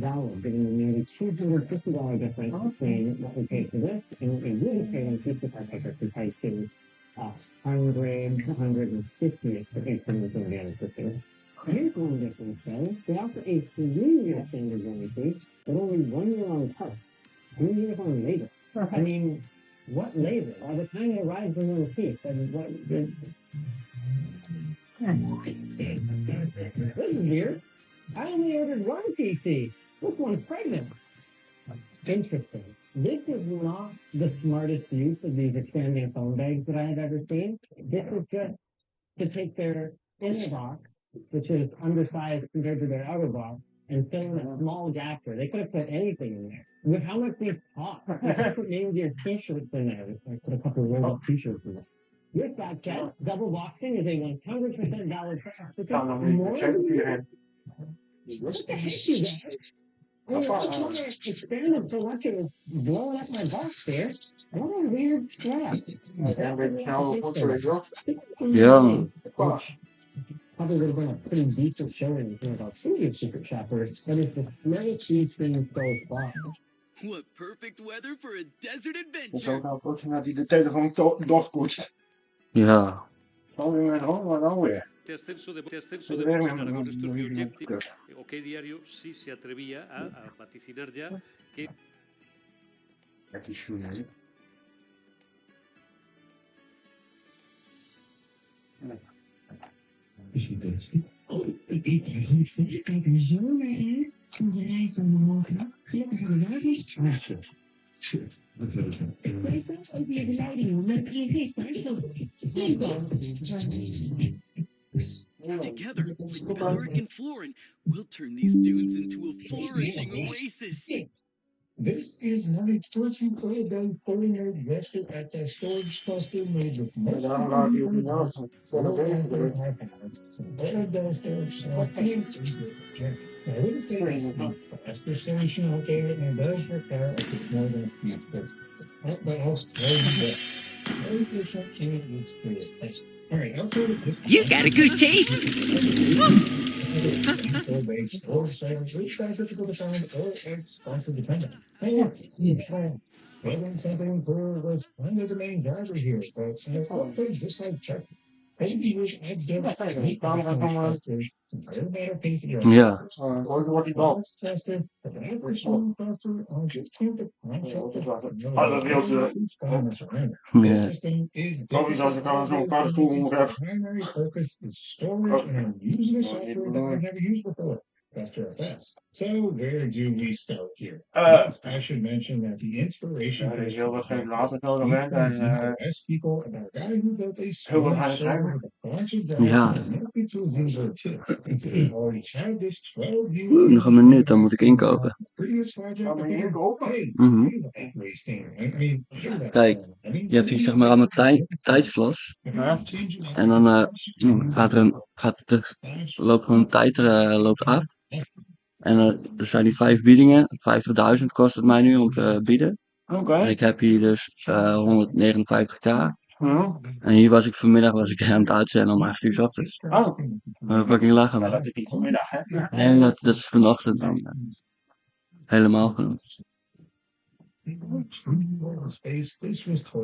invalid, giving them nearly $250 difference between what we paid for this and what we would have paid on pizza pie tickets compared to 150 for 872 again system. Here's one difference though. They offer a 3-year standard warranty, but only 1 year on parts. 3 years on labor. I mean, what labor? By the time it arrives in one piece, and what? This is weird. I only ordered one PC. This one's pregnant. Interesting. This is not the smartest use of these expanding phone bags that I have ever seen. This is just to take their inner box, which is undersized compared to their outer box, and fill in a small gap there. They could have put anything in there. With how much these cost, they could have put maybe your t-shirts in there. I put a couple of rolled up t-shirts in there. With that said, double boxing is a 100% valid fact. It's more than what the heck, you guys? I mean, I just want to expand it so much it was blowing up my box there. What a weird crap. Ja. Probably would have been a pretty decent showing about Studio Secret Shoppers. That is the smartest huge thing goes by. What perfect weather for a desert Zo adventure. nou wordt naar die de telefoon doorpoetst. Ja. Dan weer met rond, maar dan weer. Este ascenso de Zo Putin weer Aragón, met estos een biobjectivos. OK Diario sí se atrevía a vaticinar ya que Kijk die schoenen, hè. Ik kijk er zo naar uit om de reis dan morgen. Gelukkig hebben we wel niet. Ik weet wel over je verleidingen, maar je geeft maar niet over. Together, with Belric and Florin, we'll turn these dunes into a flourishing oasis. This is another torching day culinary rested at the storage cluster made with most Daarom laat je ook niet af. Voor de wezen. better downstairs. I wouldn't say this as the solution out there and does require a bit more than a few business. But also very efficient and it's good. All right, outside of this, You got a good taste. based or sales, which guys are to go to find or it's also dependent. Whether something for was kind of the main driver here, but things just like check. Maybe we should add different Ja. Ooit wordt die bal. Ja. Logisch als ik al zo'n paddenstoel onder heb. Primary purpose is storage and I'm using a software that I've never used before. SPFS. So where do we start here? I should mention that the inspiration Er is heel wat geen water nodig hè. En ask people about a guy who built a heel wat small aan het server schrijven. with a bunch of Ja. And so we already had this 12 years. Nog een minuut, dan moet ik inkopen. Previous project. Ja, maar hier kopen. Hey, Mhm. wasting. I mean, Kijk, je hebt hier zeg maar allemaal tijdslots. En dan loopt gewoon een tijd loopt af. En er zijn die 5 biedingen. 50.000 kost het mij nu om te bieden. Oké. En ik heb hier dus 159k. Ja. En hier was ik vanmiddag aan het uitzenden om 8 uur 's ochtends. Oh. Fucking lachen Maar man. dat is niet vanmiddag hè. Nee, dat is vanochtend dan. Helemaal genoeg.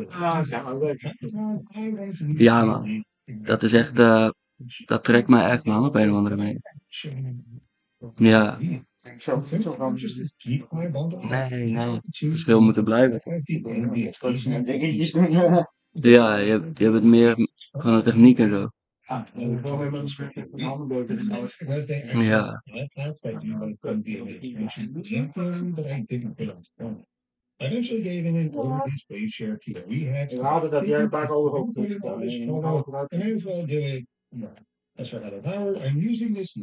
Ah, ja, maar leuk. Ja man. Dat is echt, dat trekt mij echt man op een of andere manier. Ja. Zo gaan we just keep my bundle. Nee. Verschil moet er blijven. dat is een dingetjes doen. Ja. Ja, je hebt het meer van de techniek en zo. Ja. I eventually gave in and ordered these base share key. We had We hadden dat jij een paar keer over and I as well do it. That's right out of power. I'm using this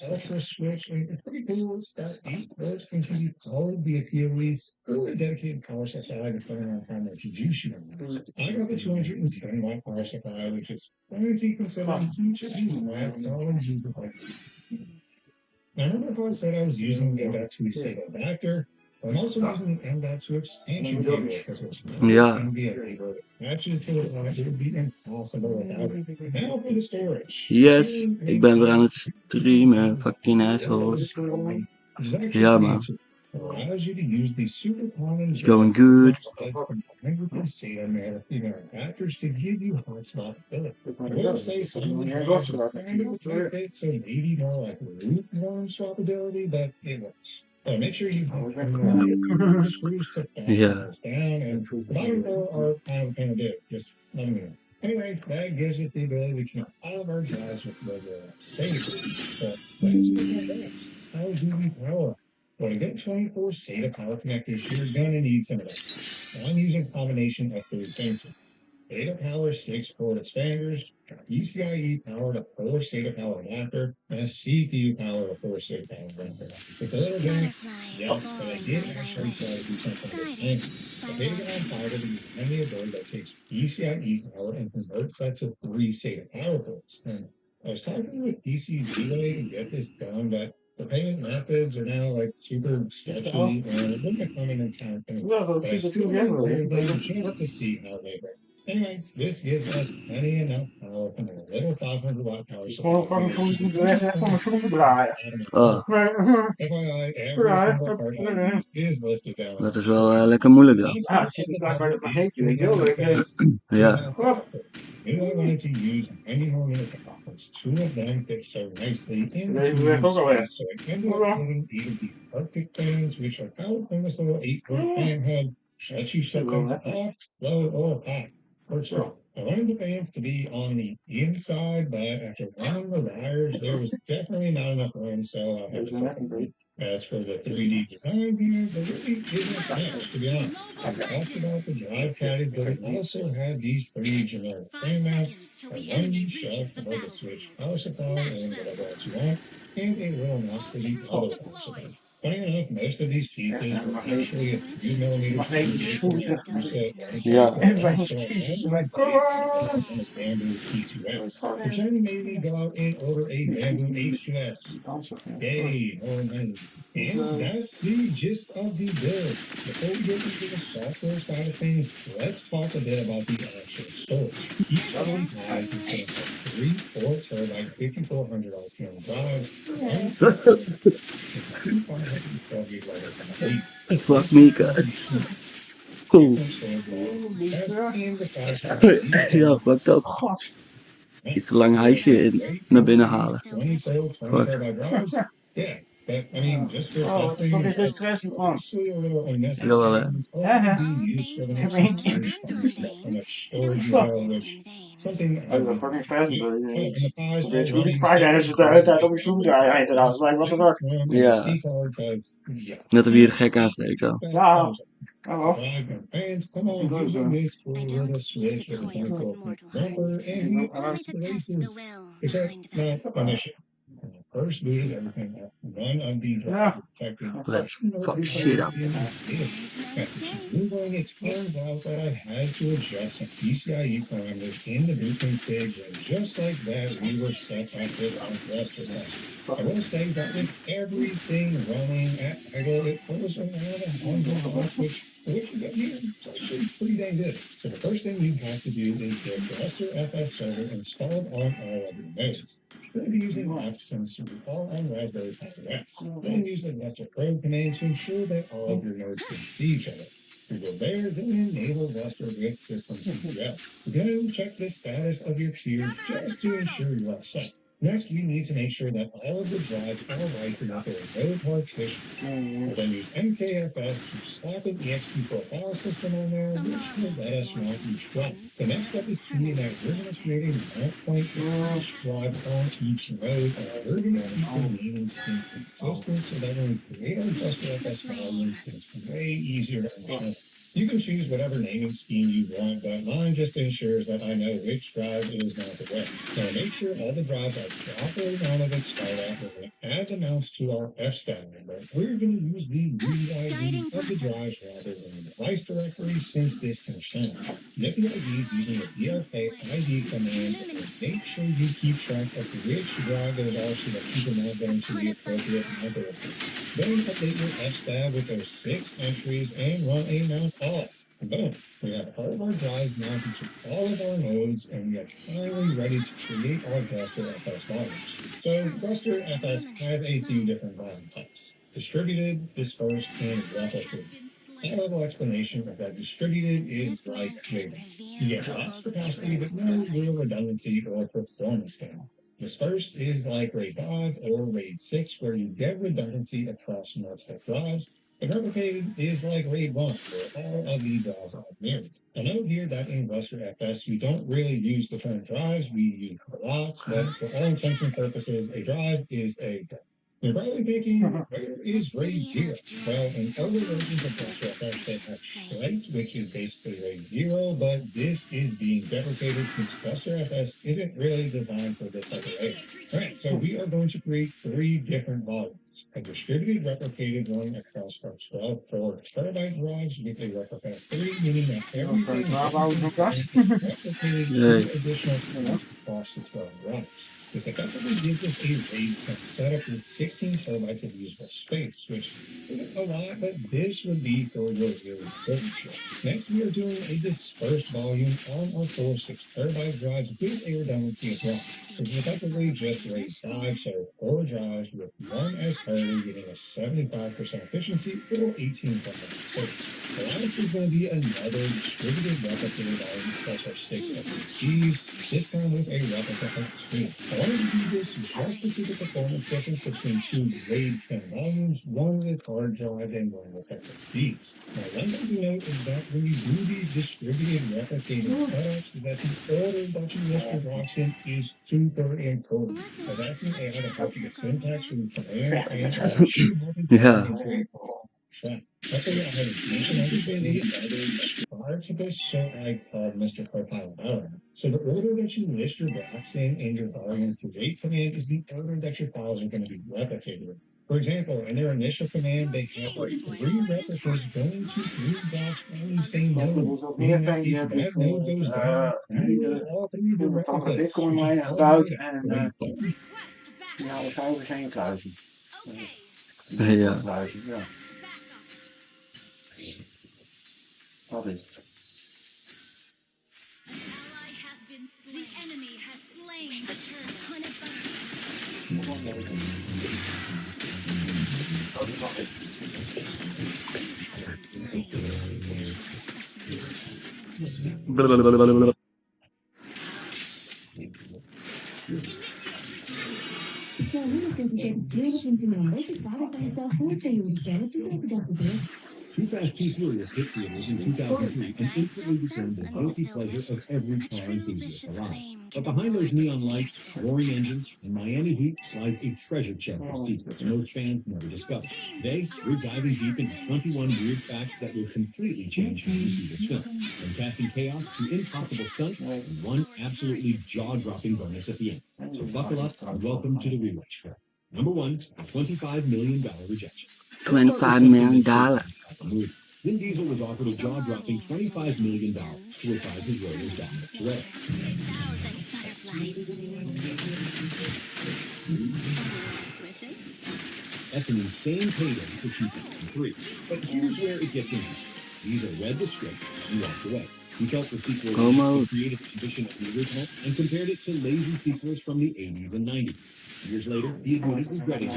ultra switch. I mean, it's pretty cool. It's got 8 volts continue power via theory. Really dedicated power supply depending on how much juice you want. I got the 210 watt power supply, which is fancy considering Now, remember how I said I was using the M.2 disable adapter? I'm also using the M.2 expansion cable because it's Ja. Actually, it would be impossible without it. Now for the storage. Yes, ik ben weer aan het streamen. Fucking assholes. which is actually Ja, pretty man. intuitive. It allows you to use the super common It's going good. combined with the SATA adapters to give you hot slot ability. I will say some of the drives are kind of a tight fit, so maybe more like lukewarm swappability, but it works. So make sure you have screws to fasten Ja. those down, and the bottom four are kind of big. Just let me know. Anyway, that gives us the ability to connect all of our drives with regular SATA. But let's look at that. How do we power up? Well, to get 24 SATA power connectors, you're gonna need some of that. I'm using a combination of three things. SATA power 6 port expanders, PCIe power to 4 SATA power adapter, and a CPU power to 4 SATA power adapter. It's a little jank, yes, but I did actually try to do something a bit fancy. I paid on fiber to find me a board that takes PCIe power and converts that to 3 SATA power ports. And I was talking with DC Relay to get this done, but the payment methods are now like super sketchy, and it wouldn't have come in account. But I still want them just to see how they work. Anyway, this gives us plenty enough power from a little 500-watt power supply. Oh, FYI, every single part I use is listed down. dat is wel lekker moeilijk dan. Ja. Because I wanted to use many more minute since two of them fit so nicely in the space, so I ended up using either the Arctic fans, which are powered from this little 8-volt fan head, lets you set them to off, low, or high, or so. I wanted the fans to be on the inside, but after running the wires, there was definitely not enough room, so I had to put them. As for the 3D design here, there really isn't much, to be honest. I talked about the drive caddy, but it also had these pretty generic fan mounts, a one shelf above the switch power supply and whatever else you want, and a little mount for the other power supply. Funny enough, most of these pieces were actually a few millimeters Ja. on this bamboo P2S, which then made me go out and order a bamboo H2S. Yay, more money. And that's the gist of the build. Before we get into the software side of things, let's talk a bit about the actual storage. Each of these drives is going to have 3 4-terabyte 5400 RPM drives, and 512 gigabytes. Fuck me, God. Cool. Ja, fucked up. Iets te lang ijsje in naar binnen halen. Fuck. Yeah, but I mean, just for testing, honestly, a little unnecessary. Jawel, hè. How much storage you have, which something. Oh, the fucking fast, in the past, Weet je hoe die prijs de hele tijd op je schroefdraaier heen te gaan? Dat is like, what the fuck? Ja. Net weer gek aansteekt zo. Ja. Oh, Fans, come on, using this cool little switch with a 24-point bumper, and we are to the races. Except not initially. When I first booted everything up, one of the drive protected. Let's fuck shit up. After some Googling, it turns out that I had to adjust some PCIe parameters in the boot config, and just like that, we were set back with our cluster test. I will say that with everything running at idle, it was around 100 watts, which you get here is actually pretty dang good. So the first thing you have to do is get the Lester FS server installed on all of your nodes. You're going to be using Linux since you're all on Raspberry Pi OS. Then use the Lester Probe command to ensure that all of your nodes can see each other. You go there, then enable Lester with system CTL. Then check the status of your queue just to ensure you are set. Next, you need to make sure that all of the drives are right enough for a node partition. So then use MKFS to slap an ext4 file system on there, which will let us mount each drive. The next step is key in that we're going to create a mount point for each drive on each node, and we're going to keep the naming scheme consistent so that when we create our FS file link, it's way easier to understand. You can choose whatever naming scheme you want, but mine just ensures that I know which drive is mounted where. Now make sure all the drives are properly mounted at startup. When we add the mounts to our fstat number, we're going to use the root IDs of the drives rather than the device directory, since this can change. Get the IDs using the DLK ID command, and make sure you keep track of which drive those are so that you can mount them to the appropriate mount directory. Then update your fstat with those 6 entries and run a mount all. Boom. We have all of our drives mounted to all of our nodes, and we are finally ready to create our Buster FS volumes. So Buster FS has a few different volume types. distributed, dispersed, and replicated. High-level explanation is that distributed is like RAID. You get lots of capacity, but no real redundancy or performance gain. Dispersed is like RAID 5 or RAID 6, where you get redundancy across multiple drives. And replicated is like RAID 1, where all of the drives are mirrored. I know here that in Buster FS, we don't really use the term drives, we use blocks, but for all intents and purposes, a drive is a drive. You're probably thinking, where is RAID 0? Well, in older versions of Buster FS, they have Striped, which is basically RAID 0, but this is being deprecated since Buster FS isn't really designed for this type of RAID. Alright, so we are going to create 3 different volumes. A distributed replicated one across our 4 terabyte drives with a replica 3, meaning that everything replicated 2 additional times across the 12 drives. This effectively gives us a RAID setup with 16 terabytes of usable space, which isn't a lot, but this would be for your really important shit. Next, we are doing a dispersed volume on our 4 6 terabyte drives with a redundancy of 1, which is effectively just RAID 5, so 4 drives with 1 as priority, giving us 75% efficiency or 18 terabytes space. The last is going to be another distributed replicated volume across our 6 SSDs, this time with a replica of 2. I wanted to do this just to see the performance difference between 2 RAID 10 volumes, one with hard drive and one with SSDs. Now, one thing to note is that when you do these distributed replicated setups, that the order that you list your blocks in is super important. I was asking AI to help you get syntax from command and Ja. that's why I had information understanding prior to this, so I called Mr. Copilot out. So the order that you list your blocks in your volume to rate command is the order that your files are going to be replicated in. For example, in their initial command, they have like 3 replicas going to 3 blocks on the same node. Meaning that if that node goes down, you lose all 3 of the replicas. Bitcoin mining gebouwd en ja, waarschijnlijk zijn kluizen. Ja. Kluizen, ja. Dat is het. The enemy has slain the turret. Blablabla. Então, uma tentativa continuamente para que esta fonte e o esquema tudo que dá tudo. Too Fast, Too Furious hit theaters in 2003 and instantly became the guilty pleasure of every car enthusiast alive. But behind those neon lights, roaring engines, and Miami Heat lies a treasure chest of secrets most fans never discovered. Today, we're diving deep into 21 weird facts that will completely change how you see this film. From casting chaos to impossible stunts, and one absolutely jaw-dropping bonus at the end. So buckle up and welcome to the rewatch club. Number 1, a $25 million rejection. $25 million. Vin Diesel was offered a jaw-dropping $25 million to reprise his role as Dominic Toretto. That's an insane payday for 2003. But here's where it gets interesting. Diesel read the script and walked away. He felt the sequel was a creative ambition of the original and compared it to lazy sequels from the 80s and 90s. Years later, he admitted regretting it.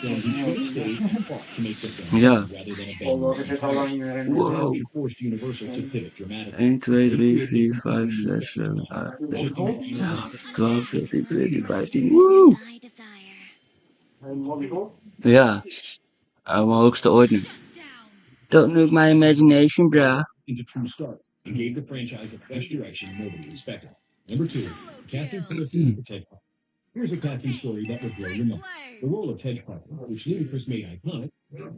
Then he took stage and fought to make the film rather than abandon it. Wow. Forced Universal to pivot dramatically. 1, 2, 3, 4, 5, 6, 7, 8, 9, 12, 13, 14, 15. Woe! Ja. Mijn hoogste ooit nu. Don't nuke my imagination, bruh. Into true start and gave the franchise a fresh direction nobody expected. Number 2, casting for the film for Ted Parker. Here's a casting story that would blow your mind. The role of Ted Parker, which Ludacris made iconic, went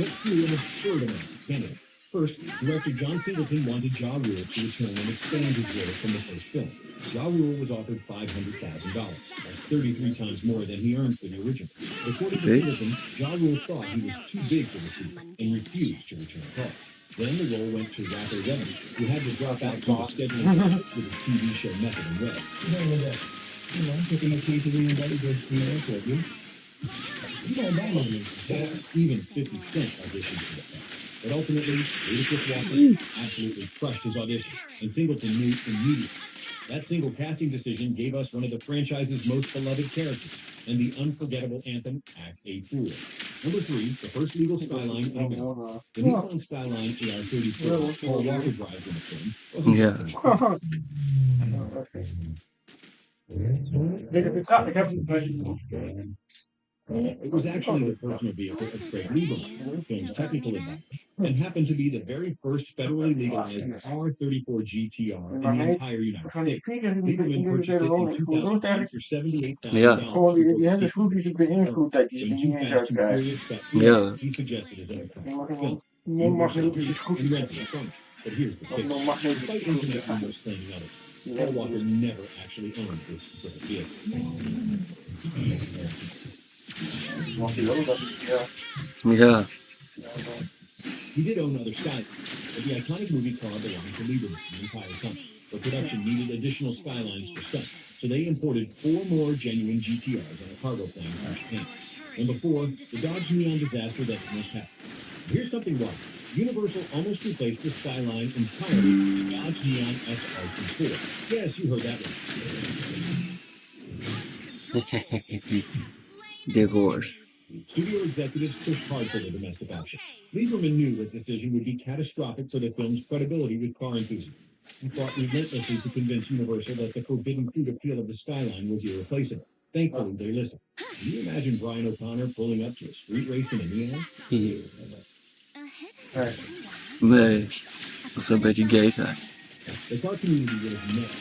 through an absurd amount of candidates. First, director John Singleton wanted Ja Rule to return and expand his role from the first film. Ja Rule was offered $500,000. That's 33 times more than he earned for the original. According to Singleton, Ja Rule thought he was too big for the sequel and refused to return calls. Then the role went to rapper Rebel, who had to drop out from the scheduling conflict with his TV show Method and Red. Taking a case of the indicted with you. Even 50 Cent auditioned for the film. But ultimately, Ludacris Walker absolutely crushed his audition, and Singleton knew immediately. That single casting decision gave us one of the franchise's most beloved characters and the unforgettable anthem, Act a Fool. Number 3, the first legal Skyline in America. The Nissan Skyline AR-34 Paul Walker drives in the film wasn't Ja. It was actually the personal vehicle of Craig Lieberman, film's technical advisor, and happened to be the very first federally legalized R34 GTR in the entire United States. Lieberman purchased it in 2000 for $78,000. Ja. Gewoon, die hele schroef is beïnvloed dat je In die niet eens 2002, uitkrijgt. Furious got Ja. he suggested it in a film. Een magnetische schroef. And rented it from it. But here's the thing. Een magnetische Despite schroef. internet rumors claiming others, Paul Walker never actually owned this specific vehicle. Want die ook, dat is, ja. Ja. He did own other Skylines, but the iconic movie car belonged to Lieberman, the entire company. But production needed additional Skylines for stunts, so they imported 4 more genuine GTRs on a cargo plane from Japan. Number 4, the Dodge Neon disaster that almost happened. Here's something wild. Universal almost replaced the Skyline entirely with the Dodge Neon SR24. Yes, you heard that right. Divorce. Studio executives pushed hard for the domestic option. Lieberman knew this decision would be catastrophic for the film's credibility with car enthusiasts. He fought relentlessly to convince Universal that the forbidden fruit appeal of the Skyline was irreplaceable. Thankfully, they listened. Can you imagine Brian O'Connor pulling up to a street race in a Neon? Nee, dat zou een beetje gay zijn. The car community would have never.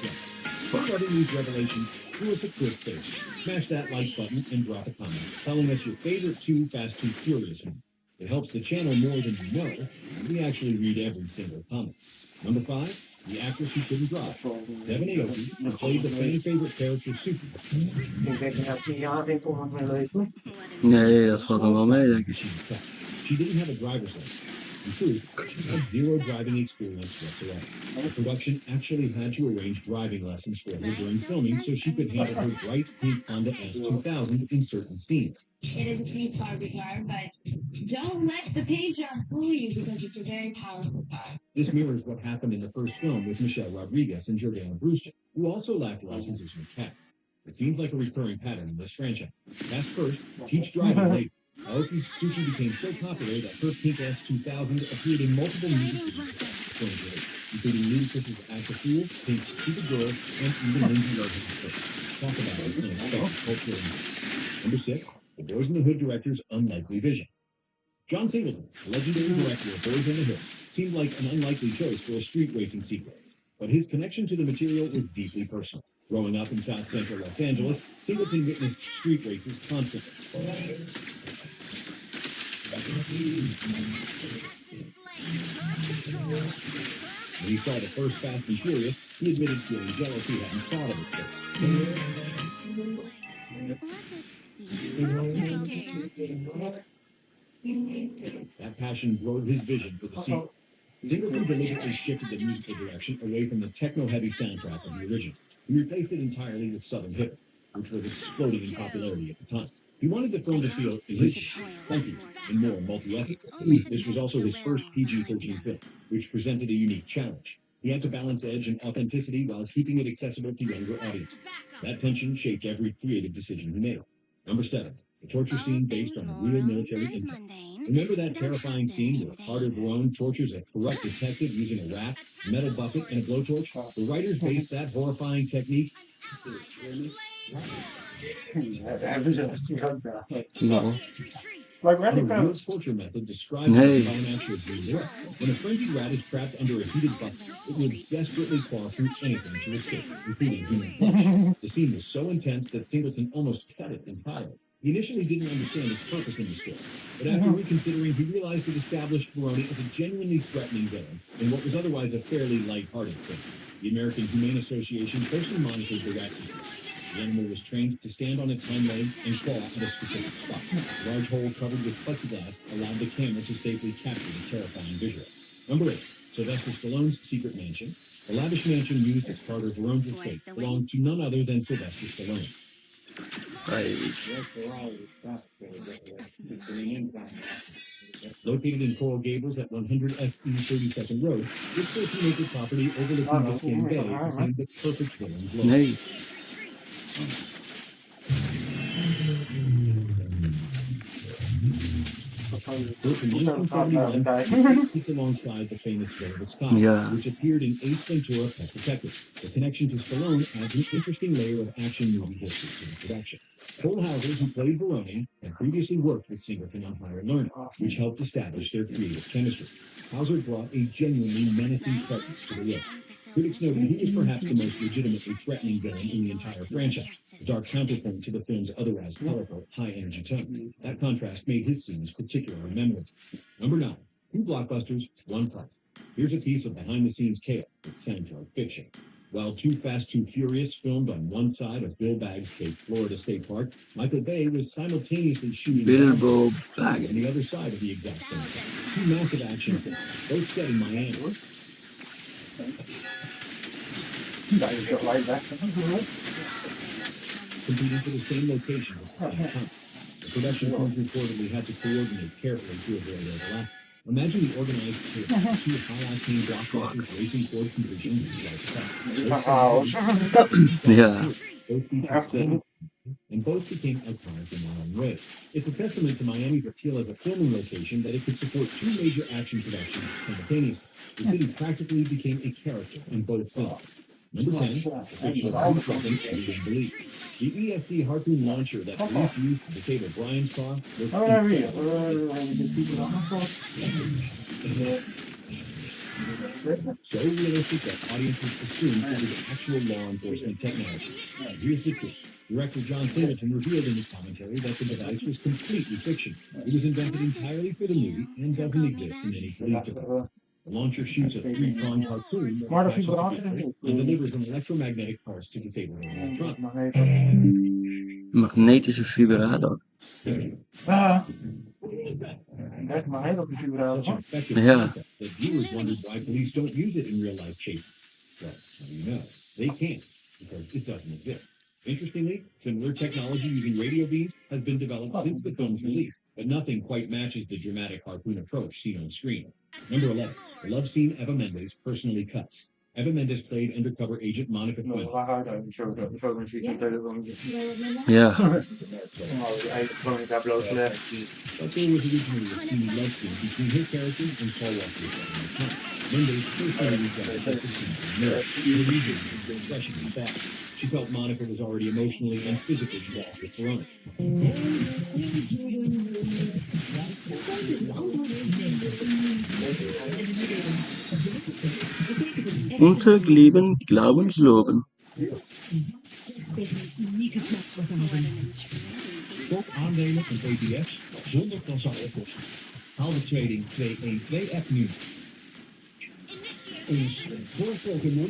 Yes. Some other news revelation threw us a quick favor. Smash that like button and drop a comment telling us your favorite Too Fast, Too Furious movie. It helps the channel more than you know, and we actually read every single comment. Number 5, the actress who couldn't drive. Devin Aoki, who played the fan favorite character Super. Ik denk dat je jaar heeft om het mee lezen. Nee, dat valt dan wel mee, denk ik. She didn't have a driver's license. In truth, she had 0 driving experience whatsoever. The production actually had to arrange driving lessons for her during filming so she could handle her bright pink Honda S2000 in certain scenes. It is a cute Barbie car, but don't let the paint job fool you because it's a very powerful car. This mirrors what happened in the first film with Michelle Rodriguez and Jordana Brewster, who also lacked licenses from CAT. It seems like a recurring pattern in this franchise. Task first, teach driving later. Aoki's Sushi became so popular that her pink S2000 appeared in multiple music videos, including Ludacris's Act a Fool, Pink's Stupid Girl, and even Lindsay Lohan's film. Talk about an unexpected cultural impact. Number 6, the Boys in the Hood director's unlikely vision. John Singleton, the legendary director of Boys in the Hood, seemed like an unlikely choice for a street racing sequel. But his connection to the material was deeply personal. Growing up in South Central Los Angeles, Singleton witnessed street races constantly. When he saw the first Fast and Furious, he admitted feeling jealous he hadn't thought of it. That passion drove his vision for the sequel. Singleton deliberately shifted the musical direction away from the techno-heavy soundtrack of the original. He replaced it entirely with Southern hip, which was exploding in popularity at the time. He wanted the film to feel funky and more multi-ethnic. This was also his first PG-13 film, which presented a unique challenge. He had to balance edge and authenticity while keeping it accessible to younger audiences. That tension shaped every creative decision he made. Number 7, the torture scene based on a real military incident. Remember that terrifying scene where Carter Verone tortures a corrupt detective using a rat, a metal bucket, and a blowtorch? The writers based that horrifying technique. No. Like A real radical. torture method described Nee. by an actual dream world. When a frenzied rat is trapped under a heated bucket, it will desperately claw through anything to escape, including human flesh. The scene was so intense that Singleton almost cut it entirely. He initially didn't understand its purpose in the story, but after reconsidering, he realized it established Verone as a genuinely threatening villain in what was otherwise a fairly light-hearted film. The American Humane Association closely monitored the rat situation. The animal was trained to stand on its hind legs and claw at a specific spot. A large hole covered with plexiglass allowed the camera to safely capture the terrifying visual. Number 8, Sylvester Stallone's secret mansion. The lavish mansion used as Carter Verone's estate belonged to none other than Sylvester Stallone. Hey. Located in Coral Gables at 100 SE 32nd Road, this 14-acre property overlooking Biscayne Bay became the perfect villain's lair. Nee. Built in 1971, it sits alongside the famous Velvet Sky, Ja. which appeared in Ace Ventura: Pet Detective. The connection to Stallone adds an interesting layer of action movie history to the production. Cole Hauser, who played Baroni, had previously worked with Singleton on Higher Learning, which helped establish their creative chemistry. Hauser brought a genuinely menacing presence to the role. Critics noted he was perhaps the most legitimately threatening villain in the entire franchise, a dark counterpoint to the film's otherwise colorful, high-energy tone. That contrast made his scenes particularly memorable. Number 9. 2 blockbusters, 1 fight. Here's a piece of behind-the-scenes chaos with Sandler fiction. While Too Fast, Too Furious filmed on one side of Bill Baggs' Florida State Park, Michael Bay was simultaneously shooting Bilbo on Baggins. the other side of the exact same time. 2 massive action films, both set in Miami. Competing for the same location at the same time. The production crews reportedly had to coordinate carefully to avoid overlap. Imagine the organized chaos, 2 high-octane blockbusters racing towards completion Ja. both featured and both became iconic in their own way. It's a testament to Miami's appeal as a filming location that it could support 2 major action productions simultaneously. The city practically became a character in both films. Number 10, the fiction of food trucking everyone believes. The ESC harpoon launcher that police used to disable Brian's car was so realistic that audiences assumed it was actual law enforcement technology. Here's the truth. Director John Singleton revealed in his commentary that the device was completely fiction. It was invented entirely for the movie and doesn't exist in any police department. The launcher shoots a 3-pronged harpoon that attaches to the vehicle and delivers an electromagnetic pulse to disable the electronics. Magnetische vibrator. Such an effective Ja. concept that viewers wondered why police don't use it in real life chases. Well, now you know, they can't because it doesn't exist. Interestingly, similar technology using radio beams has been developed since the film's release, but nothing quite matches the dramatic harpoon approach seen on screen. Number 11, the love scene Eva Mendes personally cuts. Eva Mendes played undercover agent Monica Quinn. Ja. But there was originally a steamy love scene between her character and Paul Walker's time. Mendes personally regretted the scene in the mirror. The reason was the expression in fact. She felt Monica was already emotionally and physically involved with Verona. Unter Leben, Glauben, Loben. Koop aandelen en ETF's zonder transactiekosten. Haal de trading 212-app nu. Is voor Pokémon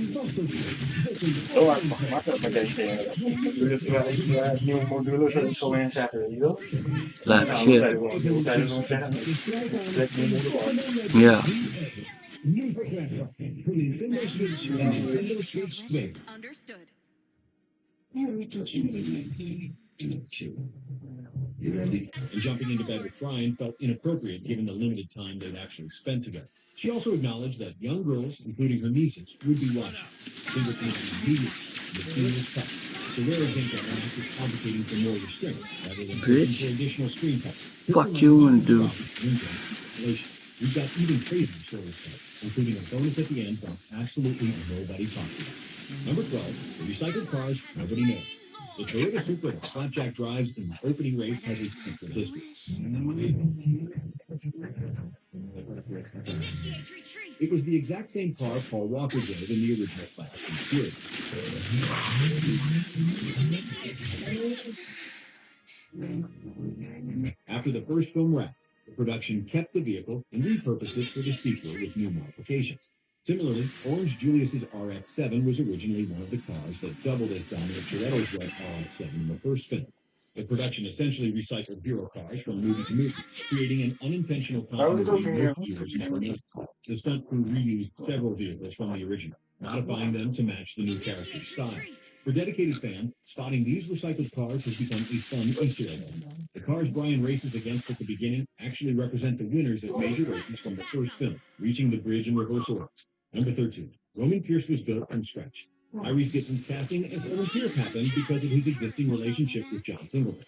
Like shit. Ja. Nieuw verkrijgbaar voor Nintendo Switch en Nintendo Switch 2. Understood. And jumping into bed with Brian felt inappropriate given the limited time they'd actually spent together. She also acknowledged that young girls, including her nieces, would be watching. Singleton immediately, the scene was cut. It's a rare event that one is advocating for more restraint rather than pushing for additional screen cuts. Fuck you and do. We've got even crazier stories tonight, including a bonus at the end from absolutely nobody talks about. Number 12, the recycled cars nobody knows. The Toyota Supra that Slapjack drives in the opening race has a secret history. It was the exact same car Paul Walker drove in the original Fast and Furious. After the first film wrapped, the production kept the vehicle and repurposed it for the sequel with new modifications. Similarly, Orange Julius's RX-7 was originally one of the cars that doubled as Dominic Toretto's red RX-7 in the first film. The production essentially recycled hero cars from movie to movie, creating an unintentional continuity most viewers never noticed. The stunt crew reused several vehicles from the original, modifying them to match the new character's style. For dedicated fans, spotting these recycled cars has become a fun Easter egg. The cars Brian races against at the beginning actually represent the winners of major races from the first film, reaching the bridge in reverse order. Number 13. Roman Pierce was built from scratch. Tyrese Gibson's casting as Roman Pierce happened because of his existing relationship with John Singleton.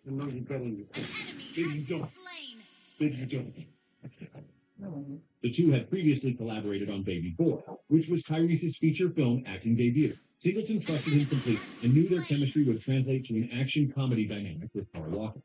Enemy has been slain. The two had previously collaborated on Baby Boy, which was Tyrese's feature film acting debut. Singleton trusted him completely and knew their chemistry would translate to an action comedy dynamic with Paul Walker.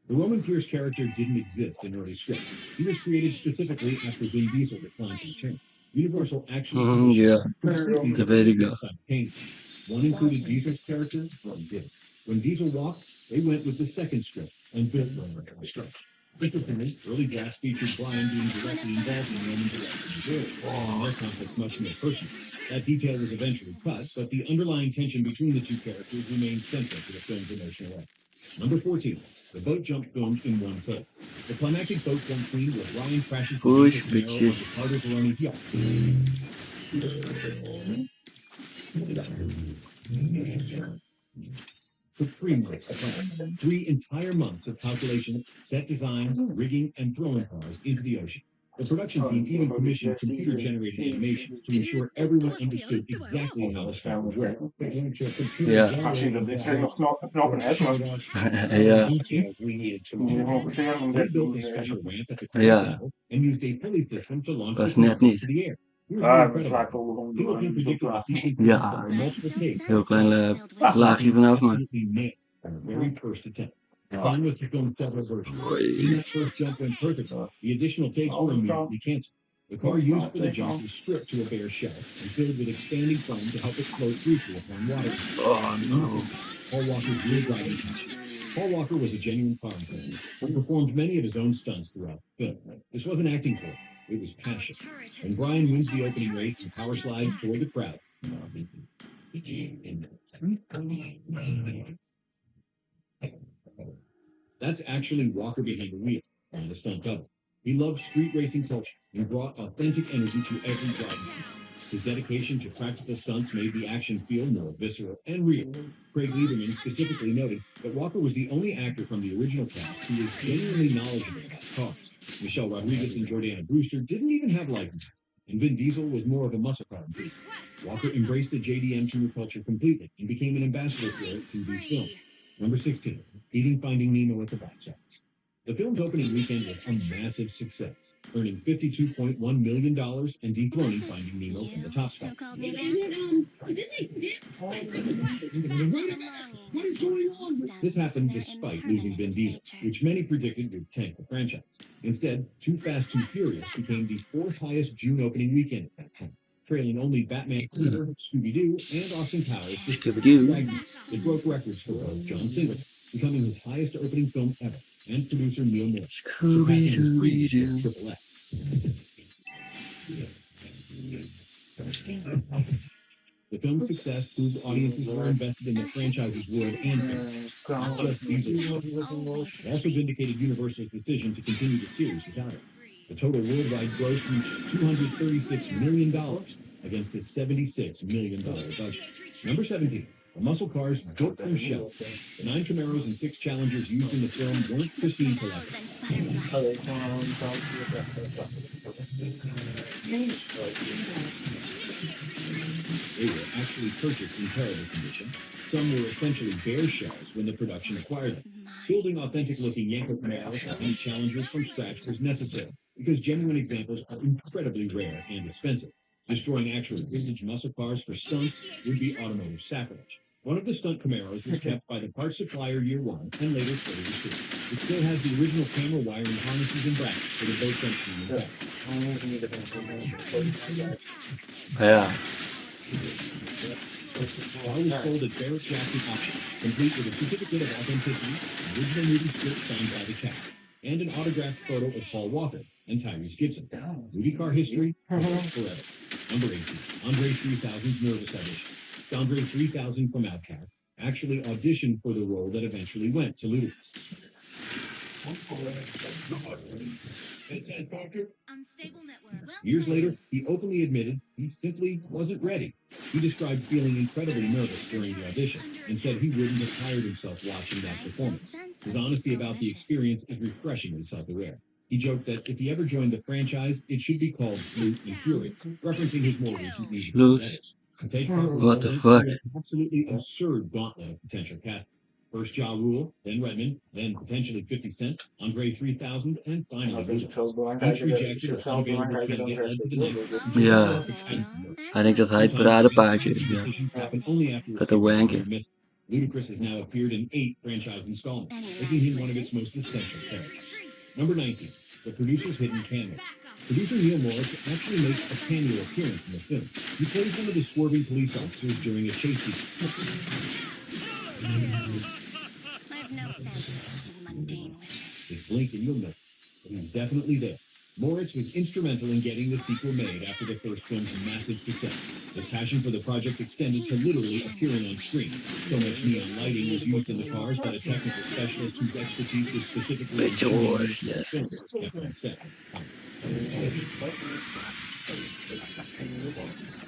The Roman Pierce character didn't exist in early scripts. He was created specifically after Vin Diesel declined to return. Universal actually Ja, completely dat weet ik wel. simultaneously. One included Diesel's character, one didn't. When Diesel walked, they went with the second script and built Roman from scratch. Interestingly, early drafts featured Brian being directly involved in Roman directing their conflict much more personal. That detail was eventually cut, but the underlying tension between the two characters remained central to the film's emotional arc. Number 14. The boat jump filmed in one take. The climactic boat jump scene where Ryan crashes Push, the Camaro bitches. onto Carter Veroni's yacht. Took 3 months to plan. 3 entire months of calculation, set design, rigging, and throwing cars into the ocean. The production team even commissioned computer-generated animation to ensure everyone understood exactly how the stunt would work. Ja. Als je dat dit nog knoppen hebt, maar Ja. moet je gewoon passeren om They dit built a te special doen. ramp at the Ja. ground level and used a pulley system to launch Was the net vehicle niet. into the air. Here's the Ah, dat is incredible vaak part. wel Singleton predicted the sequence Ja. over multiple takes. Heel klein laagje vanaf, maar. Absolutely nailed on the very first attempt. The plan was to film several versions. Oei. When that first jump went perfectly, the additional takes were immediately canceled. The car used for the jump was stripped to a bare shell and filled with expanding foam to help it float briefly upon water. Oh, no. Paul Walker's real driving passion. Paul Walker was a genuine car enthusiast who performed many of his own stunts throughout the film. This wasn't acting for him, it was passion. When Brian wins the opening race and power slides toward the crowd, that's actually Walker behind the wheel on the stunt double. He loved street racing culture and brought authentic energy to every driving scene. His dedication to practical stunts made the action feel more visceral and real. Craig Lieberman specifically noted that Walker was the only actor from the original cast who was genuinely knowledgeable about cars. Michelle Rodriguez and Jordana Brewster didn't even have licenses, and Vin Diesel was more of a muscle car enthusiast. Walker embraced the JDM tuner culture completely and became an ambassador for it through these films. Number 16, beating Finding Nemo at the box office. The film's opening weekend was a massive success, earning $52.1 million and dethroning Finding Nemo from the top spot. This happened despite losing Vin Diesel, which many predicted would tank the franchise. Instead, Too Fast, Too Furious became the 4th highest June opening weekend at that time, trailing only Batman, Scooby-Doo, and Austin Powers. Scooby-Doo. It broke records for both John Singleton, becoming his highest opening film ever, and producer Neil Moore. Scooby-Doo. Triple X. The film's success proved audiences were invested in the franchise's world and fame, not just Diesel. It also vindicated Universal's decision to continue the series without it. The total worldwide gross reached $236 million against its $76 million budget. Number 17. The muscle cars built from shells. The 9 Camaros and 6 Challengers used in the film weren't pristine collections. They were actually purchased in terrible condition. Some were essentially bare shells when the production acquired them. Building authentic-looking Yanko Camaros and Challengers from scratch was necessary because genuine examples are incredibly rare and expensive. Destroying actual vintage muscle cars for stunts would be automotive sacrilege. One of the stunt Camaros was kept by the parts supplier year 1 and later fully restored. It still has the original camera wiring harnesses and brackets for the boat jump scene in fact. Ja. Car was sold at Barrett Jackson Auction, complete with a certificate of authenticity, an original movie script signed by the cast, and an autographed photo of Paul Walker and Tyrese Gibson. Movie car history forever. Number 18, Andre 3000's Nervous audition. Andre 3000 from Outkast actually auditioned for the role that eventually went to Ludacris. Unstable network. Well Years played. later, he openly admitted he simply wasn't ready. He described feeling incredibly nervous during the audition and said he wouldn't have hired himself watching that performance. His honesty about the experience is refreshingly self-aware. He joked that if he ever joined the franchise, it should be called Flute and Fury, referencing his more recent media Loose. successes. To take part in What the went fuck? through an absolutely absurd gauntlet of potential cast. First Ja Rule, then Redmond, then potentially 50 Cent, Andre 3000, and finally Luda. Each rejected or unavailable candidate led to the next. Ja, hij denkt dat hij het paradepaardje is, ja. Met de wanker. Ludacris has now appeared in 8 franchise installments, making him one of its most essential characters. Number 19, the producer's hidden cameo. Producer Neil Morris actually makes a cameo appearance in the film. He plays one of the swerving police officers during a chase sequence. I have no fancy mundane wishes. Just blink and you'll miss it. But he's definitely there. Moritz was instrumental in getting the sequel made after the first film's massive success. His passion for the project extended to literally appearing on screen. So much neon lighting was used in the cars that a technical specialist whose expertise was specifically in George, filmmaking yes. films kept on set.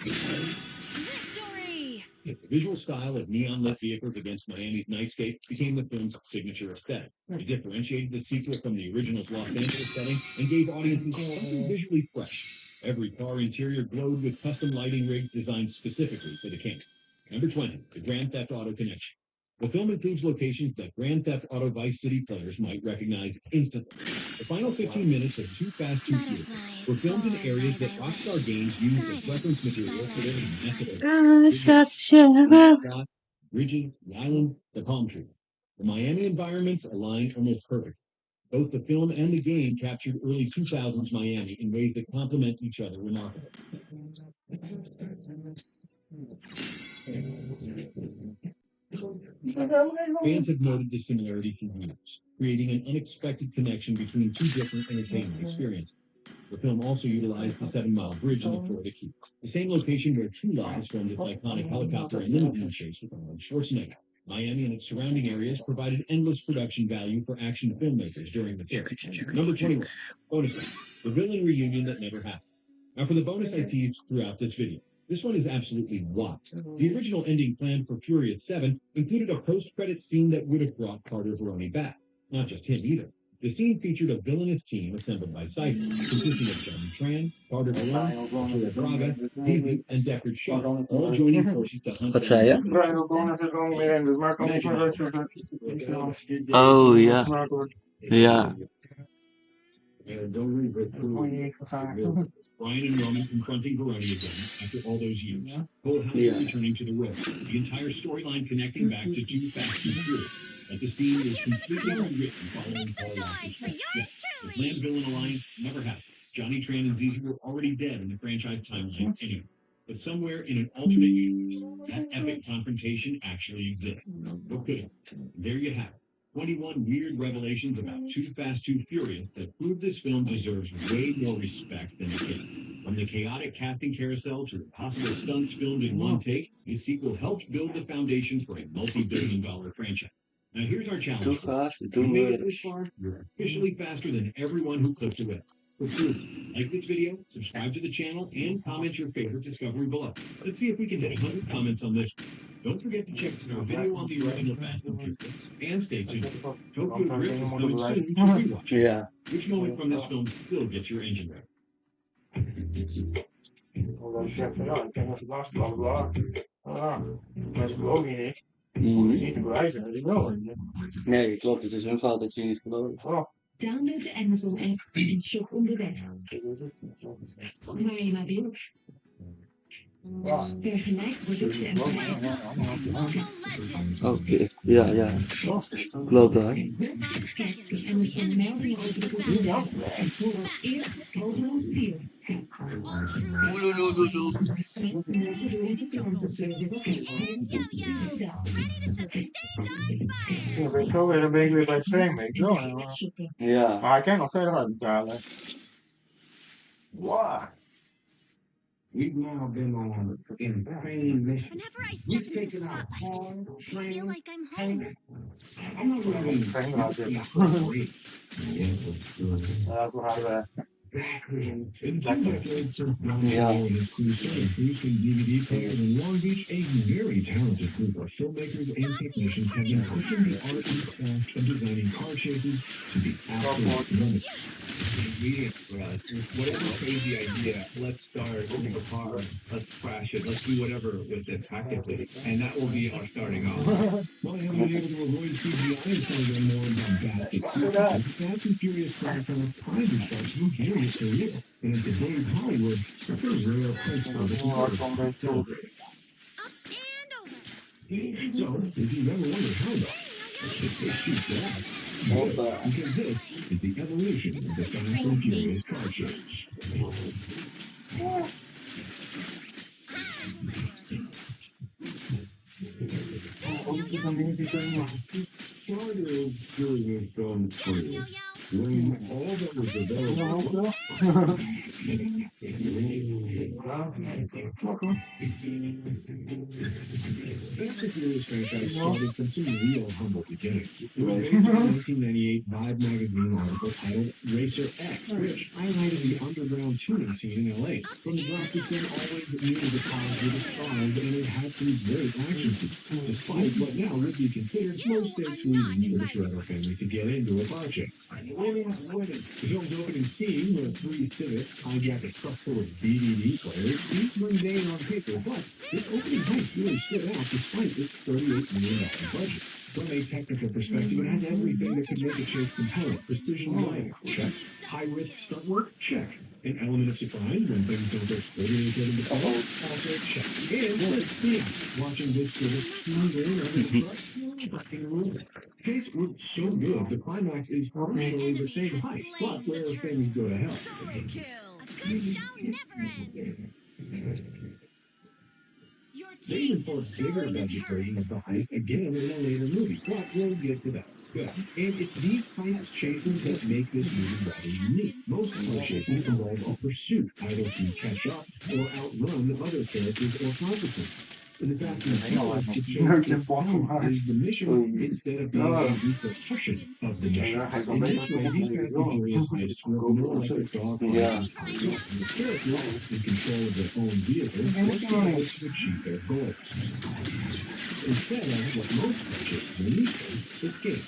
Victory! The visual style of neon-lit vehicles against Miami's nightscape became the film's signature aesthetic. It differentiated the sequel from the original's Los Angeles setting and gave audiences something visually fresh. Every car interior glowed with custom lighting rigs designed specifically for the king. Number 20, the Grand Theft Auto connection. The film includes locations that Grand Theft Auto Vice City players might recognize instantly. The final 15 minutes of Too Fast, Too Furious were filmed in areas that Rockstar Games used as reference material for their massive Ridges, the island, the palm tree. The Miami environments align almost perfect. Both the film and the game captured early 2000s Miami in ways that complement each other remarkably. Fans have noted the similarity for years, creating an unexpected connection between two different entertainment experiences. The film also utilized the 7 Mile Bridge in the Florida Keys, the same location where True Lies filmed its iconic helicopter and limousine chase with Arnold Schwarzenegger. Miami and its surrounding areas provided endless production value for action filmmakers during the film. Number 21, bonus one, the villain reunion that never happened. Now for the bonus I teased throughout this video. This one is absolutely wild. The original ending planned for Furious 7 included a post-credit scene that would have brought Carter Veroni back. Not just him either. The scene featured a villainous team assembled by Cypher, consisting of Johnny Tran, Carter Veroni, Joel Braga, Davey, and Deckard Shaw, all joining forces to hunt. Wat zei je? Oh ja. Ja. Brian and Roman confronting Veroni again after all those years. Cole Hauser returning to the road. The entire storyline connecting back to Too Fast, Too Furious. But the scene is completely rewritten following Paul Walker's death. Yes, the planned villain alliance never happened. Johnny Tran and Zizi were already dead in the franchise timeline anyway. But somewhere in an alternate universe, that epic confrontation actually exists. No kidding. There you have it. 21 weird revelations about Too Fast, Too Furious that prove this film deserves way more respect than it gets. From the chaotic casting carousel to the possible stunts filmed in one take, this sequel helped build the foundation for a multi-billion-dollar franchise. Now here's our challenge. Too fast, You too made it much. this far, you're officially faster than everyone who clicked away. For proof, like this video, subscribe to the channel, and comment your favorite discovery below. Let's see if we can hit 100 comments on this. Don't forget to check out our video on the original Fast and Furious. And stay tuned. Tokyo Drift is coming soon to rewatch. Ja. Which moment from this film still gets your engine ready? Nee, klopt. Het is hun fout dat ze niet geloven. Download de Amazon app en shop onderweg. Miami Beach. Vergelijk producten en prijzen. Oké. Ja, ja. Klopt hoor. Kijk op Amazon meldingen over de producten. En voor eerst Hotel 4. Ik ben weer een beetje weer bij het stream, weet je wel. Ja. Maar ik kan nog steeds uitbetalen. Wow. We've now been on insane missions. Whenever I step We've into the taken out spotlight, farm, I feel train, like I'm tank. home. I'm not really great. Ja. Producing DVD players in Long Beach, a very talented group of filmmakers and technicians have been pushing the art and craft of designing car chases to the absolute limit. Whatever crazy idea, let's start a car, let's crash it, let's do whatever with it tactically, and that will be our starting off. While I haven't been able to avoid CGI and some of their more bombastic sequences, Fast and Furious storytelling pride themselves in carrying it for real, and in today's Hollywood, that's a rare principle that deserves to be celebrated. Up and over. So, if you've ever wondered how the shit they shoot that, because this is the evolution of the Fast and Furious car chase. When all that was available. Fast and Furious franchise started from some real humble beginnings. It was based on a 1998 Vibe magazine article titled Racer X, which highlighted the underground tuning scene in LA. From the drop, this thing always knew the cars were the stars, and it had some great action scenes, despite what now would be considered low-stakes reasons for the Shredder family to get into a car chase. The film's opening scene, where three Civics hijack a truck full of DVD players, seems mundane on paper, but this opening heist really stood out despite its $38 million budget. From a technical perspective, it has everything that could make a chase compelling. Precision driving, check. High-risk stunt work, check. An element of surprise when things don't go straight according to plan, also check. And let's see, watching this sort of case was so good, the climax is partially the same heist, but where things go to hell. A good show never ends. Your They team even put a bigger destroyed a budget version turret. of the heist again in a later movie, but we'll get to that. Good. And it's these heist chases that make this movie rather unique. Most car chases involve a pursuit, either to catch up or outrun other characters or consequences. In the Fast and Furious, the chase itself is the mission instead of being a repercussion of the mission. In this way, these Fast and Furious heists work more like a dog and the characters in control of their own vehicles work to achieve their goals. Instead of what most car chases in these days, escape.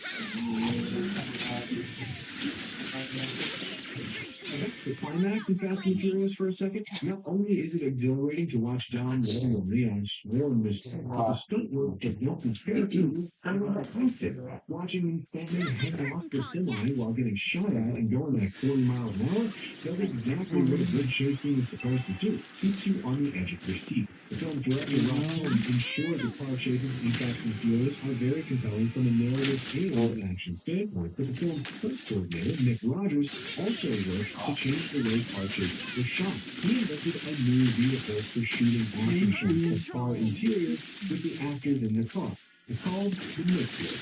The climax in Fast and Furious for a second, not only is it exhilarating to watch John Wayne and Leon swarm this the stunt work of Vincent's character, I was constant. Watching them standing heading off the semi while getting shot at and going like 40 miles an hour does exactly what a good chase scene is supposed to do. Keeps you on the edge of your seat. The film's director Rob Cohen ensured the car chases in Fast and Furious are very compelling from a narrative and an action standpoint, but the film's stunt coordinator, Nick Rogers, also worked to change the way car chases were shot. He invented a new vehicle for shooting action shots of car interiors with the actors in the car. It's called the Midfield.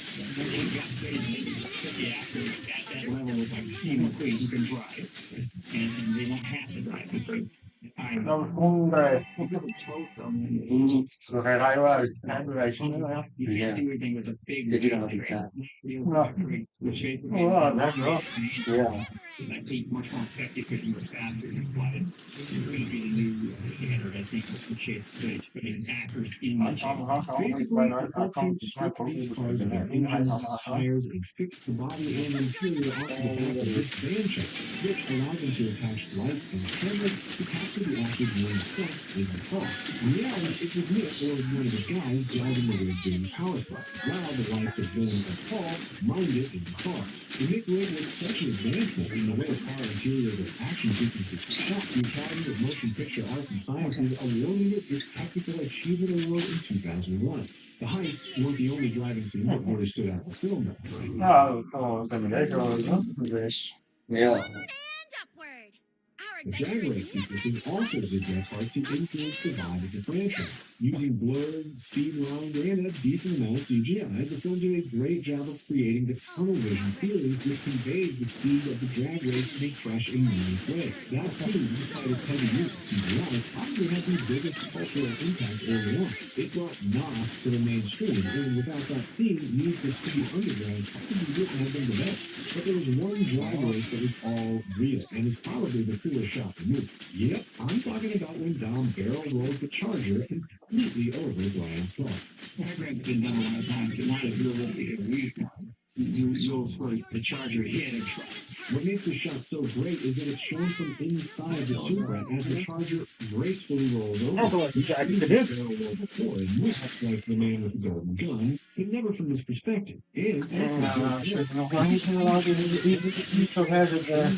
Level of like team things you can drive, and they don't have to drive the thing. Vamos com so that I was Yeah. Everything was a big Did you know that? yeah. That beat much more effective because you were faster and flooded. It's going to be the new standard, I think, with the chase footage, but it's accurate in the chase. Basically, the culture stripped these cars of their engines, tires, and fixed the body and interior off the back of this van chassis, which allowed them to attach light and cameras to capture the active running stunts in the car. In reality, it was Nick or one of the guys driving the rig during power slide, while the lights of Dylan and Paul mined it in the car. The Nick rig was such an advancement in the way the car interiors and action sequences were shot. The Academy of Motion Picture Arts and Sciences awarded it its Technical Achievement Award in 2001. The heists weren't the only driving scene that really stood out in the film, though. And upward. Our The drag race sequences also did their part to influence the vibe of the franchise. Using blurred, speed lines, and a decent amount of CGI, the film did a great job of creating the tunnel vision feelings which conveys the speed of the drag race in a fresh and unique way. That scene, despite its heavy use of CGI, probably had the biggest cultural impact early on. It brought NOS to the mainstream, and without that scene, Need for Speed Underground probably wouldn't have been developed. But there was one drag race that was all real, and is probably the coolest shot in the movie. Yep, I'm talking about when Dom barrel rolled the Charger completely over Brian's car. I've been done a lot of times, but not as realistic as these times. You'll sort of the Charger hit and truck. What makes the shot so great is that it's shown from inside the Supra as the Charger gracefully rolls over. Which I think the barrel roll before, and looks like the man with the golden gun, but never from this perspective. And Nog lang niet zo lang, niet zo ver zitten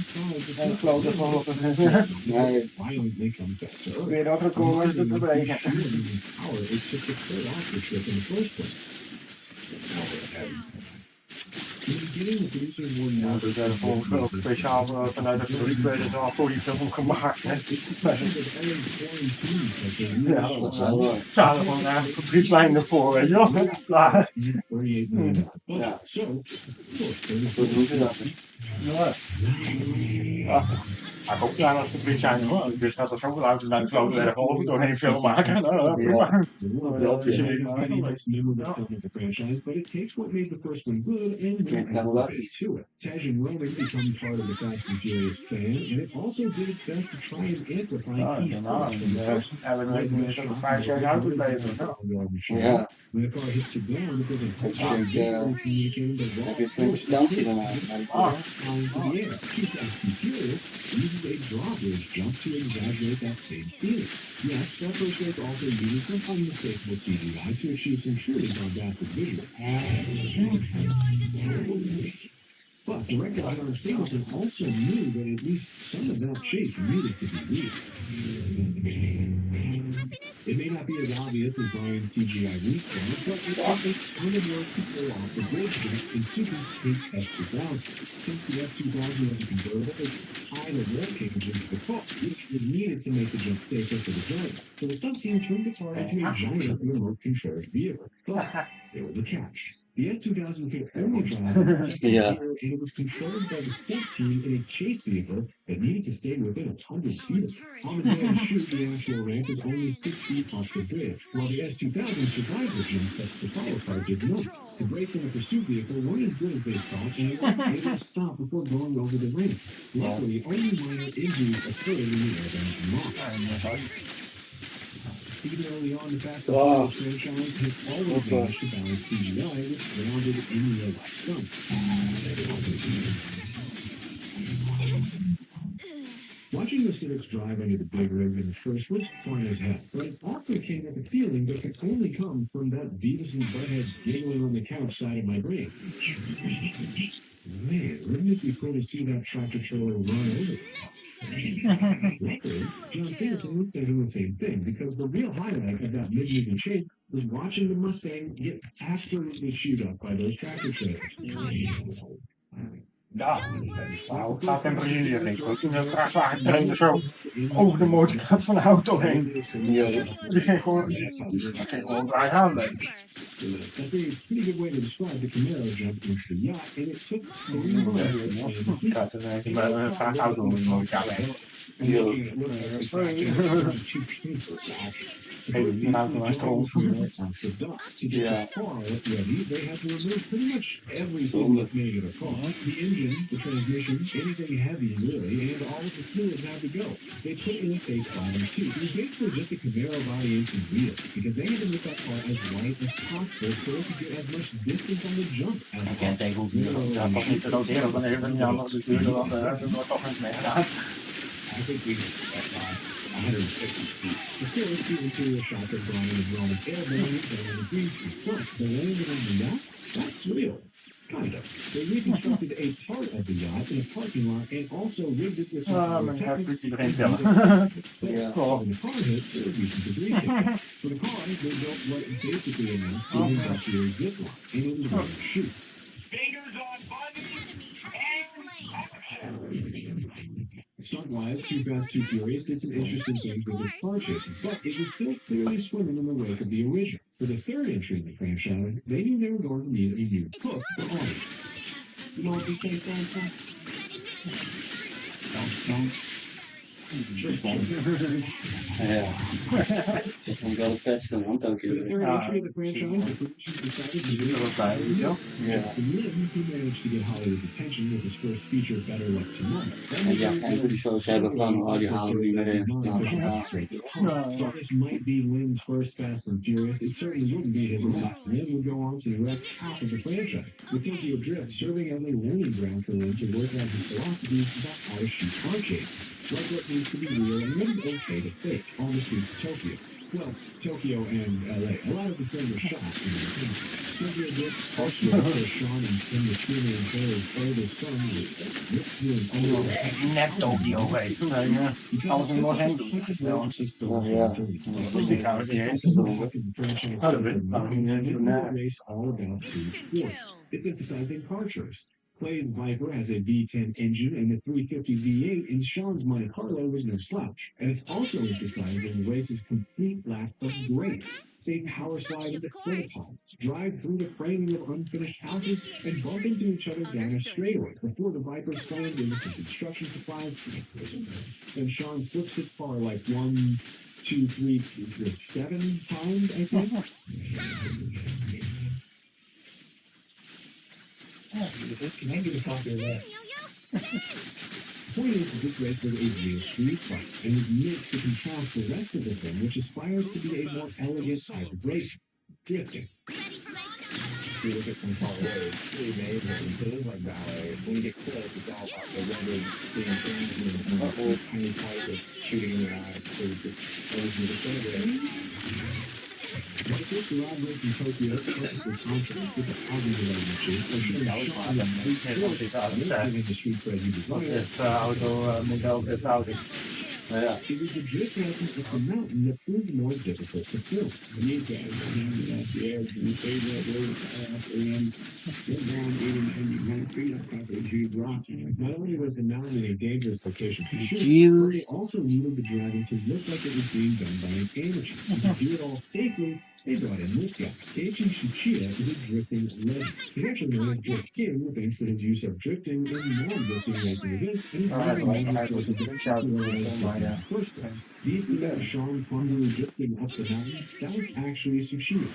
kloten volgen. Nee, violently come faster. Weer dat record te breken. Power is just to pull off the ship in the first place. In the beginning, the producers were Ja, not dus volgens mij ook speciaal vanuit de fabriek werden ze al voor die film gemaakt. Hè. Ja, dat is wel gewoon naar de fabriekslijn ervoor, weet je wel. Klaar. ja, So, hoe doen ze dat? Ja. Ja. Maar ik hoop daar als de fabriek zijn hoor. Ik wist dat er zoveel auto's naar de klote werden geholpen doorheen film maken. Nou, prima. the franchise, but it takes what made the first one good and adds it to it. Tej and Roman become part of the Fast and Furious fan, and it also did its best to try and amplify Ja, when the car hits the ground, it doesn't touch ik heb je presentatie daarna. into the air. Too Fast and Furious uses a drawbridge jump to exaggerate that same feeling. Yes, that first race also uses some unmistakable CGI to achieve some truly bombastic visuals. But director Aaron Singleton also knew that at least some of that chase needed to be real. It may not be as obvious as Brian's CGI recall, but it offers kind of work to pull off the bridge jump in Cooper's Pink S2000. Since the S2000 was a convertible, it tied a roll cage into the car, which was needed to make the jump safer for the driver. So the stunt scene turned the car into a giant remote-controlled vehicle. But there was a catch. The S2000 could only drive Yeah. and it was controlled by the stunt team in a chase vehicle that needed to stay within 100 feet of it. On the day of the shoot, the actual ramp was only 6 feet off the bridge, while the S2000 survived the jump that the follow car did not. The brakes in the pursuit vehicle weren't as good as they thought, and they weren't able to stop before going over the ramp. Luckily, only minor injuries occurred in the airbag lock. Even early on, the Fast and Furious franchise had always managed to balance CGI with grounded in real-life stunts. Watching the Civics drive under the big rig in the first was fun as heck, but it also came with a feeling that could only come from that Beavis and Butthead giggling on the couch side of my brain. Man, wouldn't it be cool to see that tractor trailer run over? Luckily, John Singleton was thinking the same thing, because the real highlight of that mid-moving chase was watching the Mustang get absolutely chewed up by those tractor trailers. Ja, nou, gaat in Brazilië geen goed. Toen de vrachtwagen er zo over de motor gaat van de auto heen. Die ging gewoon draai aan. That's a pretty good way to describe the Camaro jump into the yacht, and it took 3 months. Gaat er even bij een vrachtauto om de motor heen. Die auto naar stroom. Yeah. They had to remove pretty much everything that made it a car. The engine, the transmission, anything heavy really, and all of the fluids had to go. They put in a fake bottom too. It was basically just a Camaro body and some wheels, because they had to make that car as light as possible so it could get as much distance on the jump as Ik ken tegen hoeveel. Ja, toch niet te roteren van even niet anders. Dus duurde dan er wordt toch eens mee gedaan. I think we got 150 feet. The first two interior shots of Brian and Roman airborne and the green screen. Plus, the landing on the yacht, that's real. Kind of. They reconstructed a part of the yacht in a parking lot and also rigged it with some techniques. Yeah. When the car hit, there was reason to believe it. For the car, they built what basically amounts to an industrial zip line, and it was ready to shoot. Stunt-wise, Too Fast, Too Furious did some interesting things with its car chases, but it was still clearly swimming in the wake of the original. For the third entry in the franchise, they knew they were going to need a new hook for audience. You know what BK stands for? Don't. Just Ja. Dat is wel het beste, man. Dank For the je. third entry of the franchise, the producers decided to do Ja. the minute he managed to get Hollywood's attention with his first feature, Better Luck Tonight. En ja, en die shows hebben van, oh, die halen we niet meer in. Nou, While this might be Lynn's first Fast and Furious, it certainly wouldn't be his last. Lynn would go on to direct half of the franchise, with Tokyo Drift serving as a learning ground for Lynn to work out his philosophies about how to shoot car chases, like what needs to be real and what is okay to fake on the streets of Tokyo. Well, Tokyo and LA. A lot of the film was shot in the Tokyo Drift also where Sean and Tim McKinney and Barry's oldest son was doing Net Tokyo, weet je. Alles in Los Angeles. Wist ik trouwens niet eens. It's emphasizing car choice. Played Viper has a V10 engine and the 350 V8 in Sean's Monte Carlo was no slouch. And it's also emphasizing the race's complete lack of grace. They power slide into quarter pipe, drive through the framing of unfinished houses, and bump into each other down a straightaway before the Viper slammed into some construction supplies. Then Sean flips his car like 1, 2, 3, 7 times, I think. Can I get a copy of that? Point is that this race was a real street fight, and is meant to contrast the rest of the film, which aspires to be a more elegant type of racing, drifting. If you look at some far away, it's really amazing. It is like ballet. When you get close, it's all about the weather, seeing things, and the whole tiny pipe that's shooting in your eyes. So it's just always need to celebrate. But this garage race in Tokyo focuses constantly with the housing-related issues, and showing the street cred you desire. Het automodel Auto. Ja. It was the drift racing up the mountain that proved more difficult to film. These guys came to that air and stayed that road and went down 80 feet up the huge rocks. Not only was the mountain a dangerous location to shoot, but they also needed the driving to look like it was being done by an amateur. And to do it all safely, they brought in this guy. Keiichi Shichiya is a drifting legend. He's actually known as Drift King, thanks to his use of drifting and non-drifting racing events, and first place. These scenes of Sean clumsily drifting up the mountain, that was actually Tsushima.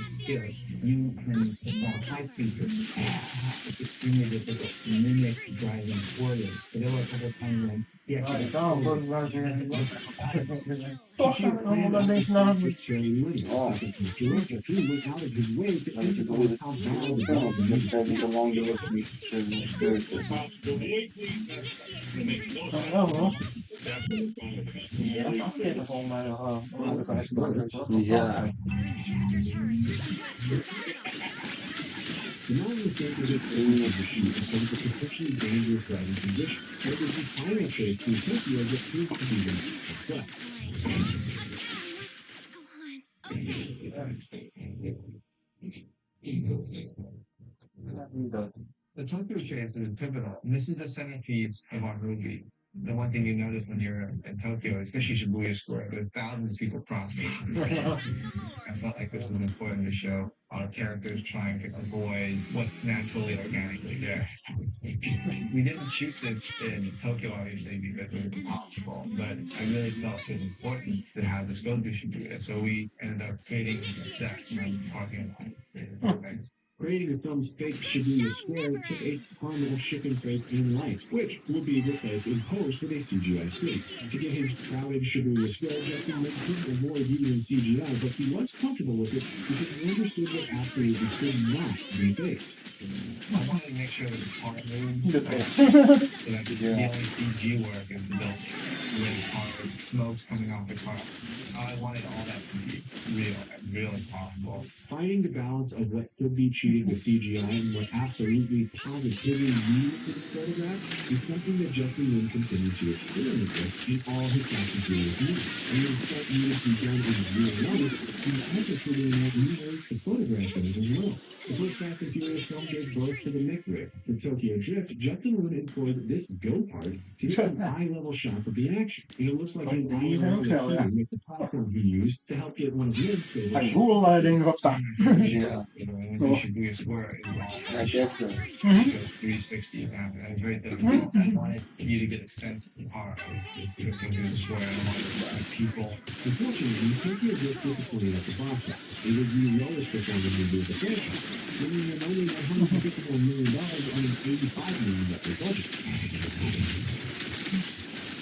Skill. You can high speed drift. It's extremely difficult to mimic driving forward. So there were a couple of times when he actually Tsushima planned out the scene with Cherry Woody. The director went out of his way to emphasize how bad the balls Ja. The mountain mistake was a failure of the shoot because of the potentially dangerous driving condition. But it was the final chase through Tokyo that proved to be the best. The Tokyo chase is pivotal. And this is the centerpiece of our movie. The one thing you notice when you're in Tokyo, especially Shibuya Square, there's thousands of people crossing. I felt like this was important to show our characters trying to avoid what's naturally organically there. We didn't shoot this in Tokyo, obviously, because it was impossible, but I really felt it was important to have this go to Shibuya. So we ended up creating a set from parking lot. Creating the film's fake Shibuya Square took a ton of shipping crates and lights, which would be replaced in post with a CGI city. To get his crowded Shibuya Square, Justin couldn't avoid using CGI, but he was comfortable with it because he understood what absolutely could not be faked. I wanted to make sure that the part moved. So that the only CG work is built really hard. Smoke's coming off the car. I wanted all that to be real as possible. Finding the balance of what could be cheated with CGI and what absolutely positively needed for the photograph is something that Justin Lin continued to experiment with in all his Fast and Furious movies. And when stuff needed to be done in real life, he's also figuring out new ways to photograph things as well. The first Fast and Furious film gave birth to the Mick rig. For Tokyo Drift, Justin Lin employed this go-kart to get some high-level shots of the action. And it looks like his eye level with the platform he used to help get one of Lynn's favorite Hij shots. hoe dingen erop staan. Ja. You should do a square is all Hij zegt zo. 360 and very difficult. I wanted you to get a sense of the power of drifting through the square and all the people. Unfortunately, Tokyo Drift disappointed at the box office. It was the lowest performing movie of the franchise, bringing in only $151 million on an $85 million budget.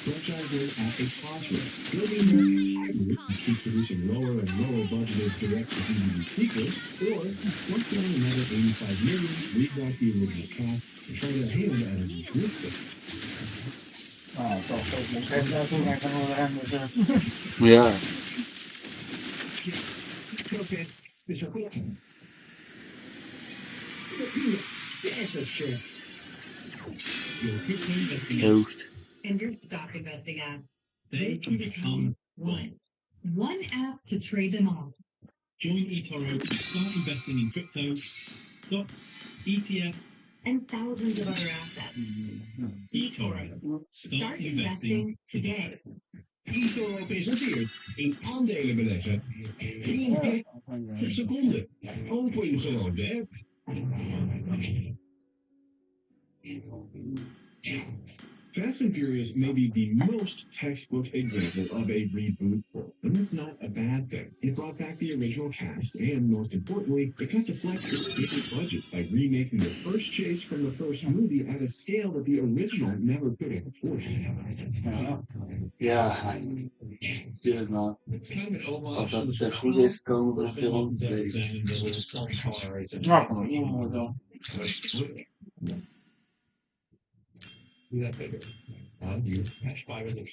Franchise is at a crossroads. Still being very hybrid to keep producing lower and lower budgeted direct-to-DVD sequels, or once down another $85 million, read back the original cast, and try their hand at a new film. Nou, toch moet even naartoe en dan gaan we hem dus. Ja. Okay, it's a cool. That's a shit. Hoogst. And you're stock investing at. They can become one. One app to trade them all. Join eToro to start investing in crypto, stocks, ETFs, And thousands of other assets. eToro. Start investing today. eToro presenteert een aandelen beleggen. 1 klik per seconde. Open gewoon de app. Fast and Furious may be the most textbook example of a reboot film, and that's not a bad thing. It brought back the original cast, and most importantly, it got to flex its different budget by remaking the first chase from the first movie at a scale that the original never could have afforded. Ja. Serieus man. It's kind of an homage Als to dat the goed is, komen we er veel films that bezig. represented the little cars and Nou, kom maar zo. do that bigger. You hash 5 of the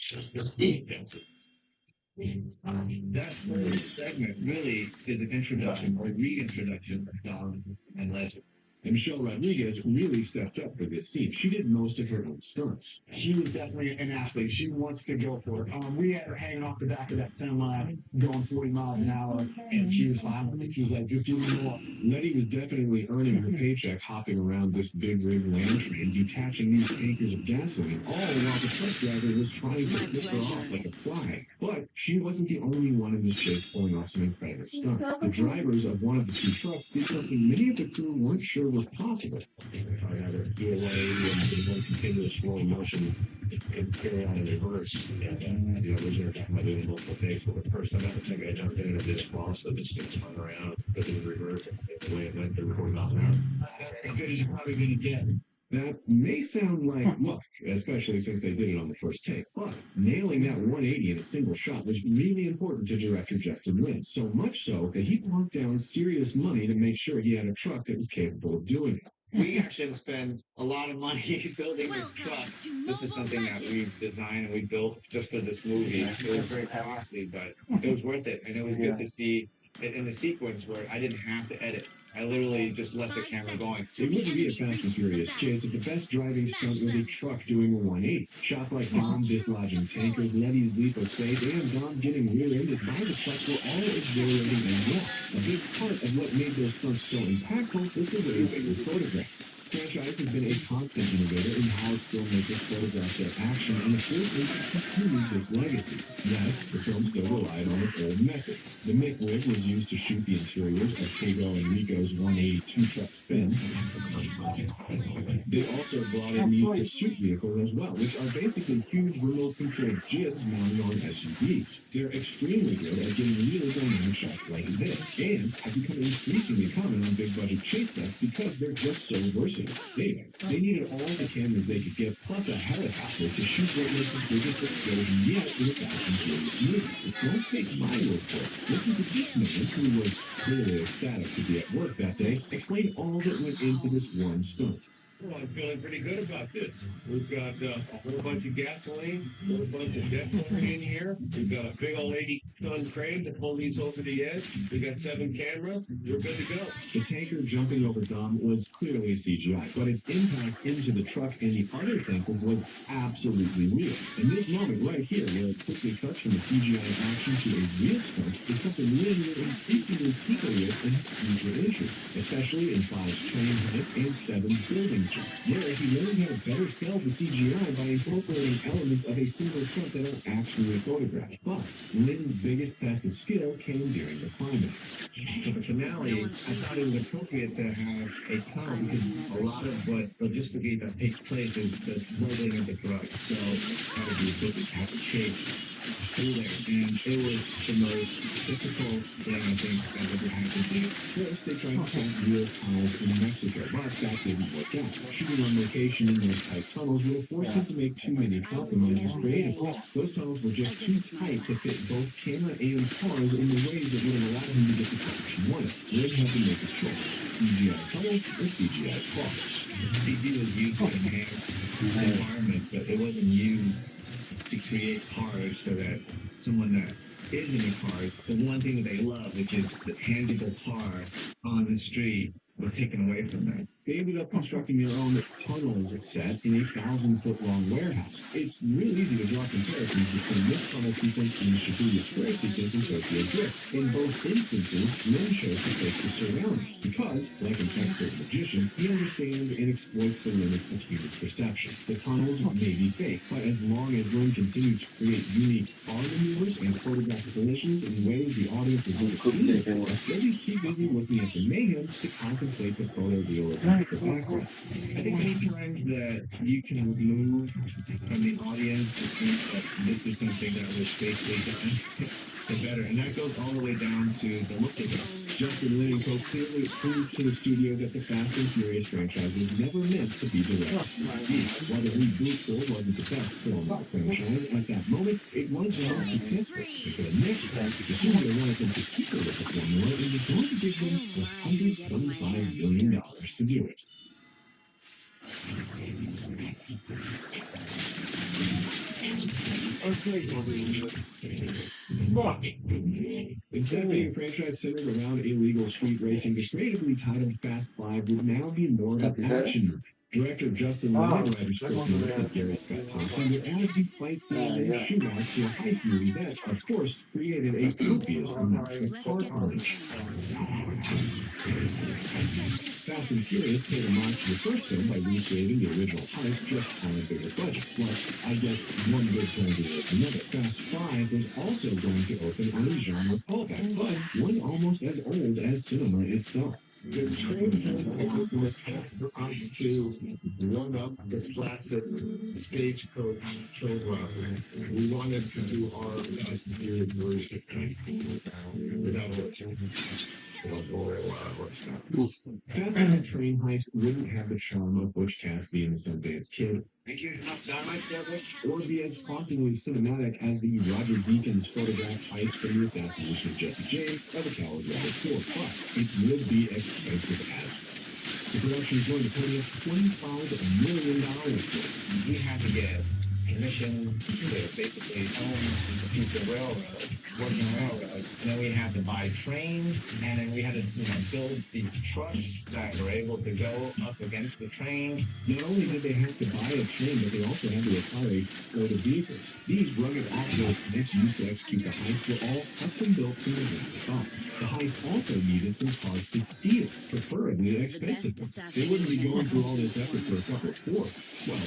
that whole segment really is an introduction or reintroduction of Dom and Legend. And Michelle Rodriguez really stepped up for this scene. She did most of her own stunts. She was definitely an athlete. She wants to go for it. We had her hanging off the back of that semi, going 40 miles an hour, and she was fine with it. She was like, just do more. Letty was definitely earning her paycheck hopping around this big rig land train, detaching these tankers of gasoline, all while the truck driver was trying to flip her off like a fly. But she wasn't the only one in this chase pulling off some incredible stunts. The drivers of one of the two trucks did something many of the crew weren't sure was possible. I had her do away in one continuous slow motion and carry on in reverse. And the original talking about doing multiple takes, but the first time I think I jumped in and did this cross, so this thing spun around, but in reverse, the way it went to 40 miles an hour. That's as good as you're probably going to get. That may sound like luck, especially since they did it on the first take, but nailing that 180 in a single shot was really important to director Justin Lin, so much so that he plunked down serious money to make sure he had a truck that was capable of doing it. We actually had to spend a lot of money building this truck. This is something that we've designed and we built just for this movie. It was very costly, but it was worth it. And it was good to see in the sequence where I didn't have to edit. I literally just left the camera going. It wouldn't be a Fast and Furious chase if the best driving stunt was a truck doing a 180. Shots like Dom dislodging tankers, Letty's leap of faith, and Dom getting rear-ended by the truck were all exhilarating and raw. A big part of what made those stunts so impactful was the way they were photographed. Franchise has been a constant innovator in how filmmakers photograph their action, and unfortunately continued this legacy. Yes, the film still relied on its old methods. The Mick rig was used to shoot the interiors of Tego and Rico's 182 truck spin. They also brought in the pursuit vehicles as well, which are basically huge remote-controlled jibs mounted on SUVs. They're extremely good at getting really dynamic shots like this, and have become increasingly common on big-budget chase sets because they're just so versatile. They needed all the cameras they could get, plus a helicopter to shoot what was the biggest explosion yet in a Fast and Furious movie. Don't take my word for it. Listen to this man, who was clearly ecstatic to be at work that day, explain all that went into this one stunt. Well, I'm feeling pretty good about this. We've got a whole bunch of gasoline, a whole bunch of detonator in here. We've got a big old 80-ton crane to pull these over the edge. We got 7 cameras. You're good to go. The tanker jumping over Dom was clearly a CGI, but its impact into the truck and the other tankers was absolutely real. And this moment right here, where it quickly cuts from a CGI action to a real stunt, is something Lynn will increasingly tinker with in his future issues, especially in 5's train heist and 7's building jump, where he learned how to better sell the CGI by incorporating elements of a single shot that are actually photographed. But Lynn's biggest test of skill came during the climax. For the finale, I thought it was appropriate to have a tunnel because a lot of what logistically that takes place is the loading of the drug. So how to do it to have a shape through there. And it was the most difficult thing I think that ever happened to me. First, they tried to set real tunnels in Mexico, but that didn't work out. Shooting on location in those tight tunnels would have forced them to make too many compromises creatively. Those tunnels were just too tight to fit both camera and cars in the ways that would have allowed him to get the coverage he wanted. Rig had to make a choice: CGI tunnels or CGI cars. CG was used to enhance the environment, but it wasn't used to create cars so that someone that is in a car, the one thing that they love, which is the tangible car on the street, was taken away from them. They ended up constructing their own tunnels set in a 1,000-foot-long warehouse. It's real easy to draw comparisons between this tunnel sequence and the Shibuya Square sequence in Tokyo Drift. In both instances, Lin chose to fake the surroundings because, like an expert magician, he understands and exploits the limits of human perception. The tunnels may be fake, but as long as Lin continues to create unique arm maneuvers and photograph collisions in ways the audience is really keen for, they'll be too busy looking at the mayhem to contemplate the photorealism. I think anytime that you can move from the audience to see that this is something that was safely done, the better. And that goes all the way down to the look of it. Justin Lin and Co. clearly proved to the studio that the Fast and Furious franchise was never meant to be direct. While the reboot still wasn't the best film of the franchise, at that moment, it was the most successful. And for the next part, the studio wanted them to tinker with the formula and was going to give them $125 million to do it. Instead of being a franchise centered around illegal street racing, the creatively titled Fast 5 would now be more of an action movie. Director Justin Lin and writer Chris Miller and Gary Scott Thompson would add deep fight scenes and shootouts to a heist movie that, of course, created a copious amount of car carnage. Fast and Furious paid homage to the first film by recreating the original heist just on a bigger budget. Plus, I guess one good turn deserves another. Fast 5 was also going to open on a genre callback, but one almost as old as cinema itself. The training was for us to run up the classic stagecoach train robbery. We wanted to do our Fast and Furious version without Fast and the Train heist wouldn't have the charm of Butch Cassidy and the Sundance Kid, Thank you. Enough dynamite there, Rich? or be as hauntingly cinematic as the Roger Deakins photograph heist from the assassination of Jesse James by the Coward Rebel 4. But it would be expensive as the production is going to pay us $25 million. We had to get permission to basically own the piece of railroad, working railroad. And then we had to buy trains, and then we had to, build these trucks that were able to go up against the train. Not only did they have to buy a train, but they also had to acquire a fleet of vehicles. These rugged off-road tanks used to execute the heist were all custom built from the ground up. The heist also needed some cars to steal, preferably expensive ones. They wouldn't be going through all this effort for a couple of Fords. Well,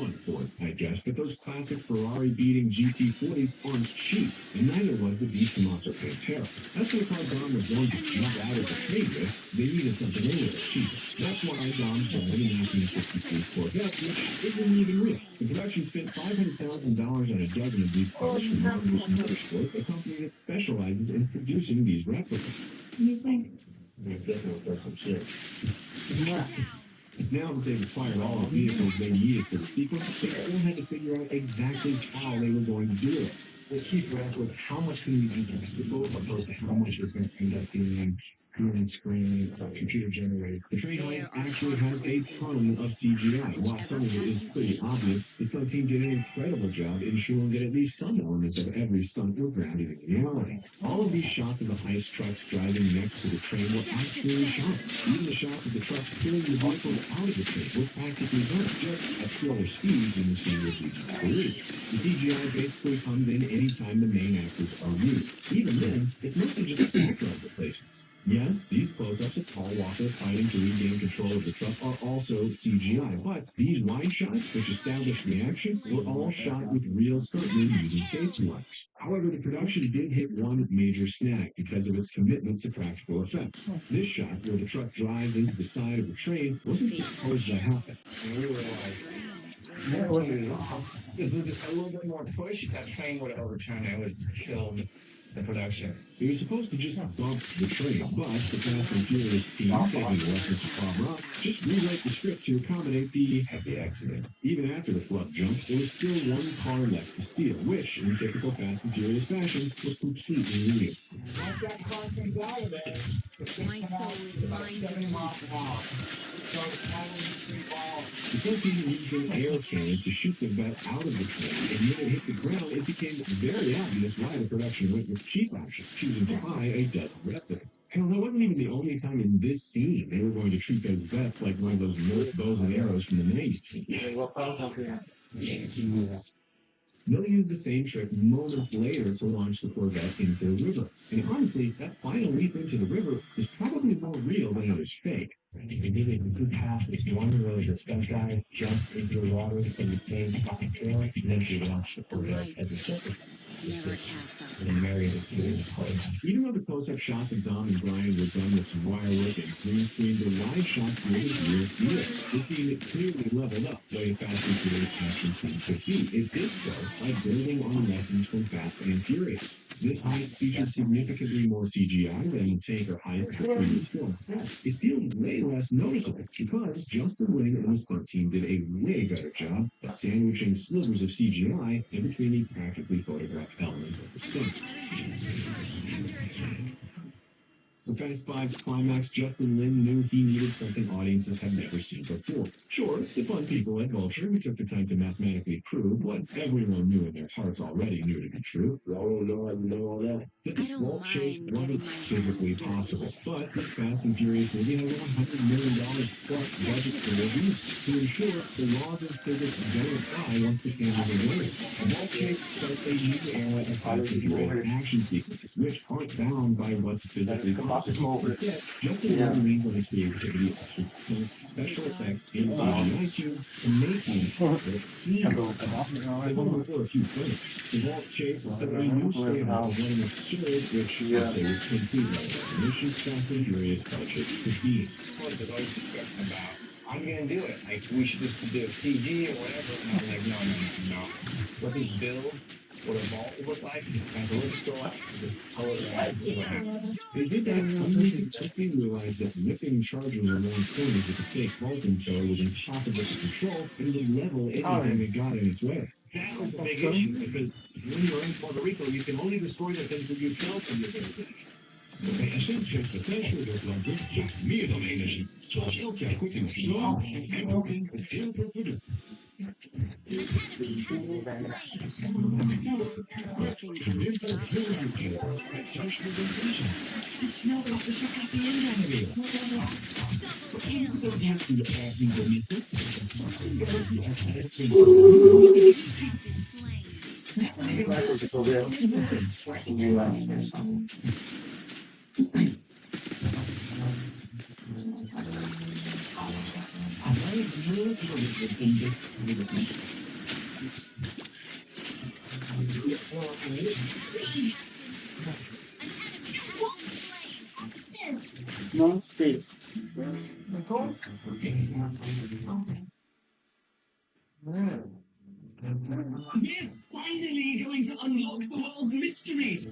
one Ford, I guess, but those classic Ferrari-beating GT40s aren't cheap, and neither was the Beast-Motor Pantera. That's what car Dom was going to jump out of the trade with. They needed something a little cheaper. That's why Dom's bought a 1963 Corvette, which isn't even real. The production spent $500,000 on a dozen of these cars from Marvelous Motorsports, a company that specializes in producing these replicas. What do you think? Now that they've acquired all the vehicles they needed for the sequence, they still had to figure out exactly how they were going to do it. The key for us was how much can we do to people opposed to how much we're going to end up doing green screen, computer generated. The train heist actually has a ton of CGI. While some of it is pretty obvious, the stunt team did an incredible job ensuring that at least some elements of every stunt were grounded in reality. All of these shots of the heist trucks driving next to the train were actually shot. Even the shots of the trucks pulling the vehicles out of the train were practically done, just at slower speeds than the scene would be released. The CGI basically comes in anytime the main actors are used. Even then, it's mostly just background replacements. Yes, these close-ups of Paul Walker fighting to regain control of the truck are also CGI, but these wide shots, which establish the action, were all shot with real stuntmen using safety wires. However, the production did hit one major snag because of its commitment to practical effects. This shot, where the truck drives into the side of the train, wasn't supposed to happen. And we were like, if there was just a little bit more push, that train would have overturned and it would have just killed the production. It was supposed to just bump the train, but the Fast and Furious team, taking a lesson to Bob Ross, just rewrite the script to accommodate the happy accident. Even after the fluff jump, there was still one car left to steal, which, in typical Fast and Furious fashion, was completely real. My soul is mine. The stunt team used an air cannon to shoot the vet out of the train, and when it hit the ground, it became very obvious why the production went with cheap options, choosing to buy a dead replicant. Hell, that wasn't even the only time in this scene they were going to treat those vets like one of those Nerf bows and arrows from the 90s. They'll use the same trick moments later to launch the Corvette into the river. And honestly, that final leap into the river is probably more real than it is fake. They did it in two passes. One was the stunt guys jumped into the water in the same spot before, and then they launched the Corvette as a circus. And then married it to the plane. Even though the close-up shots of Dom and Brian were done with some wire work and green screen, the wide shots were the real deal. The scene clearly leveled up the way Fast and Furious action scene could be. It did so by building on lessons from Fast and Furious. This heist featured significantly more CGI than the tanker heist of the previous film. It feels way less noticeable because Justin Lin and the stunt team did a way better job of sandwiching slivers of CGI in between the practically photographed elements of the stunt. For Fast Five's climax, Justin Lin knew he needed something audiences had never seen before. Sure, the fun people at Vulture who took the time to mathematically prove what everyone knew in their hearts already knew to be true. That this wall chase wasn't physically possible, but this Fast and Furious movie has a $100 million plus budget for reviews to ensure the laws of physics don't apply once the cameras are rolling. The wall chase starts a new era of Fast and Furious action sequences, which aren't bound by what's physically possible. Instead, Justin Lin leans on the creativity of special effects in CGI tubes and making it seem for a few frames. The vault chase is set a new standard of what an absurd, which I say was completely mission Fast and Furious budget could be. There's always discussion about, I'm gonna do it. Like, we should just do a CG or whatever. And I'm like, no. What they build, what a vault would look like, as a little store, just color it out. They did that only to quickly realize that whipping chargers around corners with a fake vaulting tow was impossible to control and would level anything that got in its way. That was the big issue, because when you're in Puerto Rico, you can only destroy the things that you kill from your building. Non states. We're finally going to unlock the world's mysteries.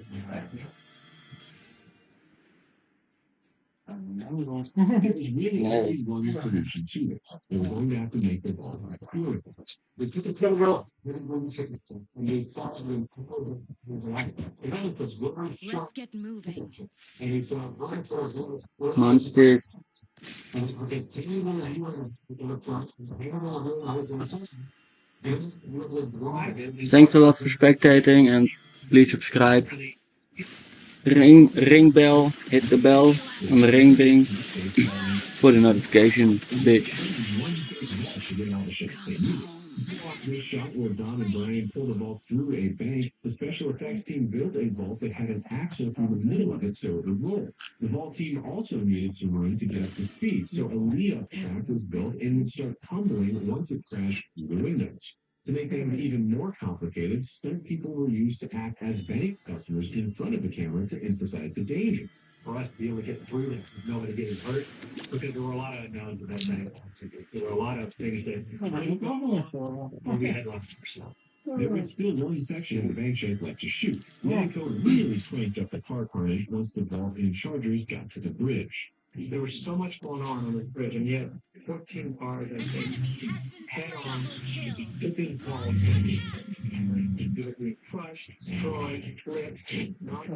There was really only one solution to it. They were going to have to make the vault less beautiful. They took a table and they thought of them. Let's get moving. And he thought, Monster. Thanks a lot for spectating and please subscribe. Ring bell, hit the bell on the ring ding for the notification, bitch. This shot where Don and Brian pulled the vault through a bank, the special effects team built a vault that had an axle through the middle of it so it would roll. The vault team also needed some room to get up to speed, so a lead-up track was built and would start tumbling once it crashed through the windows. To make things even more complicated, stunt people were used to act as bank customers in front of the camera to emphasize the danger. For us to be able to get through it, nobody getting hurt, because there were a lot of unknowns at that time. There were a lot of things that we had lost ourselves. There was still one section of the bank chase left to shoot. Namco really cranked up the car carnage once the vault and Chargers got to the bridge. There was so much going on this bridge, and yet 14 cars, I think, head on, flipping cars, crushed, destroyed, flipped, knocked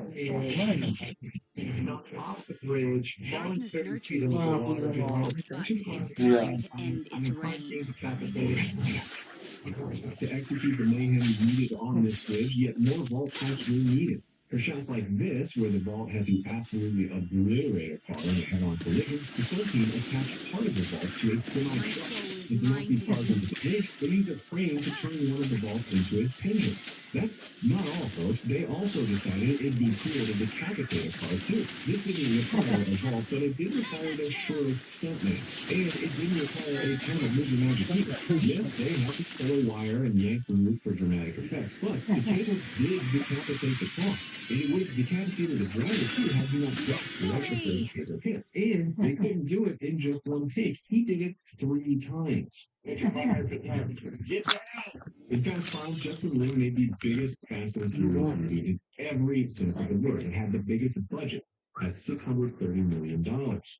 off the bridge, falling 30 feet into the water, to execute the mayhem needed on this bridge, yet more vault types were needed. For shots like this, where the vault has to absolutely obliterate a car in a head-on collision, the stunt team attached part of the vault to a semi-truck. And to knock these cars into the ditch, they used a crane to turn one of the vaults into a pendulum. That's not all, folks. They also decided it'd be cool to decapitate a car, too. This didn't require a vault, but it did require their shortest stuntman. And it didn't require a ton of moving magic either. Yes, they had to pull a wire and yank the roof for dramatic effect, but the cable did decapitate the car. And it would have decapitated the driver too had he not dropped the right first taser hit. And they couldn't do it in just one take. He did it 3 times. In Fast 5, Justin Lin made the biggest Fast and Furious movie in every sense of the word. It had the biggest budget at $630 million.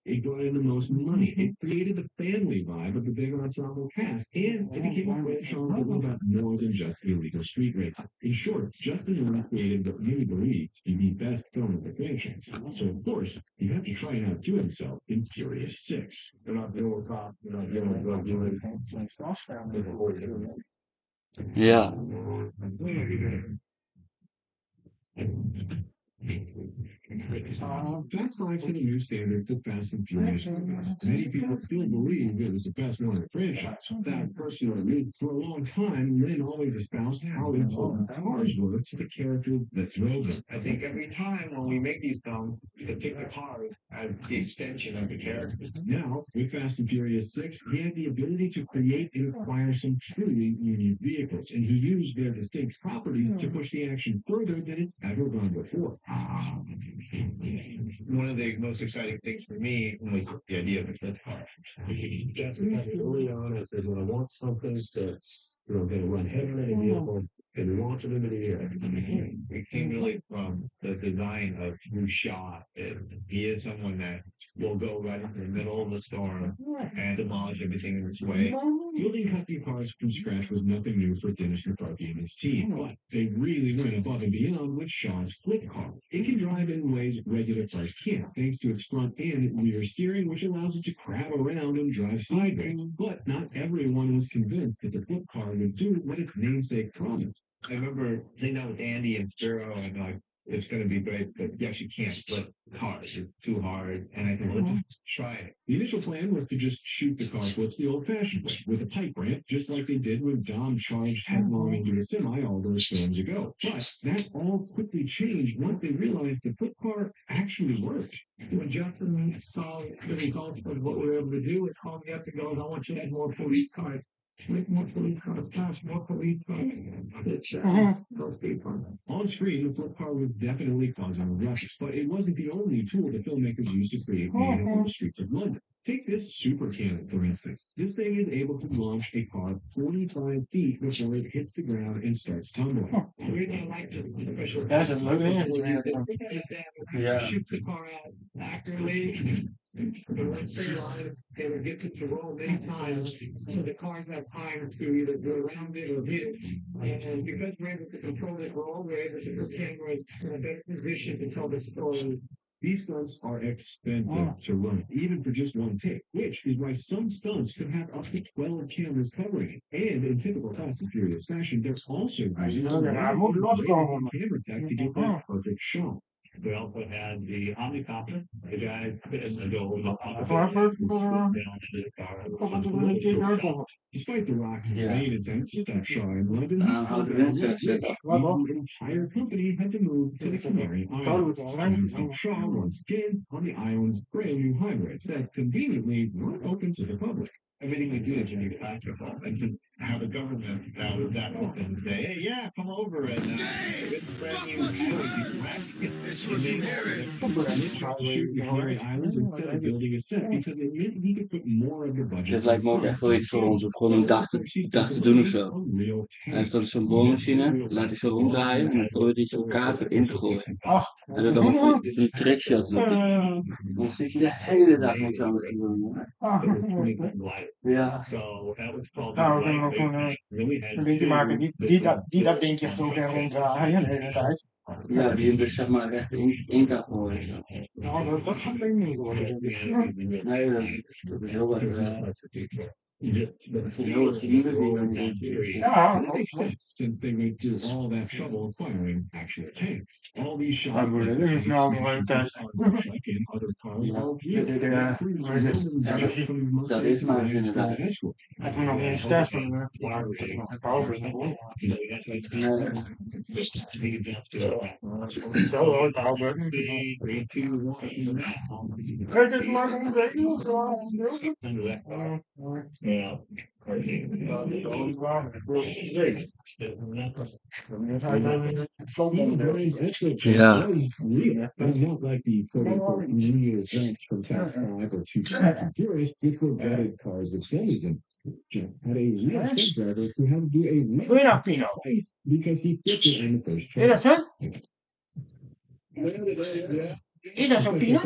It brought in the most money. It created the family vibe of the big ensemble cast, and it became a franchise that was about more than just illegal street racing. In short, Justin Lin created what many believe to be the best film of the franchise. So, of course, you have to try and outdo himself in Furious 6. They're not dealing with cops, they're not dealing with drug dealers. Yeah. Fast 5 set a new standard for Fast and Furious movies. Many people still believe it was the best one in the franchise. That personally, for a long time, Lin always espoused how important cars were to the characters that drove them. I think every time when we make these films, they pick the cars as the extension of the characters. Now, with Fast and Furious 6, he had the ability to create and acquire some truly unique vehicles, and he used their distinct properties to push the action further than it's ever gone before. One of the most exciting things for me was the idea of a flip car. Just early on, I said, when I want something that's going to run heavier than a vehicle and launch it into the air. It came really from the design of who shot. He is someone that will go right into the middle of the storm and demolish everything in its way. Building custom cars from scratch was nothing new for Dennis McCarthy and his team, but they really went above and beyond with Shaw's Flip Car. It can drive in ways regular cars can't, thanks to its front and rear steering, which allows it to crab around and drive sideways. But not everyone was convinced that the Flip Car would do what its namesake promised. I remember sitting down with Andy and Spiro and like, it's going to be great, but yes, you can't flip cars. It's too hard. And I said, well, let's just try it. The initial plan was to just shoot the car flips the old-fashioned way, with a pipe ramp, just like they did when Dom charged headlong into a semi all those films ago. But that all quickly changed once they realized the flip car actually worked. When Justin saw the results of what we were able to do, it called me up and goes, I want you to add more police cars. Make more police cars, fast, more police cars. On screen, the flip car was definitely causing a rush, but it wasn't the only tool the filmmakers used to create mayhem on the streets of London. Take this super cannon, for instance. This thing is able to launch a car 45 feet before it hits the ground and starts tumbling. Doesn't look it. Yeah. Shoot the car out accurately. The one thing line, they would get to roll many times, so the cars have time to either go around it or hit it. And because we're able to control it roll, we're able to put cameras in a better position to tell the story. These stunts are expensive to run, even for just one take, which is why some stunts could have up to 12 cameras covering it. And in typical Fast and Furious fashion, they're also using camera tech to get that perfect shot. We also had the Omnicopter, the guy in the door Despite The Rock's vain attempt to stop Shaw in London, the entire company had to move to the Canary Islands, trying to stop Shaw once again on the island's brand new hybrids that conveniently weren't open to the public. Everything we do is you need to act upon, and to have a government that was that open and say, hey, yeah, come over and get brand new shoot the Canary Islands instead of building a set because it meant he could put more of the budget. Dit lijkt me ook echt wel iets voor ons, om gewoon een dag te doen of zo. Hij heeft dan zo'n boormachine, laat hij zo ronddraaien en dan probeert hij zo'n kaart erin te gooien. En dan nog een trickshot doen. Dan zit je de hele dag niks anders te doen. Ja. Nou, we kunnen nog een dingetje maken die dat dingetje zo kan ronddraaien de hele tijd. Ja, die hem dus zeg maar recht in kan gooien. Nou, dat gaat denk ik niet worden. Nee, dat is heel erg. Heel erg Yeah, that makes sense since they went through all that trouble acquiring actual tanks. All these shots like in other cars. Dat is maar inderdaad. Ik moet nog eens testen. Zo hoor, Albert. Kijk, het maakt een regel. Yeah. Ja. Not like the quote-unquote real jumps from Fast 5 or 2 Fast and Furious, which were vetted cars with dummies in. Had a real stunt driver who had to do a real twice because he flipped it in the first try. Is dat zo, Pino?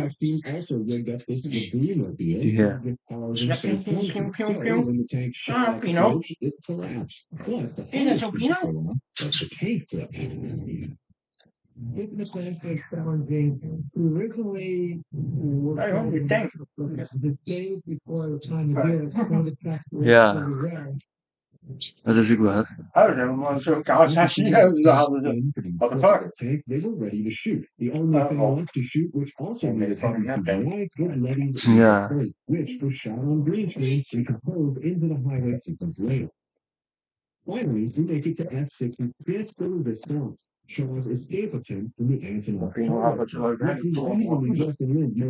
Also rigged up this Bluemobile Yeah. with cars and so when the tank shot Pino? it collapsed. But the Is dat zo, Pino? that's the tank flip. Given the fact that challenging originally Hey, hoor, je tank. the days before the time to do it, some of the text was Ja. pretty rare. Dat is ook wat. Oh, dan moet zo'n Kawasaki hadden. What the fuck? They were ready to shoot. The only thing left to shoot, which also made it hard to drive, was Letty's Ja. which was shot on green screen and composed into the highway sequence later. Finally, we make it to F6 with this little response. Shaw's escape attempt from the Antonov.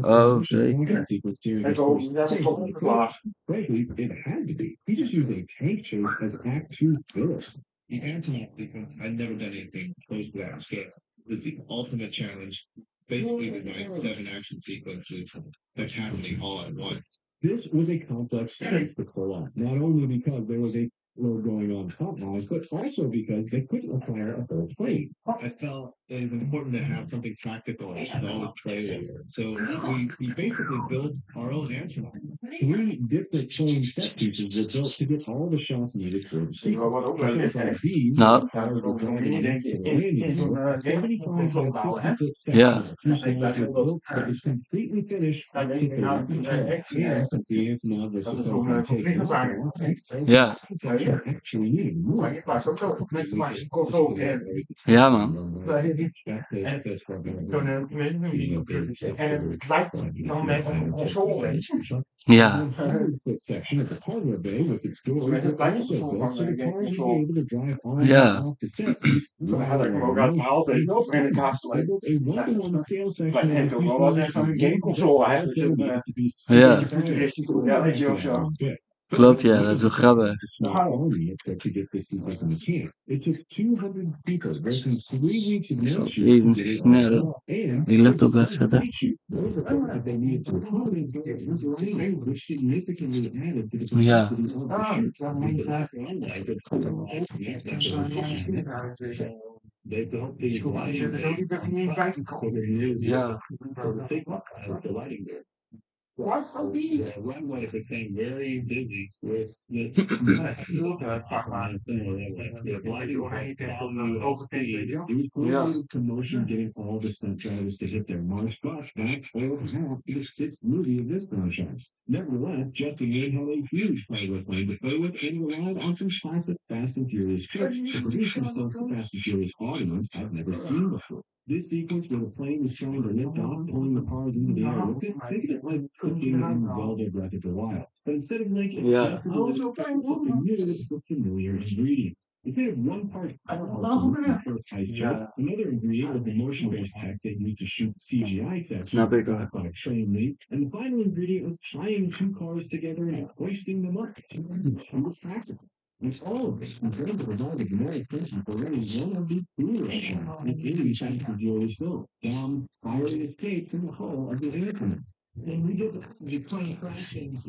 Oh, zeker. Frankly, it had to be. He just used a tank chase as Act 2 filler. The Antonov sequence, I'd never done anything close to that scale. It was the ultimate challenge. Basically, designed 7 action sequences that's happening all at once. This was a complex setup for pull off, not only because there was a load going on top lines, but also because they couldn't acquire a whole plane. I felt it was important to have something practical to always play with. So we basically built our own Antonov. 3 different plane set pieces were built to get all the shots needed for the sequence. Nou. 75 Ja. It is completely finished. And since the Antonov was supposed to take Ja. actually needed more. Ja, man. En het lijkt dan met een console. Ja. Section of the hardware bay with its doors Het lijkt also zo built so the van car would be able to drive on Ja. and off the set piece. Zo had ik hem ook uitgehaald en nog in de kast They built a one-to-one scale section Maar het was echt zo'n gameconsole. Hij heeft een Ja. futuristisch modelletje of zo. Klopt, ja, dat is wel grappig. It took 200 people working 3 weeks of Ik zal night even shifts to get it snel all and die laptop wegzetten. they needed to accommodate this delay, which significantly added to the Ja. complexity of the shoot. They built these Je er zo niet bij kijken kan. Ja. the lighting there. What's the beef? The runway became very busy with this It was clearly commotion getting all the stunt drivers to hit their marks, but that's all it had for the sixth movie of this franchise. Nevertheless, Justin Lin had a huge pilot plane to play with and relied on some classic Fast and Furious tricks to produce some stunts the Fast and Furious audience had never seen before. This sequence where the plane is trying to lift off, pulling the cars into the air, think of it like cooking in Zelda Breath of the Wild. But instead of making it something new, it's with familiar ingredients. Instead of one part powerful from the first heist chase, another ingredient was the motion-based tech they used to shoot CGI sets by Train Lee, and the final ingredient was tying two cars together and hoisting them up. It was practical. It's all of this compared to the dramatic attention for running one of the coolest shots in any Fast and Furious film. Dom firing his cape from the hull of the airplane. And we did the plane crashing.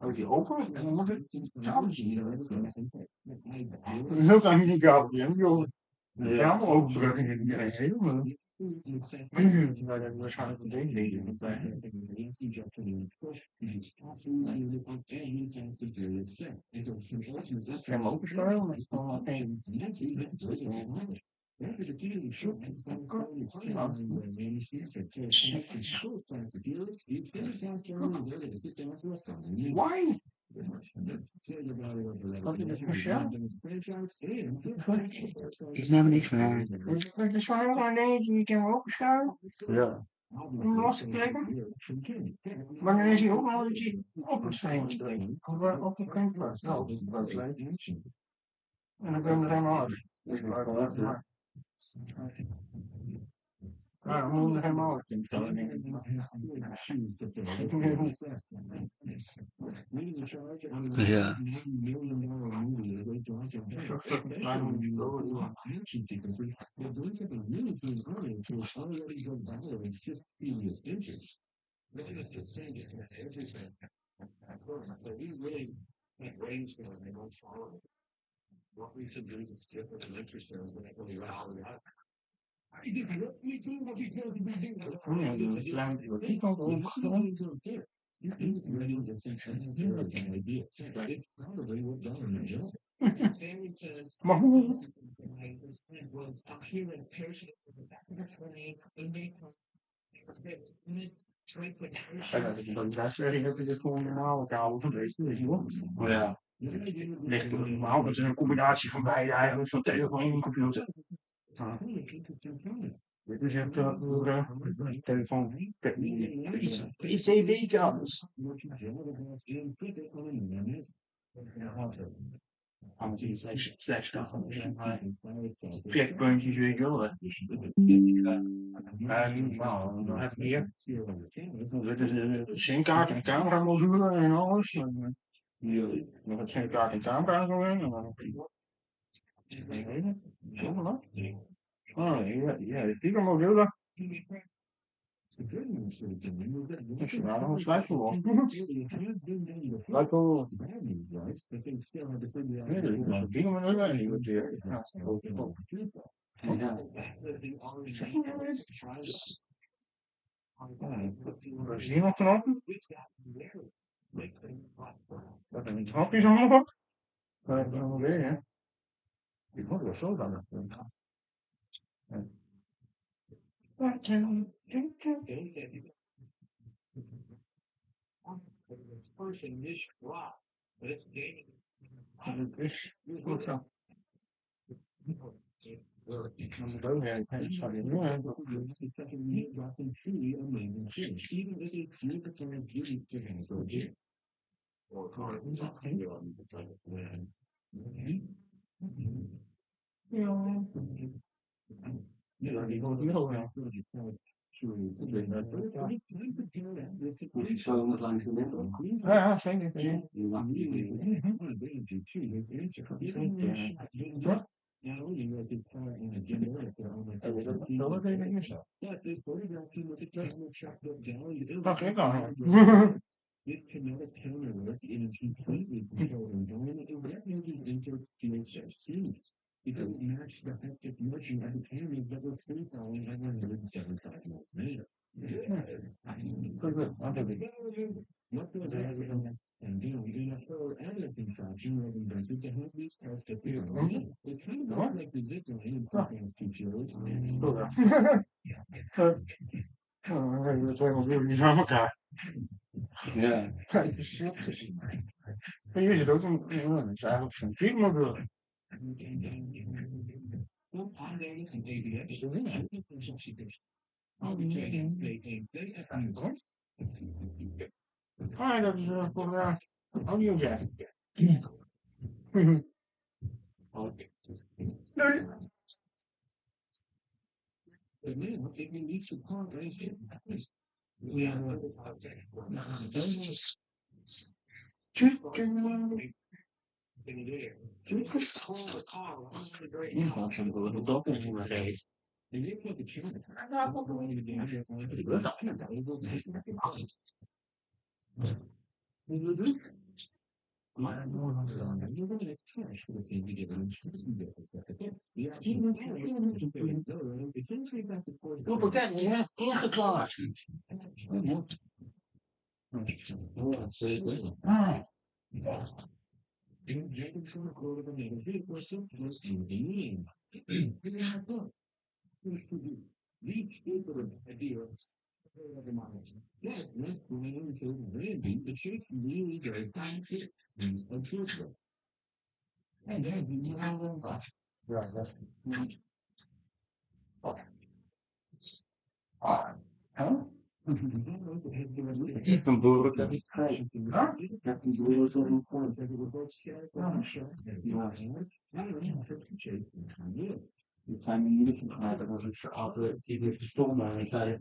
Is die open? Dan moet het. Heel aan die kabel, joh. Ja, overbrugging in iedereen. Maar dat waarschijnlijk een ding niet. Geen openstijl, maar het is dan geen. Why? Is nou niks meer. Het is gewoon een dingetje, je kan openschuiven. Ja. Om los te trekken. Maar dan is hij ook nog dat je op het steen springen. Op de kantplaats. Nou, dat is leuk. En dan kunnen we er helemaal uit. Dus we laten maar. Ja, dan moeten we er helemaal uit. Ja. What we should do is different and interesting than what we are. Maar hoe? Daar heb je dus gewoon een normale kabel van deze, weet je wel? Ja. Ligt normaal, dat is een combinatie van beide eigenlijk, zo'n telefoon en een computer. Dus je hebt een telefoon, PCB-kabels. Anders is het slechts klikpuntjes, weet je wel. Nou, dan heb je hier. Dit is een SIM-kaart en cameramodule en alles. Nog een SIM-kaart en camera zo in. En dan heb je. Ja, de speakermodule. Dat is nou nog een sluitverlof. Sluitverlof. Nee, dat is een speakermodule en die wordt weer. Is hier nog knopen? Dat zijn knopjes allemaal. Dat is nog weer, hè? Die moet wel zo dan. It's first initial rock, but it's dating. Moet je zo met langs de winkel. Ja, zeker. Dat ik al. This kinetic counterwork is completely controlled environment and recognizes inserts THFC. It doesn't match the hectic motion of the pyramids that were free falling at 175 millimeters. What goes and down in a whole other contraption was invented to help these cars to feel. It kind of looks like the zip line in Pokemon features. We zijn wel weer niet aan elkaar. Ja. Kijk, en hier zit ook een, dat is eigenlijk zo'n fietsmodel. Ah, dat is voor audiojack. Nee. Hoeveel kijk je ingeklaard? Niet van boeren dat ik schrijf. Dat is weer zo'n vorm. Het zijn in ieder geval dat was een altijd die weer verstonden en zei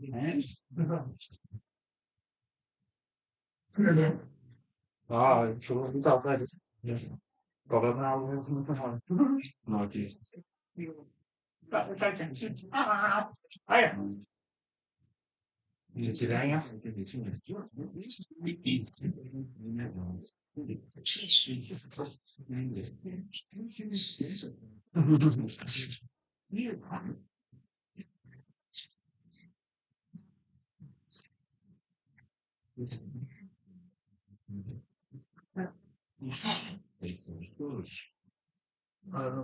Ah, ik geloof niet altijd. Kan dat nou even moeten gaan? nou het is. Ah ja. Zit je rijden?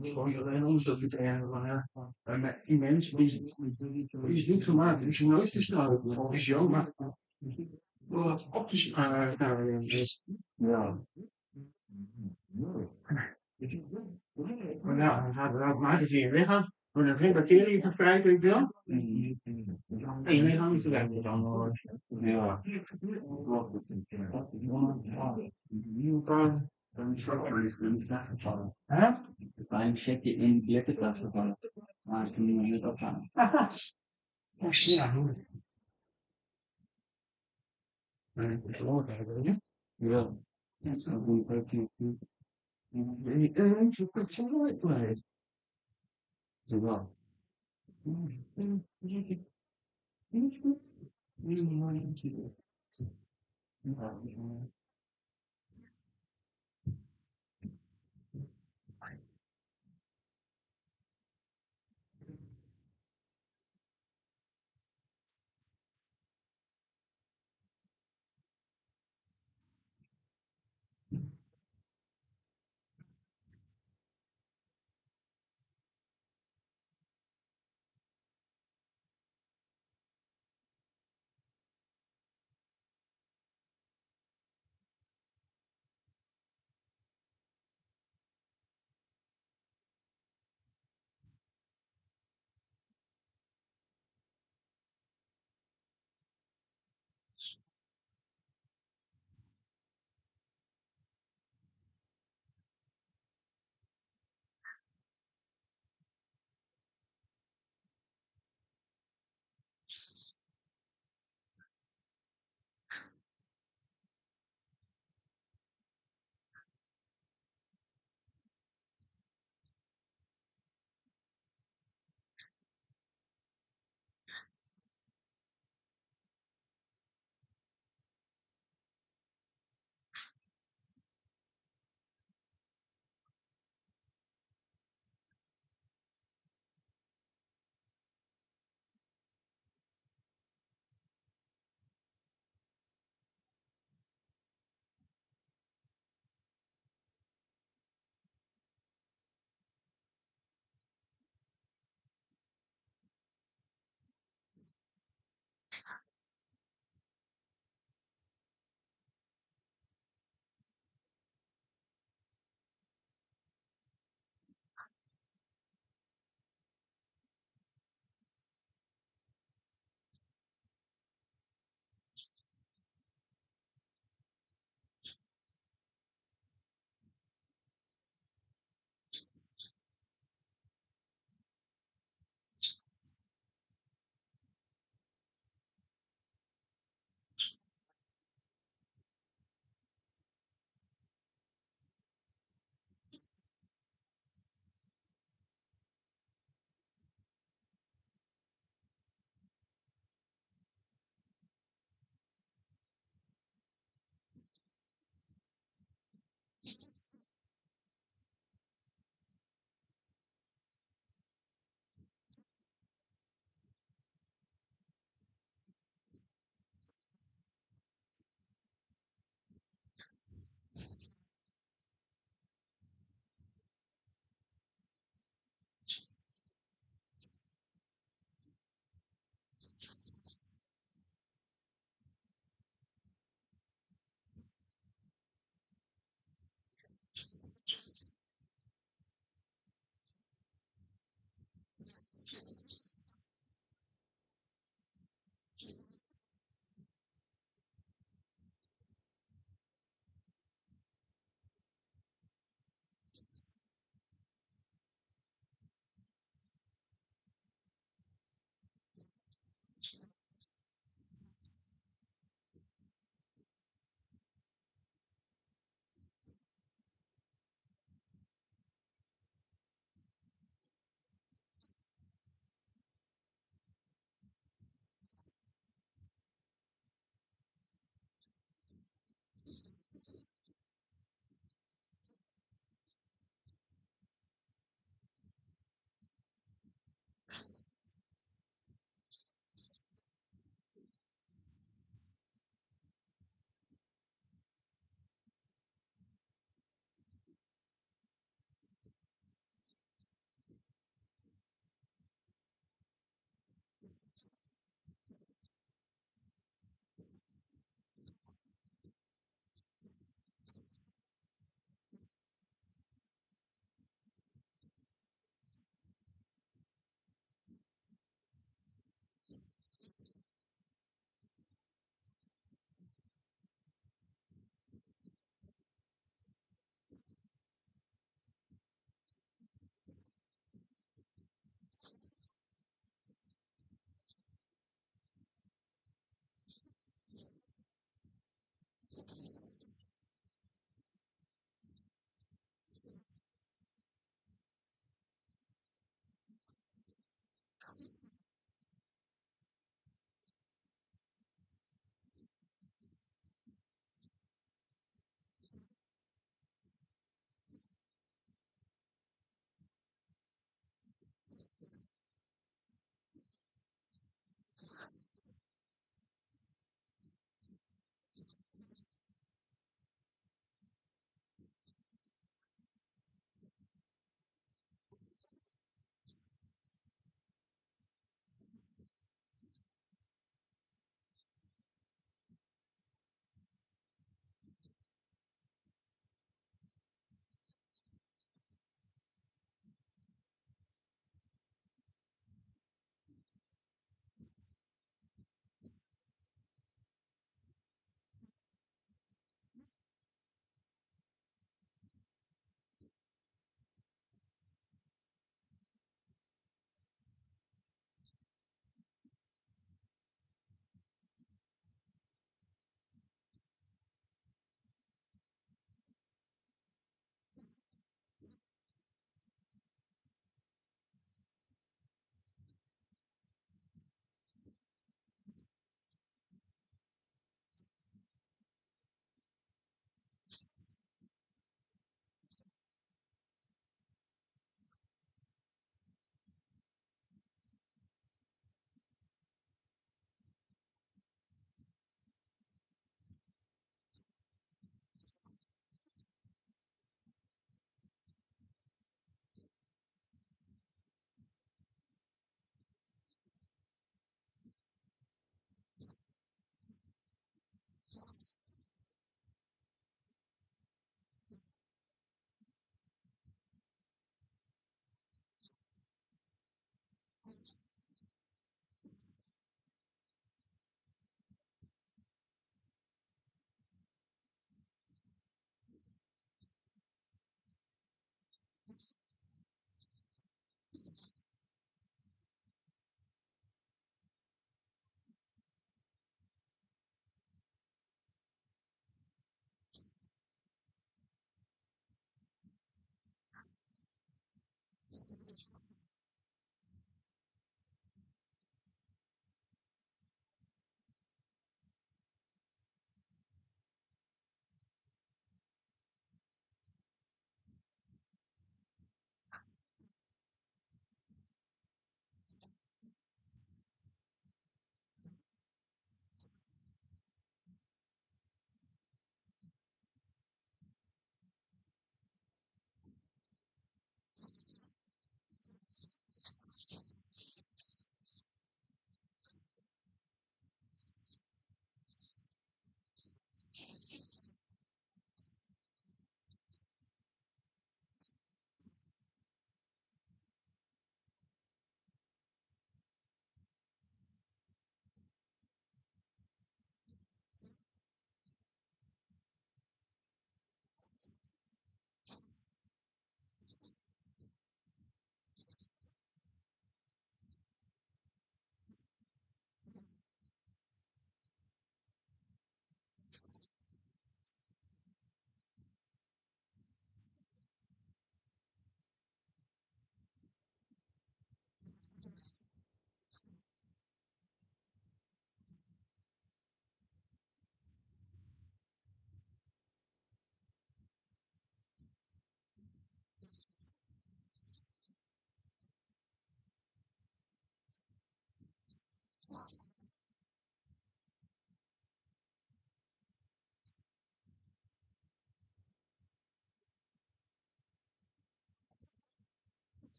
Gewoon alleen onderzoek te krijgen van die mensen die is niet gemaakt, die is nooit gestaan, of is jong, maar op te ja. Maar ja, dan gaat het automatisch in je lichaam, door een geen bacteriën verspreid, weet je wel. En je lichaam is eruit dan. Ja. Dan structure is really satisfying. Een checkje in die is afgevallen. Maar ik kan niet meer opgaan. Ja. Ja. Dat is een goede project. Zowel.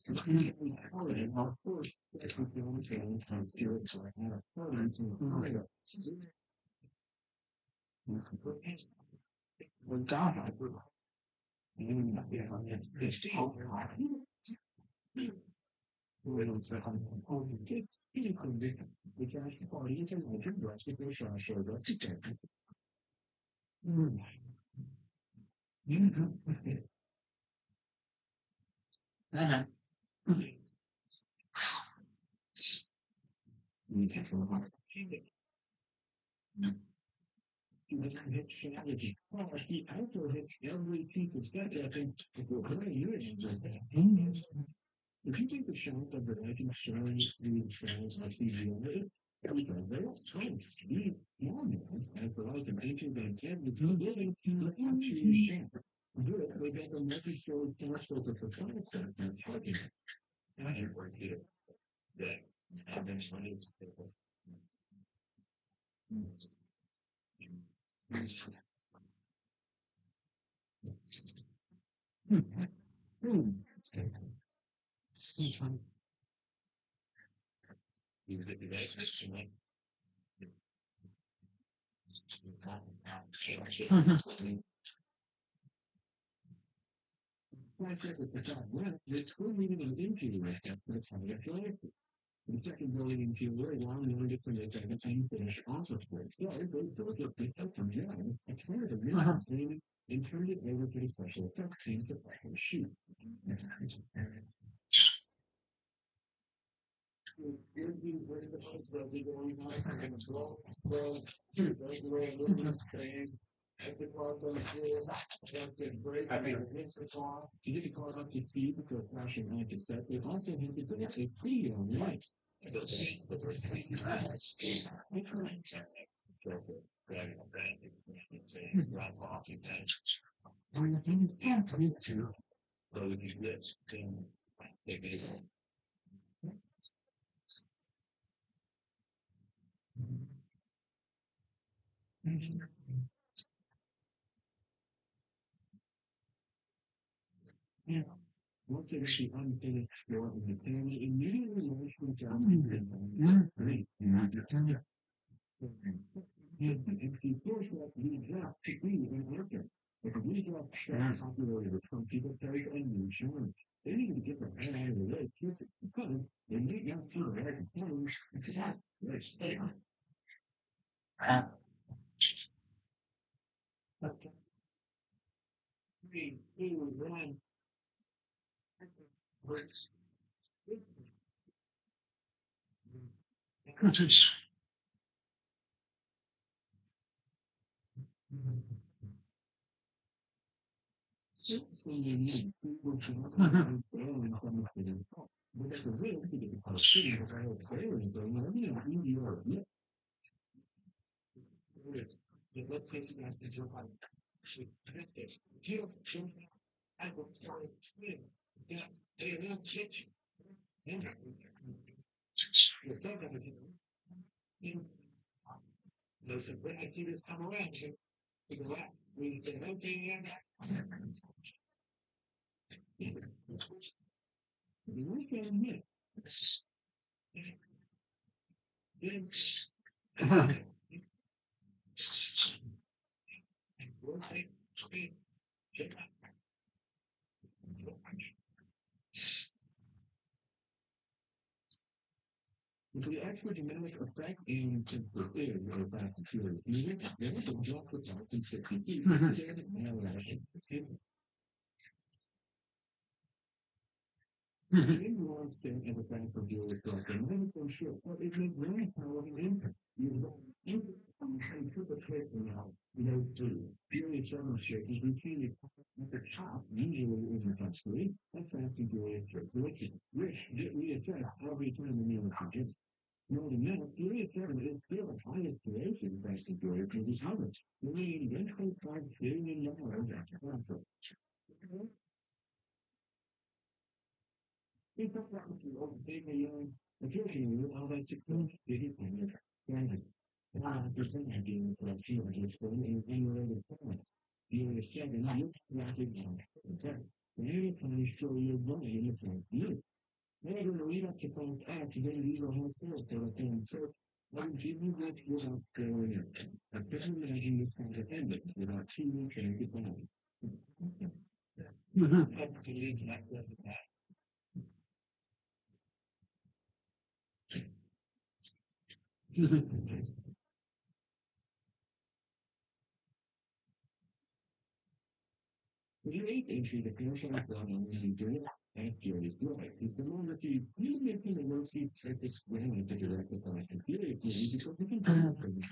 Of course, that's what the only thing I'm still like that. When God, I would. It's still strategy. Well, he also hits every piece of stuff that I think will play you in. If you take the shot of the Viking showing through the shows of CGI, because they don't try to be normals as the like of ancient and can the two living to actually stand. Do it, they get the multi-showed telescope of the science center and talking. I didn't work here. Yeah. And then funny. It's really an into right now. That's how I feel it. The second building into very long and different events and finish also for it. So it goes to look at from here. It's part of the mission and turned it over to the special effects team to fucking shoot. To get the car up to speed with the flashing light to set, they also had to bring a video light. And the thing is, can't to go these lips. Yeah. Once actually unfinished store in the family, immediately launched from Johnson. Great. If the stores like the draft to be in America, if the redraft starts popularly from people carry a new insurance, they need to get their head out of the way quickly because they may not see the American farmers. Three, two, one. Let's say that is your life. I will start to swim. Yeah, they will teach you. The second is listen, when I see this come around to the left, we say, okay, the weekend here. The actual genetic effect and to prepare your fast and furious music, there is a job for 2060. Anyone staying as a fan for viewers talking, I'm not sure what is it really powerful impact. You took a trip now, to furious circumstances routinely at the top, usually in the country, that's fast and furious listen, Rich, get reassessed every time the meal is forgiven. More than that, furious seven is still the highest creation fast and furious in this others. The main $1.5 billion after concert. Because that was the old big occasionally all that 6 months didn't find granted. 100% had been for a few years for an unrelated parent. During the 7 years, rapid and seven. The area plan is still years long in the 4th year. Maybe we have to find out to get a legal health care for the thing. So, I'm giving you what I'm saying. I'm just imagine this independent without two weeks and goodbye. Absolutely not that. The eighth entry, the commercial problem is in direct after his life. Is the moment he usually it's in the mercy surface when the direct across the theory of things is what we can come up with.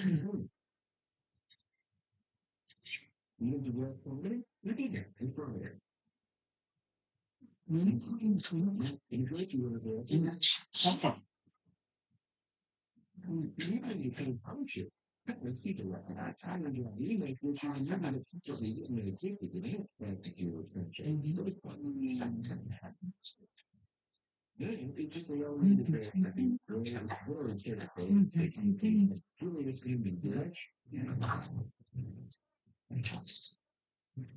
You need to work for a minute, you did it, and for a minute. In case you were there, have fun. Even you can approach it. Let's keep it right. That's how you do it. You make what you remember the pictures you just made a gift with it. That's the hero friendship. Then it just allows you to be very careful. Really just going to be direct.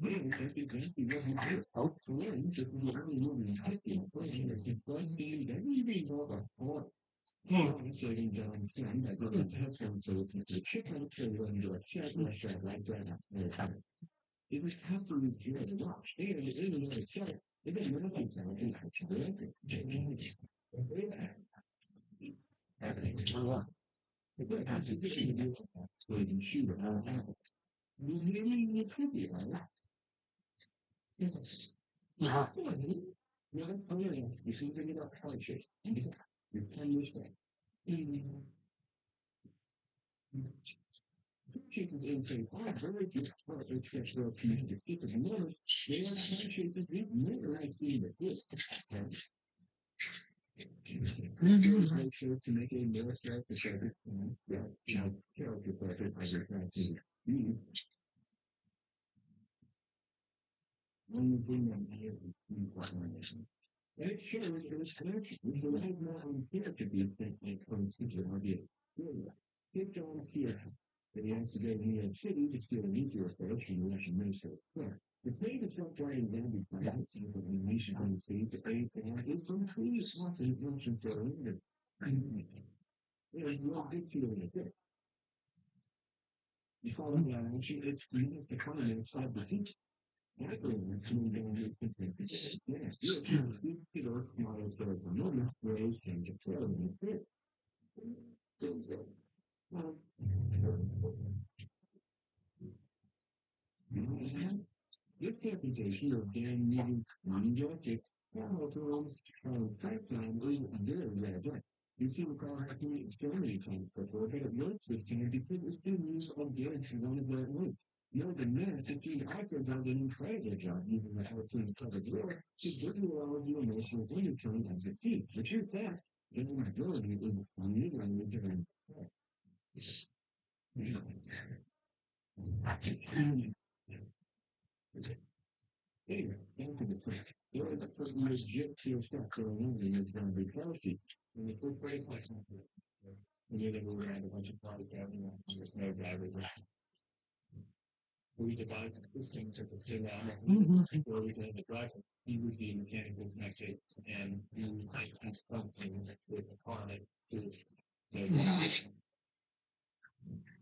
Then if you can see what you do, out to learn, just be really moving happy. Plus, then you be more of a demonstrating down some that doesn't have some sort of the chicken to run to a check restaurant like that. It was absolutely just watch. And it isn't a check. It doesn't matter if something actually it has to do with the shooter. We really need to be right. Yes. Yeah. Yeah, oh yeah, you see, think about hardships. You can use that. Cases in say, very good part of sexual community secret notice, they are cases we never have seen at this. Make sure to make a more character service character portrait as your character. Only thing that matters is information. And it shows there is connection. We can have more on character views than it comes to the idea. If John's here, and he has to go to New York City to steal an easier approach and election minister. The thing that's not trying to be financing of the nation on the city to pay fans is some trees want to function for a minute. There's no big feeling of it. You follow the action, it's green at the corner inside the feet. I go to yeah, you know, small for the moment, raise and get traveling a bit. So, well, this computation of Dan meeting non-justice, films, pipeline is very rare. You see the car hacking so many times before, but it works this time because it's been used on Garrett's one of their own. More than that, the team also does an incredible job using the outcomes covered door to visualize the emotional undertone of the scene, which is that, in the majority of the unusually different. Anyway, into the fact, there was a certain legit pure stuff going on in this kind of policy. In the first place, like, we knew that we were at a bunch of parties happening, there's no drivers. We devised this thing to fulfill where we could have a driver. He was the mechanical connected, and he was like, that's something with the car that is. So,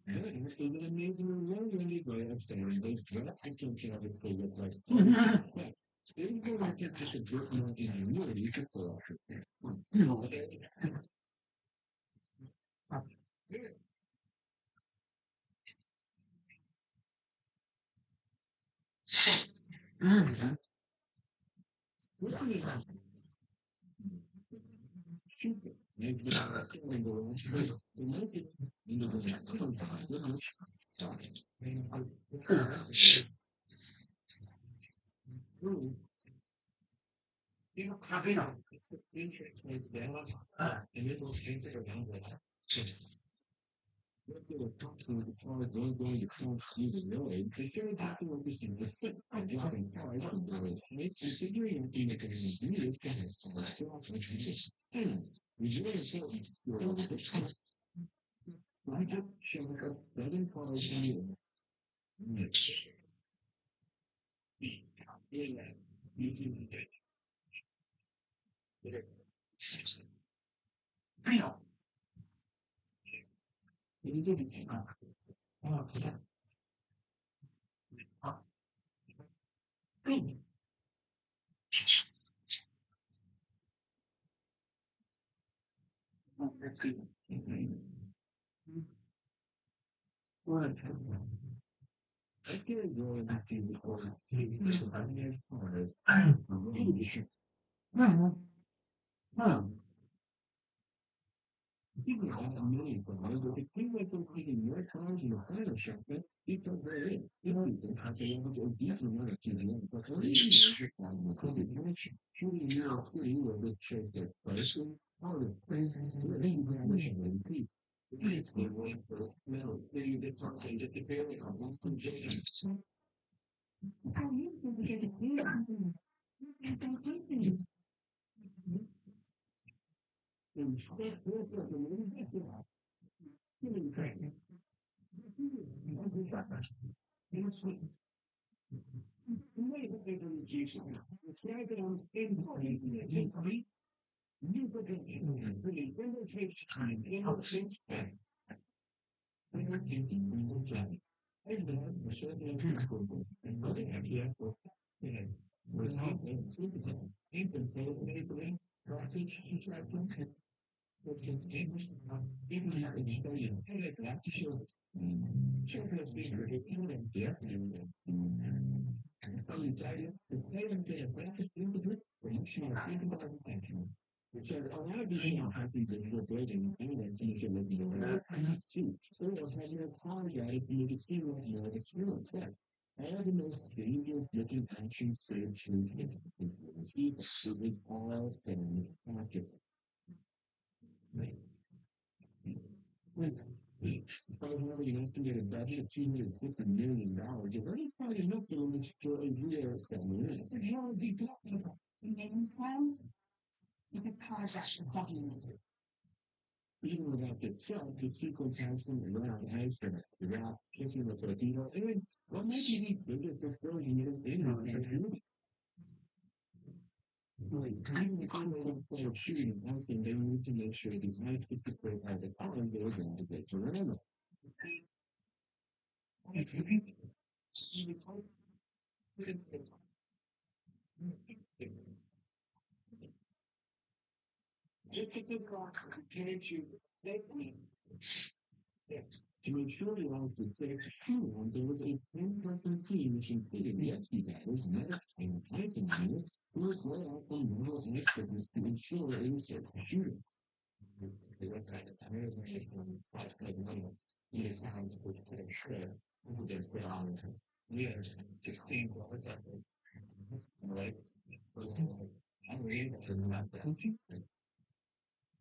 it was an amazing reward when you go upstairs. Those draft attention of the look like. They go like it's just a bit more ingenuity to pull off your things. Let's get going back to before people have a million cars, but it seems like they're taking more cars in the private shop. That's because they're in. You know, they have to have a decent amount of people, but they're in the car in the public connection. Surely you're free with the chase that's person. All the places, they're in the mission and people. They wait for metal. They just start saying that they barely have one condition. How you can get a deal? It said, allow the passengers to the building and then finish it with the order and suit. Or else have you apologize and you can see what you know the spirit said. All the most dangerous looking action saved truth is evil. It is all things after. If I really wants to get a budget of $250 million, you've already probably enough to destroy your family. And how would be talking about? If a car got documented. Even without the film, the sequence has some around eyes for the rap, kissing the Filipino, and what might be the biggest explosion is in our country. Even the people instead of shooting us, and they need to make sure these nights to separate by the time they're going to get to remember. To make sure the laws were safe to shoot, there was a 10-person team which included rescue divers, medics, and flight engineers who worked right out from rural instruments to ensure it was safe to shoot. They went back to American systems, like money. He is how to put it in shred. There's the honor. We had 16 dollars that way. Right? I'm reading for that.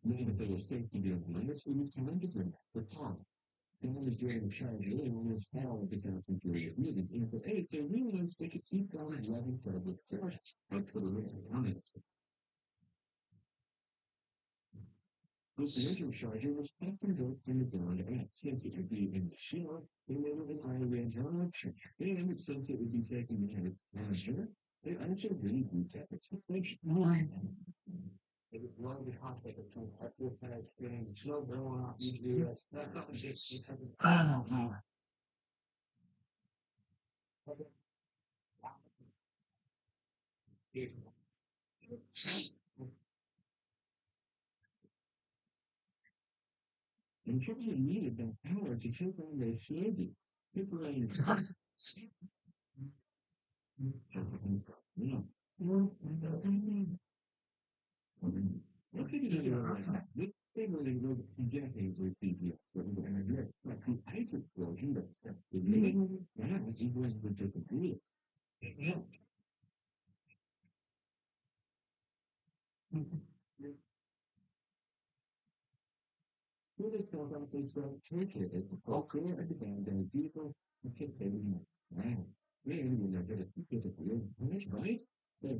Even if they were safe to be able to this, we used to rent them for Tom. And when was during the charge, really, when was hell of the concentrated meetings. And for eight, they realized they could keep going 11 for the first, and for the rest of the comments. This original charger was custom built from the ground up, since it could be in the shield, they made it an range option. And since it would be taken in the manager, they actually really boot up its suspension. It was one of the conflict between actual kind getting the slow going off each year. That was just I don't know. And China needed that power to take on their slavery. People are in I think it is right. They really know decades with CPR, but we're going to get like the ice explosion that's the living that was equals to disagree. Yeah. Who they sell out they sell take it as the culture and then people who take everything. Wow. We didn't even know that specifically. And that's right. Yeah.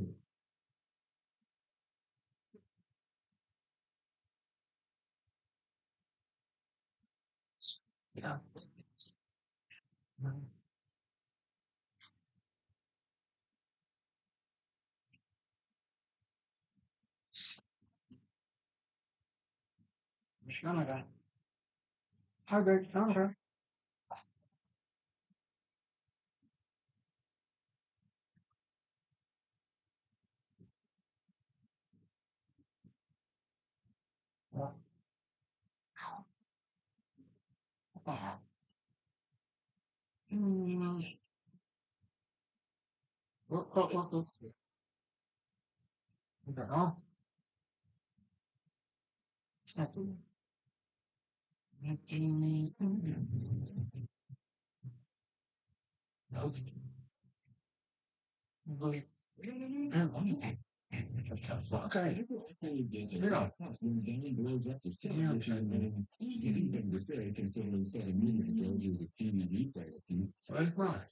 Canada. Albert, Canada. What? Oh, okay. Yeah. When Dan blows up the set, which I mean, anything to say, considering 7 minutes ago he was a TV player. That's right.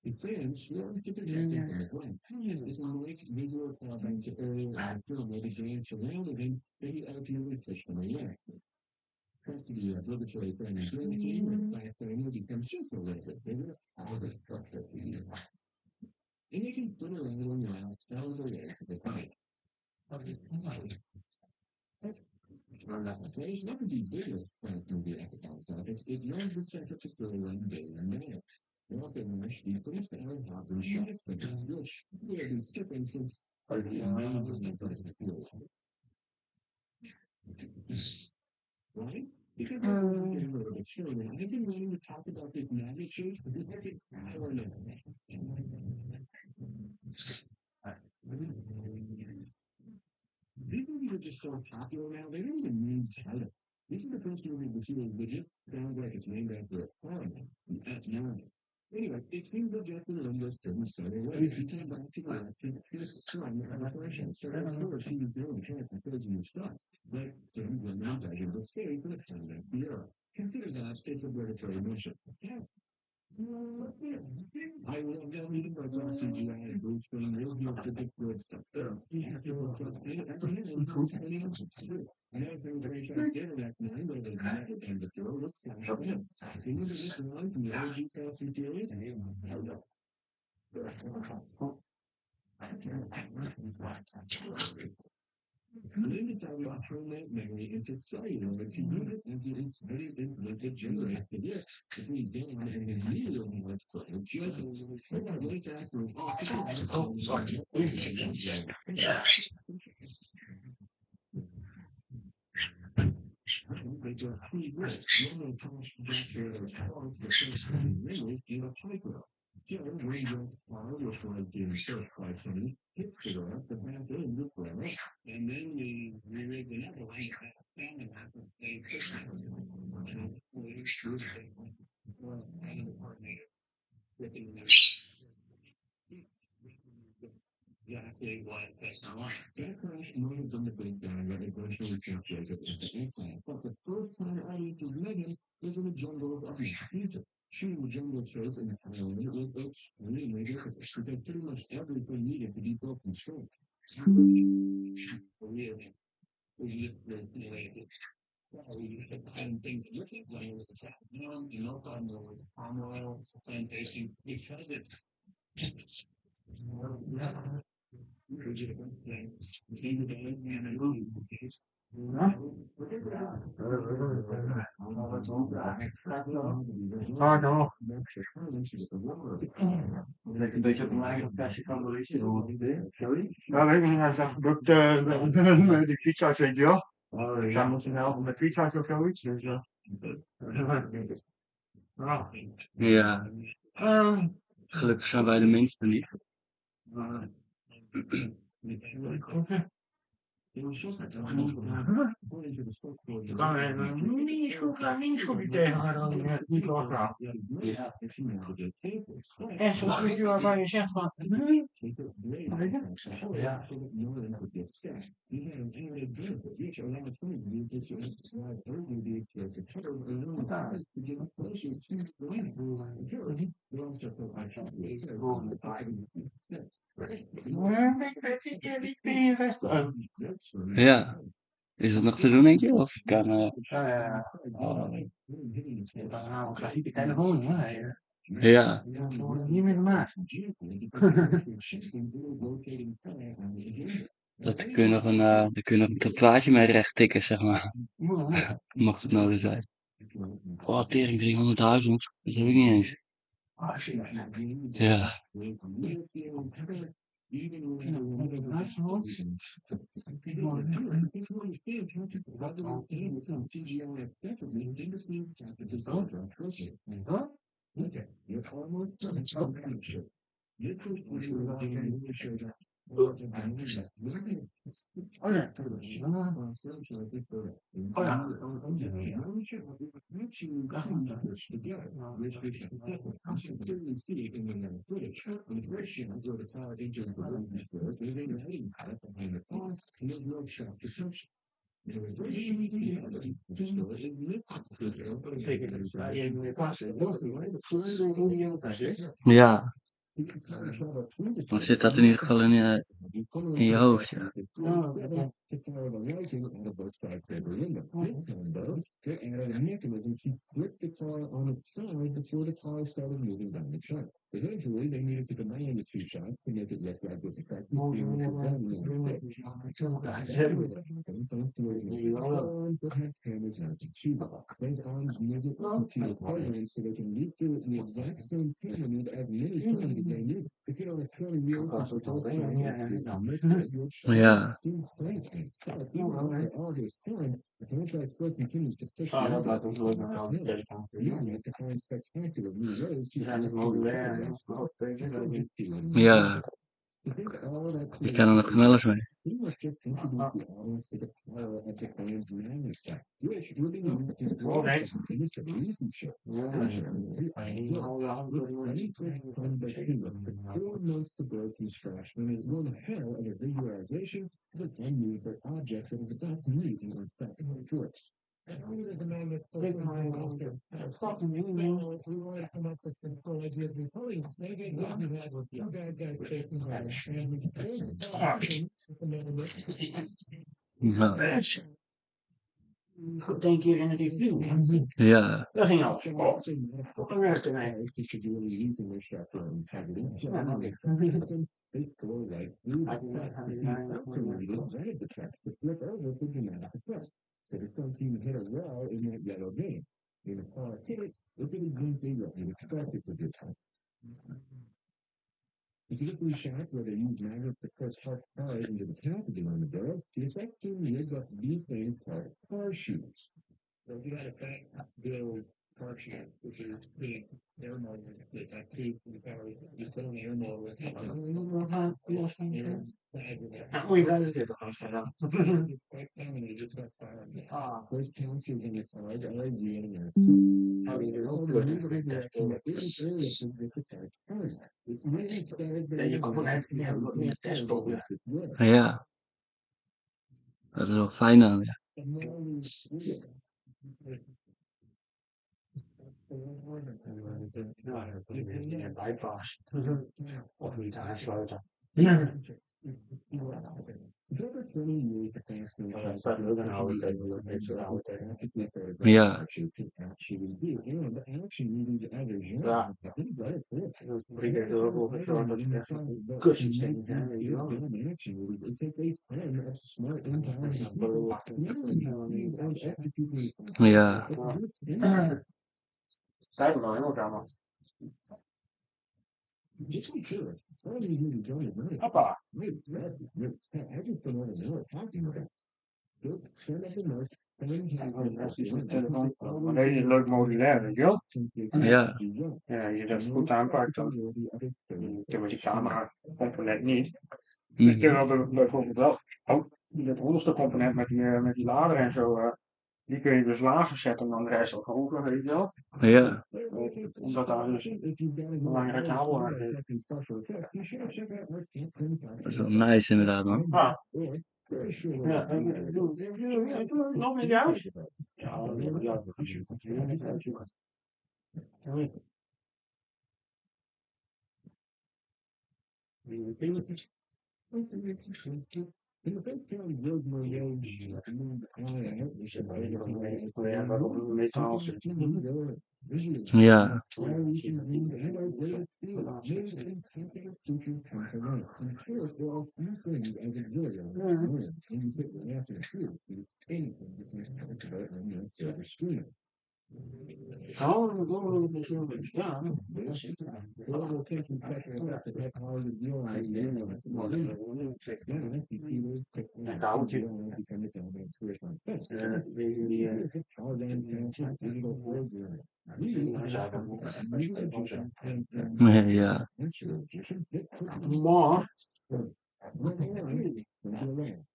The fans realized to protect him from the blame. This is a nice visual callback to earlier in the film where the gang surrounded him, but he ultimately pushed them away. Thanks to the obligatory friend and guarantee, the black family becomes just a little bit bigger, out of the structure for you. And you can sit around and laugh all the way to the time. There's not the biggest fans movie at the box office. It runs the second to throw one day and man. Often actually police are top and shots, but which where the skipping since are the main first right? Because the show, and I've been wanting to talk about this magic shows, but this is I don't know. These movies are just so popular now, they don't even need titles. This is the first movie of the series that just sounds like it's named after a farm. Anyway, it seems that Justin Linda's film started away. He came back to his son, Operation, so of course he was doing transportation and stuff. But Sam Linda begged to stay for the time of the era. Consider that it's a obligatory mission. Yeah. I will tell you about the CGI and Bruce Wayne will be able to get good stuff there. You have to look up another thing that I tried to internet tonight, but it's not and the throw was Flash Man. Can you just run from the OG Fast and Furious? Linda decided to turn that memory into cellular to use it as an insidious influence that generates the gift between Dan and immediately what's playing children. Voice actors often sorry. They do a pretty good. One of Thomas Dexter talents the first memories in a piper. So Ranger which was being served by Tony, hits the door, the back in the forever, and then we reread the other way that family member they push and we true well kind of the coordinator ripping the exactly what that's not. That crash might have been the big guy that eventually sent Jacob into exile, but the first time audiences met him was in the jungles of Egypt. Shooting the jungle shows in Thailand was extremely difficult because pretty much everything needed to be built from scratch. Really, we used to simulate it. We used to find things with it when it was a cat. You know, palm oil, plantation, because it's see the dance and the movie. Oh no. Dat een beetje op een eigen versie kan releasen. Ja, weet ik niet. Hij zegt dat de pizza's, weet je wel. Zij moeten helpen met pizza's of zoiets. Dus ja. Ja, gelukkig zijn wij de minste niet. Mini-schroefje tegen haar dan niet doorgaan. En zo'n trucje waarvan je zegt van... Ja. Ja. Is dat nog te doen, denk je? Of kan... Nou, klassieke telefoon, hè? Ja. Dat wordt niet meer gemaakt. Daar kun je nog een tatoeage mee recht tikken, zeg maar. Mocht het nodig zijn. Oh, tering, 300.000. Dat heb ik niet eens. Ja. Ja, dan zit dat in ieder geval in je hoofd, ja. Eventually, they needed to combine the two shots to make it look like this effect. Those arms use it computer programs so they can read through the exact same payment as many times as they need. If you don't have 20 years Ja. all this time, the contract still continues to push the to find spectacular new ways to Ja. Je kan er nog van alles mee. Ja. Goed, denk je in het film. Ja. Dat ging alles. Dan werkt het mee. They just don't seem to hit a well in that yellow game. In a far hit, it's an example what you expect it to do. It's typically shots where they use magnets to push hard cars into the packaging on the barrel. The effect soon lives up to these same part car shoes. So if you had a fat bill car shoe, which is the air mold that I keep in the car, you put on the air mold with it. Moet je blijven zitten als je dan. First countries in the cars are reading us. Hou je er ook je component die hebben wat meer testproben. Ja. Dat is wel fijn aan, ja. Een bypass. Of niet aansluiten. Ja. Ja. Ik denk dat ook wel zorgen dat je echt een kutsysteem hebt, weet je wel. Ja. Kijk maar, helemaal allemaal. Just be sure. All these movies don't agree. Hoppa. I just don't want to know what I'm talking about. Just send us a note. Maar deze is leuk modulair, weet je wel? Ja. Ja, je zet het goed aanpakt dan. Ik heb met die camera component niet. Ik heb wel bijvoorbeeld wel. Oh, dat onderste component met die lader en zo. Die kun je dus lager zetten dan de rest ook hoger, weet je wel? Ja. Omdat daar dus een belangrijk kabel aan zit. Dat is wel nice inderdaad, man. Ja. Ja, nog niet juist? Ja, ja. In the first film, Rosemary Ja. Ja.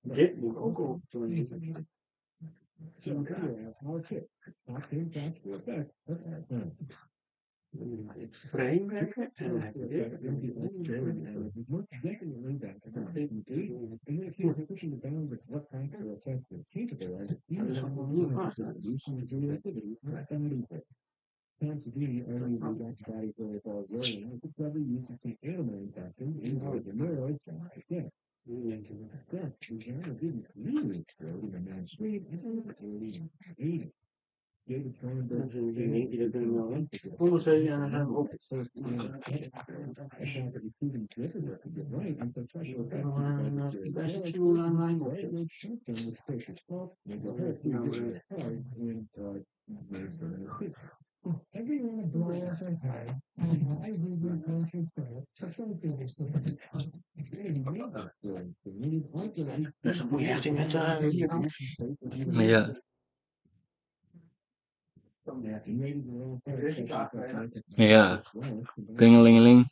Maar dit moet ook op. Het framewerken en Pansy only rejects body for its all growing. It's clever use of some animal intestines in the neuroid yeah. Yeah, we didn't really explode in the mainstream until the 80s and 80s. David Cronenberg Hoe zei je aan hem op? Best tool online. Everyone blows their time, and I read your country credit, so something is Dus dan moet je echt in het hier dan. Ja. Ja. Plingelingeling.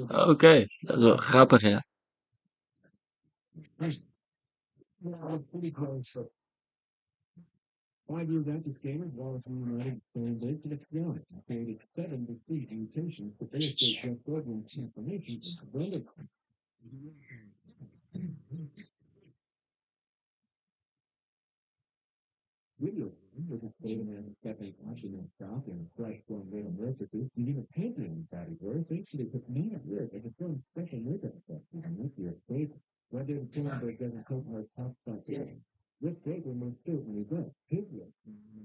Oké, dat is wel grappig, ja. Five years after Scanner, Wallington United expanded its ground and created 7 distinct mutations to illustrate Jeff Gordon's transformation into blended. Video was a statement stepping oxygen stock and fresh form rhythm recipes, and even painting in category thanks to the man at work at the film's special makeup effect and nuclear flavor. Whether the Cronenberg doesn't take our top stuff in, this flavor most certainly does. His work,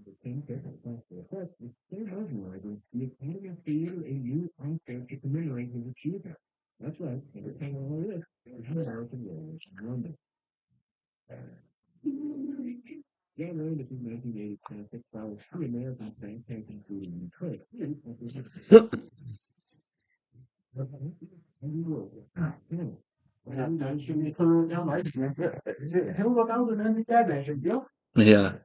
the 10 different plastic effects, is still mesmerizing the Academy of Theater and Youth Oscar to commemorate his achievement. That's right, entertaining all this, there's American Rollers in London. John Landis in 1980 classic follows three American saints taken through Detroit. Ja, dat je niet van ja, maar heel wat ouder dan dit jij bent, joh. Ja.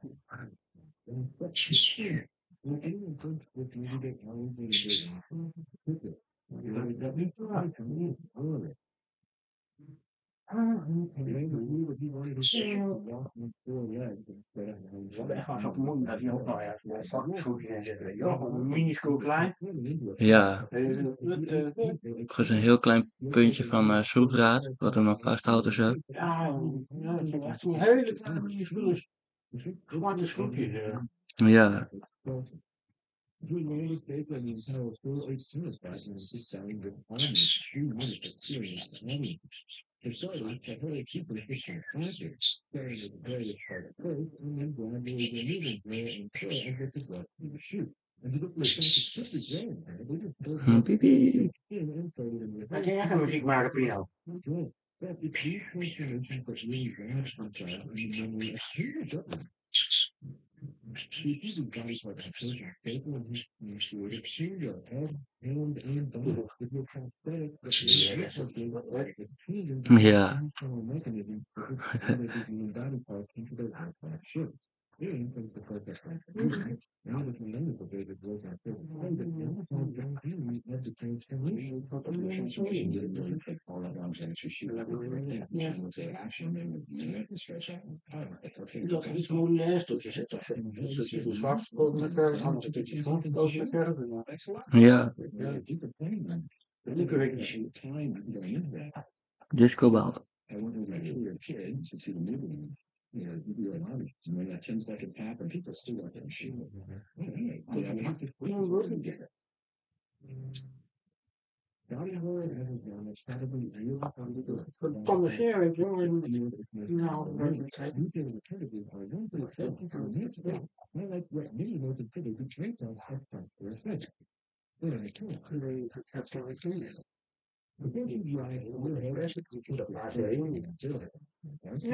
Gewoon zo vermoeden dat hij ook nog ergens schoentje in zit. Een minuscuul klein. Ja. Het is een heel klein puntje van schroefdraad, wat hem nog vasthoudt of zo. Ja, dat zijn echt zo'n hele kleine minuscuul zwarte schroefjes. Ja. Doing all this paper and these how full experience back and just sounding with almost 2 minutes experience. For starters, I heard a super efficient classic, starting with the greatest part at first, and then gradually removing gray and clear as if it was in the shoot. And to look like that's super gray in there, they just built in and started in the Hij ging echt een muziek maken, Pino. Right. But it's these transformations that really grasp the child and the memory of huge upwards. She uses guys like a person, paper and his intuitive finger, head, hand, and body. With your prosthetic, Ja. mechanism the body parts into their backpack shape. And from the perfect now the tremendous ability to work on certain items, and the time don't really have the transformation. All of them saying she Dat er iets modulaires tussen zit. Of een stukje zwart gesproken met verf, een stukje zwart gesproken met verf. Ja. Die kun ik niet zien. Discobal. When that 10 seconds happen, people still want their machine. Body horror and everything is probably real under the From the share, if you're in, you know, alternative are one for acceptance or next day. Highlights what many more consider the traits on spectrum for effect. Then I can't create a capture receiver. The person drive over head as a computer battery and building. That's a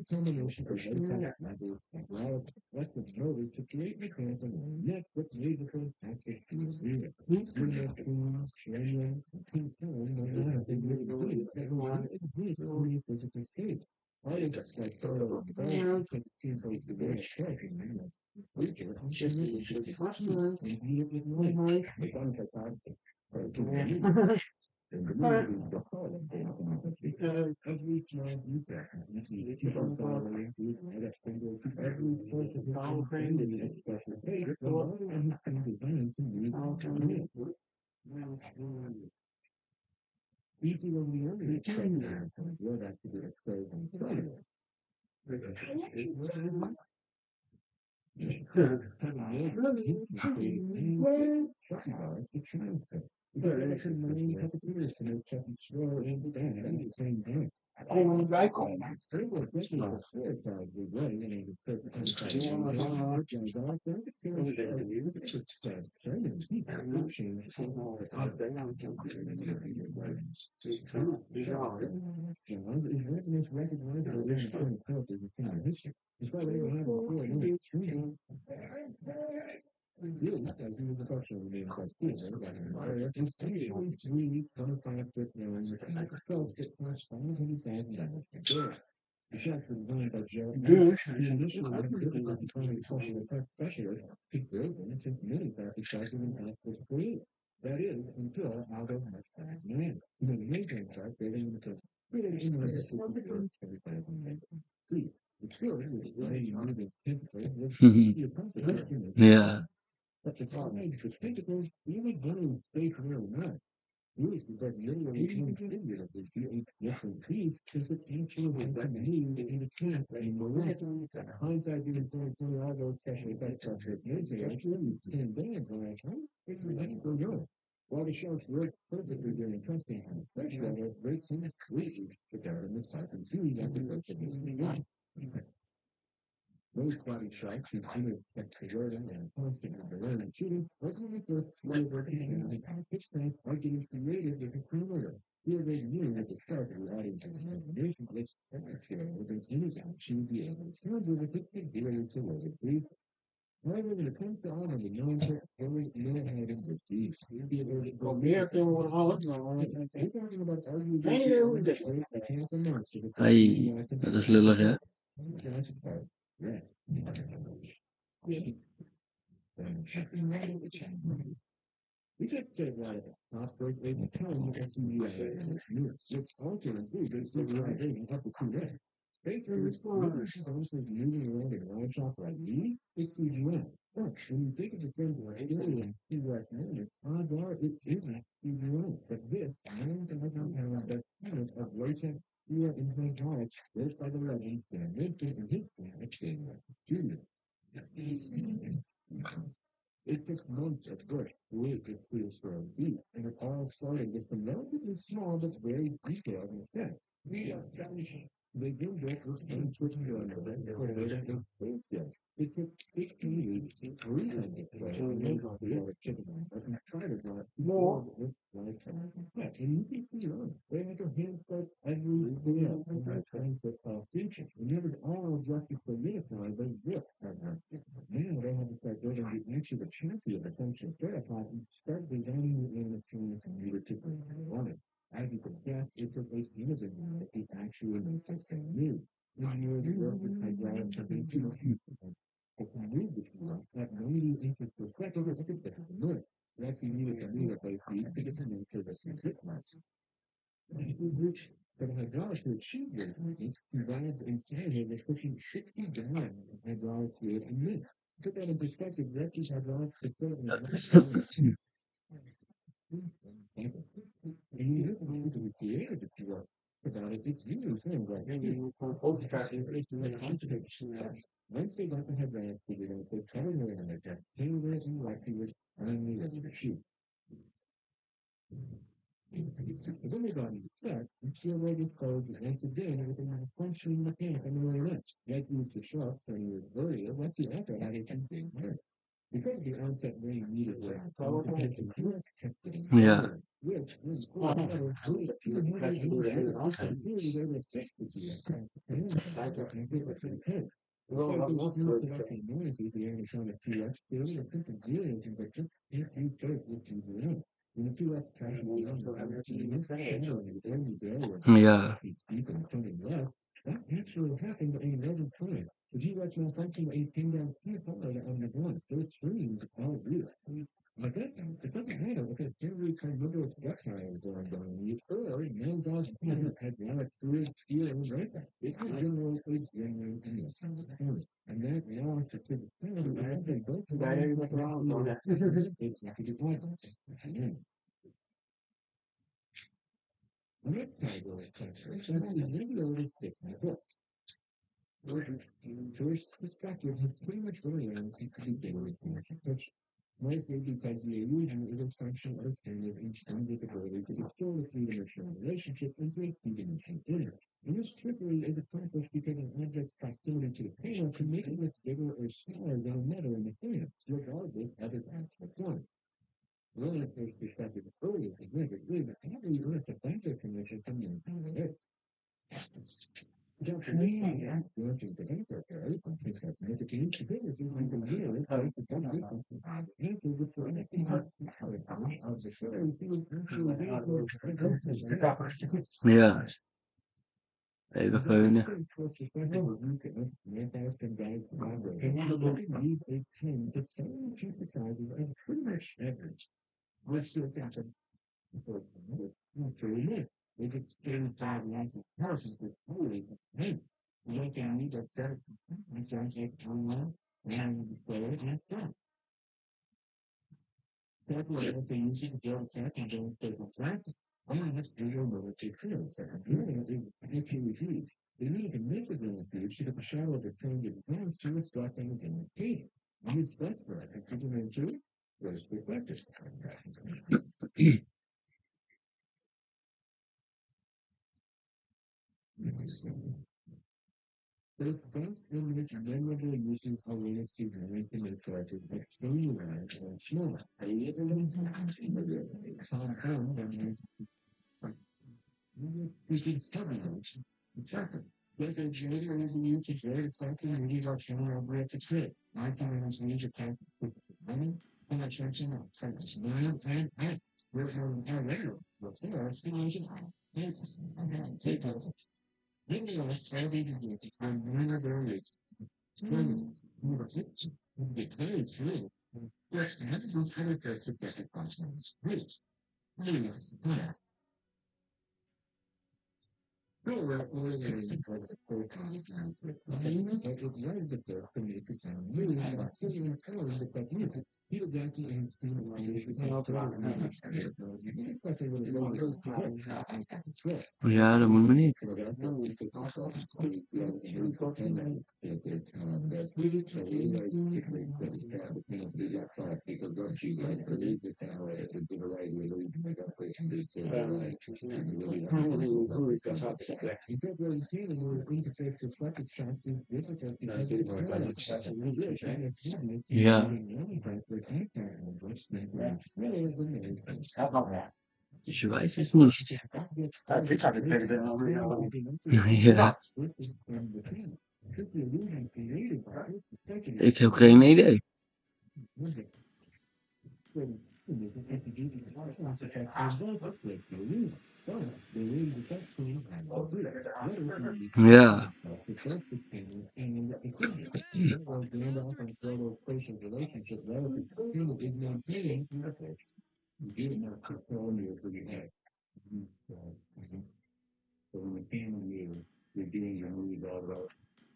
combination of data levels and route less than notice to create mechanism yet with musical aspect to zero. Unit tools, training, and time are not a big really everyone is only physical state. I just like thorough of the band can seems like the very striking. We can just be question maybe it would be the benefit of every time you back, you see the people following you, that single every person all trained in the expression. Hey, the one who's been designed to use all time. Easy when we only explain that, you're back to the expression. That is until out of my man. The major part getting into really see the cure is really moving Ja. but the problem is the tentacles even going stay for a while. Louis is like literally trying to figure out this different piece because it can't change the meaning in the camp anymore. Hindsight even pointing all those special effects on her music actually and then when I come, it's like go go. While the shows work perfectly during testing, fresh weather rates in crazy to government's type and feeling that the person is being most body shots included Jordan and constant Berlin and shooting was one of the first flavor and the pitch tank are getting creative as a criminal. Here they knew at the start of the audience imagination which was an image she would be able to handle with it and be able to live it brief. However, when it comes to honor the non-tech only no having the these be able to go American one all of them. We're talking about arguably the cancer monster. Ai, dat is lullig, hè? Yeah. We could say that top first is the time as the it's also includes the civilization of the correct. Basically, this person is moving around in a wine shop like me, it's CGM. But when you think of the thing where alien is like man, odds are it isn't CGM. But this, man, I don't have that kind of latent fear in my knowledge, this by the legends, and this is in his planet, Junior. It took months of work to wait to see this for a deep, and it all started with some relatively small but very detailed effects. They do this with one twist to another, where they don't face yet. It took 16 weeks to read it, but it made all the other chicken and try to draw more with like that. And you can see it. They had their hands put every day else, and they're trying to feature. Remember, all adjusted for unified, they zip. Now they have to start building the actual chassis of the function certified and start designing the animatronics and needed to run it. As you could guess, it took a season that it actually makes us say new. Engineers work with hydraulic companies to move the tool at 90 inches per second or something like that. That's needed to move it by feet to get them into the zipness. But hydraulics to achieve this, provides inside here is pushing 60 gallons of hydraulic fluid a minute. Put that in perspective, rescue hydraulics to put in and you have to be able to create it to work. About it, it's usually things like you overtrack information in the contradiction. Once they got the hydraulic fluid, they cover it in the test, things that you like to use, and then you shoot. If everybody expects, you feel ready to close once again with a malfunction in the pants on the way left. Like use the sharp 20 years earlier, once the author had a tempting mark. Because of the onset rain needed with Ja. which was clearly they were sick with the noisy, the only showing a few X theory, a sense of zero conviction, if you chose this to be in. When the two X traffic beyond the Ja. deep and turning left, that actually happened another time. If you watch malfunction that you came down on the one, those screens all real. But that it doesn't matter because every time number of projectiles going down, you early 9,000 had one fluid stealing right there. It could generate genuine and that now it's a they both it's like a device. The next category of transfers is the regularly stick in the book. First perspective has pretty much really on since the beginning of the touch. Mostly because the illusion is a function of kind of intrinsic ability to extend the three-dimensional relationship into a three-dimensional inner. And this trickery is accomplished because an object's proximity to the panel can make it look bigger or smaller than another in the frame, regardless of its actual form. One of those perspective earlier is really the only earth a bunch of convention from the entire earth. Ja. Even geunen. If it's 35 years of horses with holy, hey, you can need a set and some say 2 months and play it and done. That way, if they use it to build a cat and don't take a flat, then that's the real military field. If you refuse, they need to make it in the future to the shadow of the change of plans to its blessing in the key. Use that for it. If you can do it, there's the practice. Those best image memorable uses of Linux to make choices that streamline and small. I even some home that is discovered. But the generator of the use is very expensive and these are shown over at the trip. I can use major pack with money and a changing of focus. And we're from our regular. But there are still agent. Take it. Maybe I'll say they do it. I'm one of their rates. The very true. Yes, and that's those other characters that get functions. Great. Anyways, yeah. No, we're really for the full conflict. It was the book to make it sound really about physical powers that got you. He was actually in the language with no problem. It's like a little it's right. Ja, dat moet maar niet. Ja. Dus je weet het niet. Ja. Ik heb geen idee. Ja.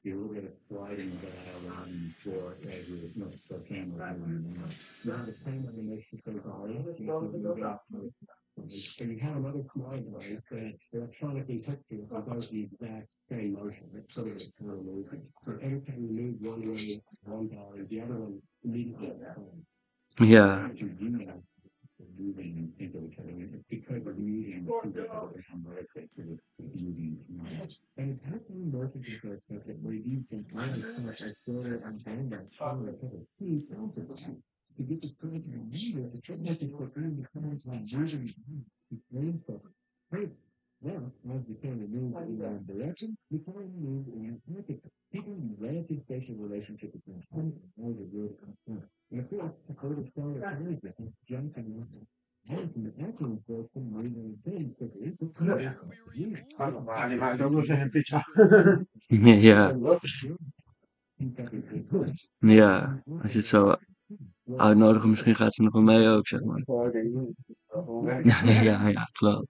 You look at a sliding dial on for every the camera. You have a camera that makes you take all so you have another slide right that electronically touches you does the exact same motion. It's sort of a motion. So every time you move one way, one dollar, the other one immediately. Ja. moving into each other because we're moving together and we're moving. And it's happening more to the church that we're using so much as further and that power to the key to get the good and leader the church message for earning the comments on moving to brain stuff. Hey, well, as we kind of move in one direction, we kind of move in another. People in relative spatial relationship between time and all the real concern. And of course, the further story of Elizabeth, Johnson was Johnson actually was some reason things that they took care of. Ma li manca due semplici. Ja, ja, als je het zo uitnodigen, misschien gaat ze nog wel mee ook, zeg maar. Ja, klopt.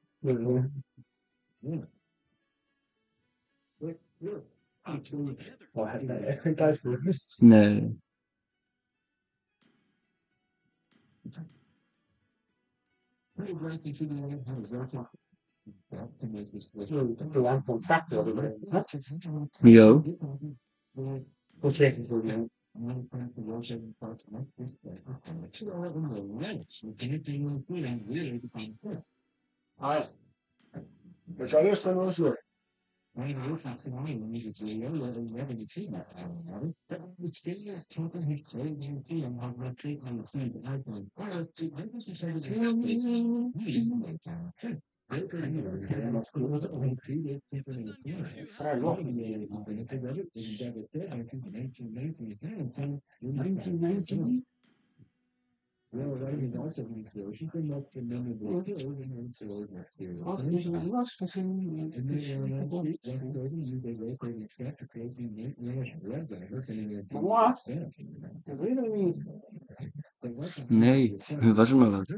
Nee. Jo. Well, writing is also influential. The most memorable killers and killers are serial. And they are not use a race except to create unique red drivers and What? Nee, was het maar wat.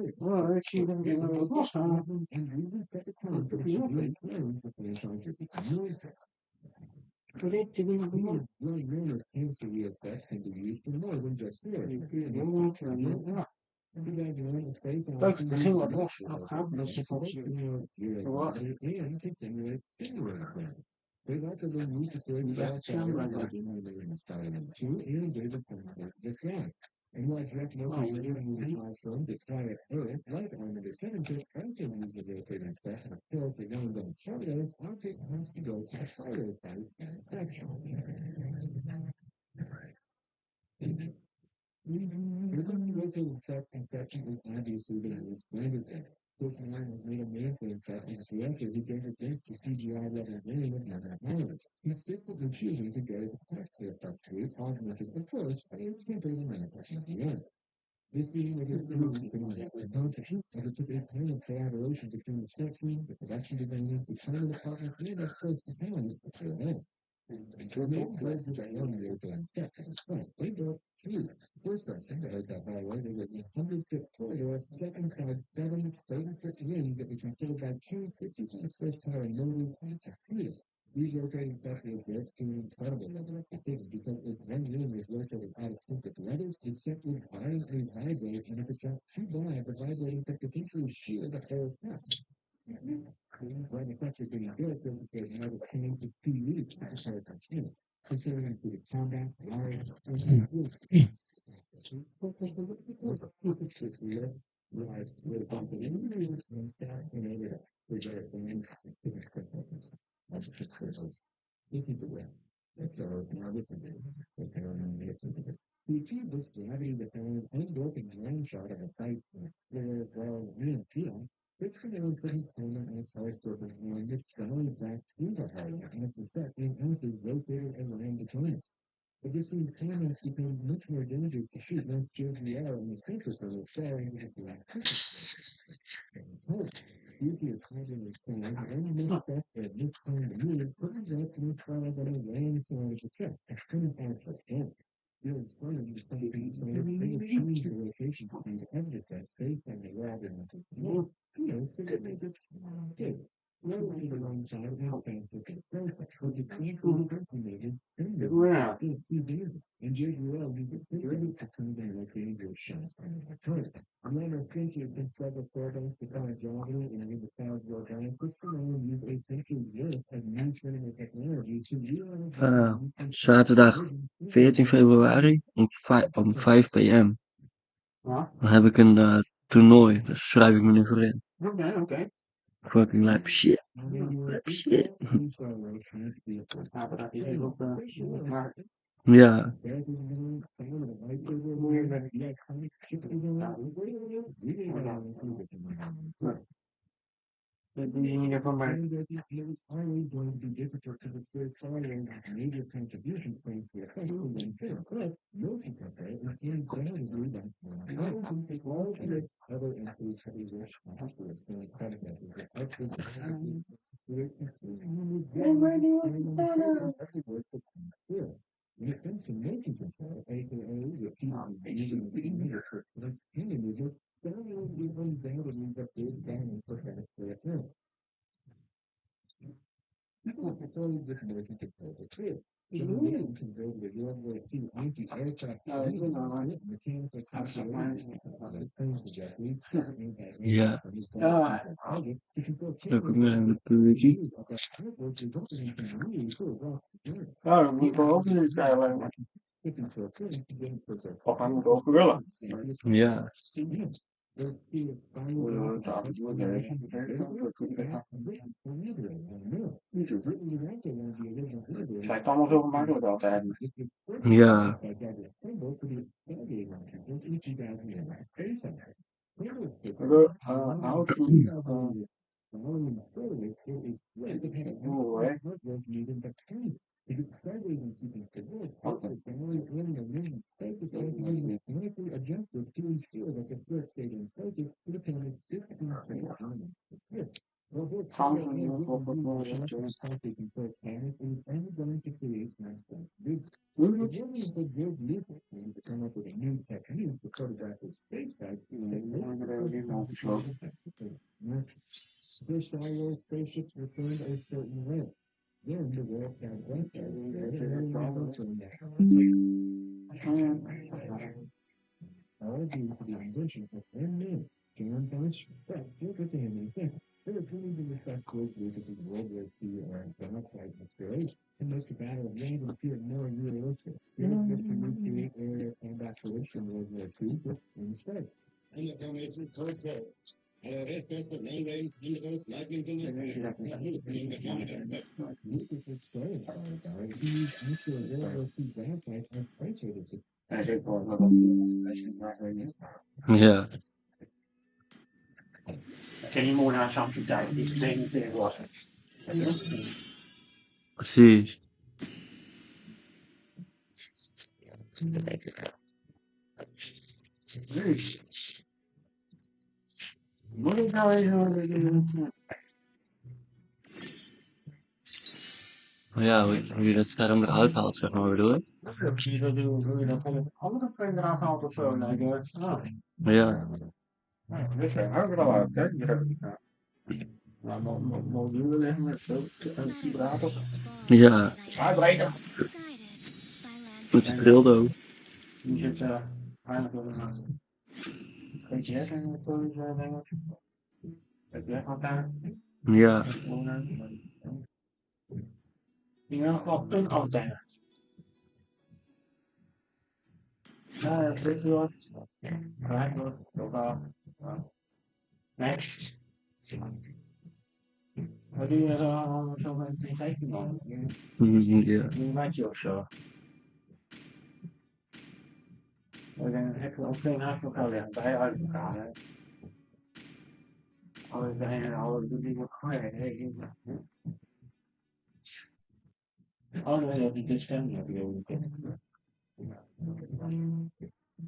They've also been used to create and what's recommended in the classroom to try it earth, right on the center, and to use the rotating expression of pills to know that shadows are to go to fire side and section. Rotating sets and section is obviously the most standard thing. This man has made a mainframe set and directed he gave against the CGI level name of never knowledge. He insisted choosing to go to the test test to augmented approach, but it can't be the manufacturing at the end. This being with its content, as it took a kind of collaboration between the sketch team, the production designers, the training department, and of course the talent to turn it. And to make drugs that are on the open set and front, they built three. First one, I heard that by the way, there was a 100-foot corridor, second side, 7 30-foot rings that were considered by 250 horsepower motors and a fleet. These rotating special effects to an incredible level of precision because if one ring is rotated out of sync with the others, it simply violently vibrates, and if it drops too bad, the vibrating can potentially shear the whole stuff. When the effects are getting good, so that there's another 10 to 2 weeks to start that skills. Considering the combat, large, right, with bumping injuries and stuff, and able to figure things. That's successes. This is the way. That's our listen to. Okay, listen to it. We achieve this gravity defines unbroken ground shot of a site where, well, we don't feel. It's an open payment and size surface and it's generally back to the higher and it's a set in ounces rotated around the joints. But this means payments become much more dangerous to shoot once JGL and the sensor for the selling into the electricity. Easier timing is planned, and makes that at this time of year, putting that to try that a landslide of success. Extreme answer again. You're planning to play these change the location between the edges based on the rather than so that they just good. Slowly the wrong side of how fast it gets perfect. So the cancel is estimated and the ground is and JGL needs to figure out to come down like dangerous shots on the target. A matter of thinking has been several programs to find gravity and in the cloud organic system use essentially Earth as new technology to Zaterdag 14 februari om 5 p.m. Dan heb ik een toernooi. Dus schrijf ik me nu voor in. Oké. Fucking lap shit. Lap shit. Ja. Dat doe je in ieder geval maar. When it comes to making control, aka the people using the leadership, that's him is just thoroughly undoubtedly the big bang for him. People have proposed this motion control the trip. The motion can go with your way to anti-aircraft mechanical calculations Ja. Dan kom je aan de politie. Ja, dat moet wel ook niet eigenlijk. Of hij moet ook willen. Ja. Het lijkt allemaal zo gemakkelijk altijd. Ja. Spaceships returned a certain way. Then the world had one all due to the invention of one man, John von Schreck. Look at him and say, there is really the respect towards which of his World War II or democratic inspiration and make the Battle of London appear more realistic. You don't have to recreate air combat solution in World War II, but instead. And the donations towards that. Ja. Ken je mooi naar Samsung tijd, die gedemonteerd was. Precies. Moet ik nou even... Ja, hoe je dat scherm eruit haalt, zeg maar, bedoel je? Zie je dat van een andere print eraf haalt of zo? Nee, dat is Ja. dit is ook wel uit, hè? Hier heb ik modulen liggen met een vibrator. Ja. Uitbreken. Met de dildo. Die zit eigenlijk wel een beetje in het denk ik. Het weg wat daar. Ja. Die hebben nog een antenne. Ja, dat weet je wat. Next. Wat doe je zo met een P16 dan? Ja. Die maak je of zo. Ik denk dat ik ook geen naast elkaar liggen, bij uit elkaar. Alle bijna alle doet die ook gewoon. Oh nee, dat die de stem heb je ook.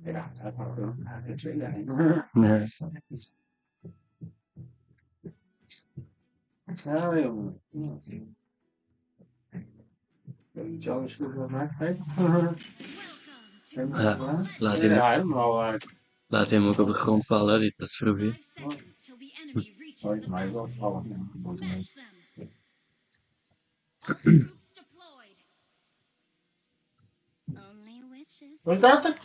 Ja, dat mag wel. Nee. Nou jongen. Zo is het wel makkelijk. Ja, laat hem ook op de grond vallen, dat schroefje. Maar wel vallen. Wat is dat?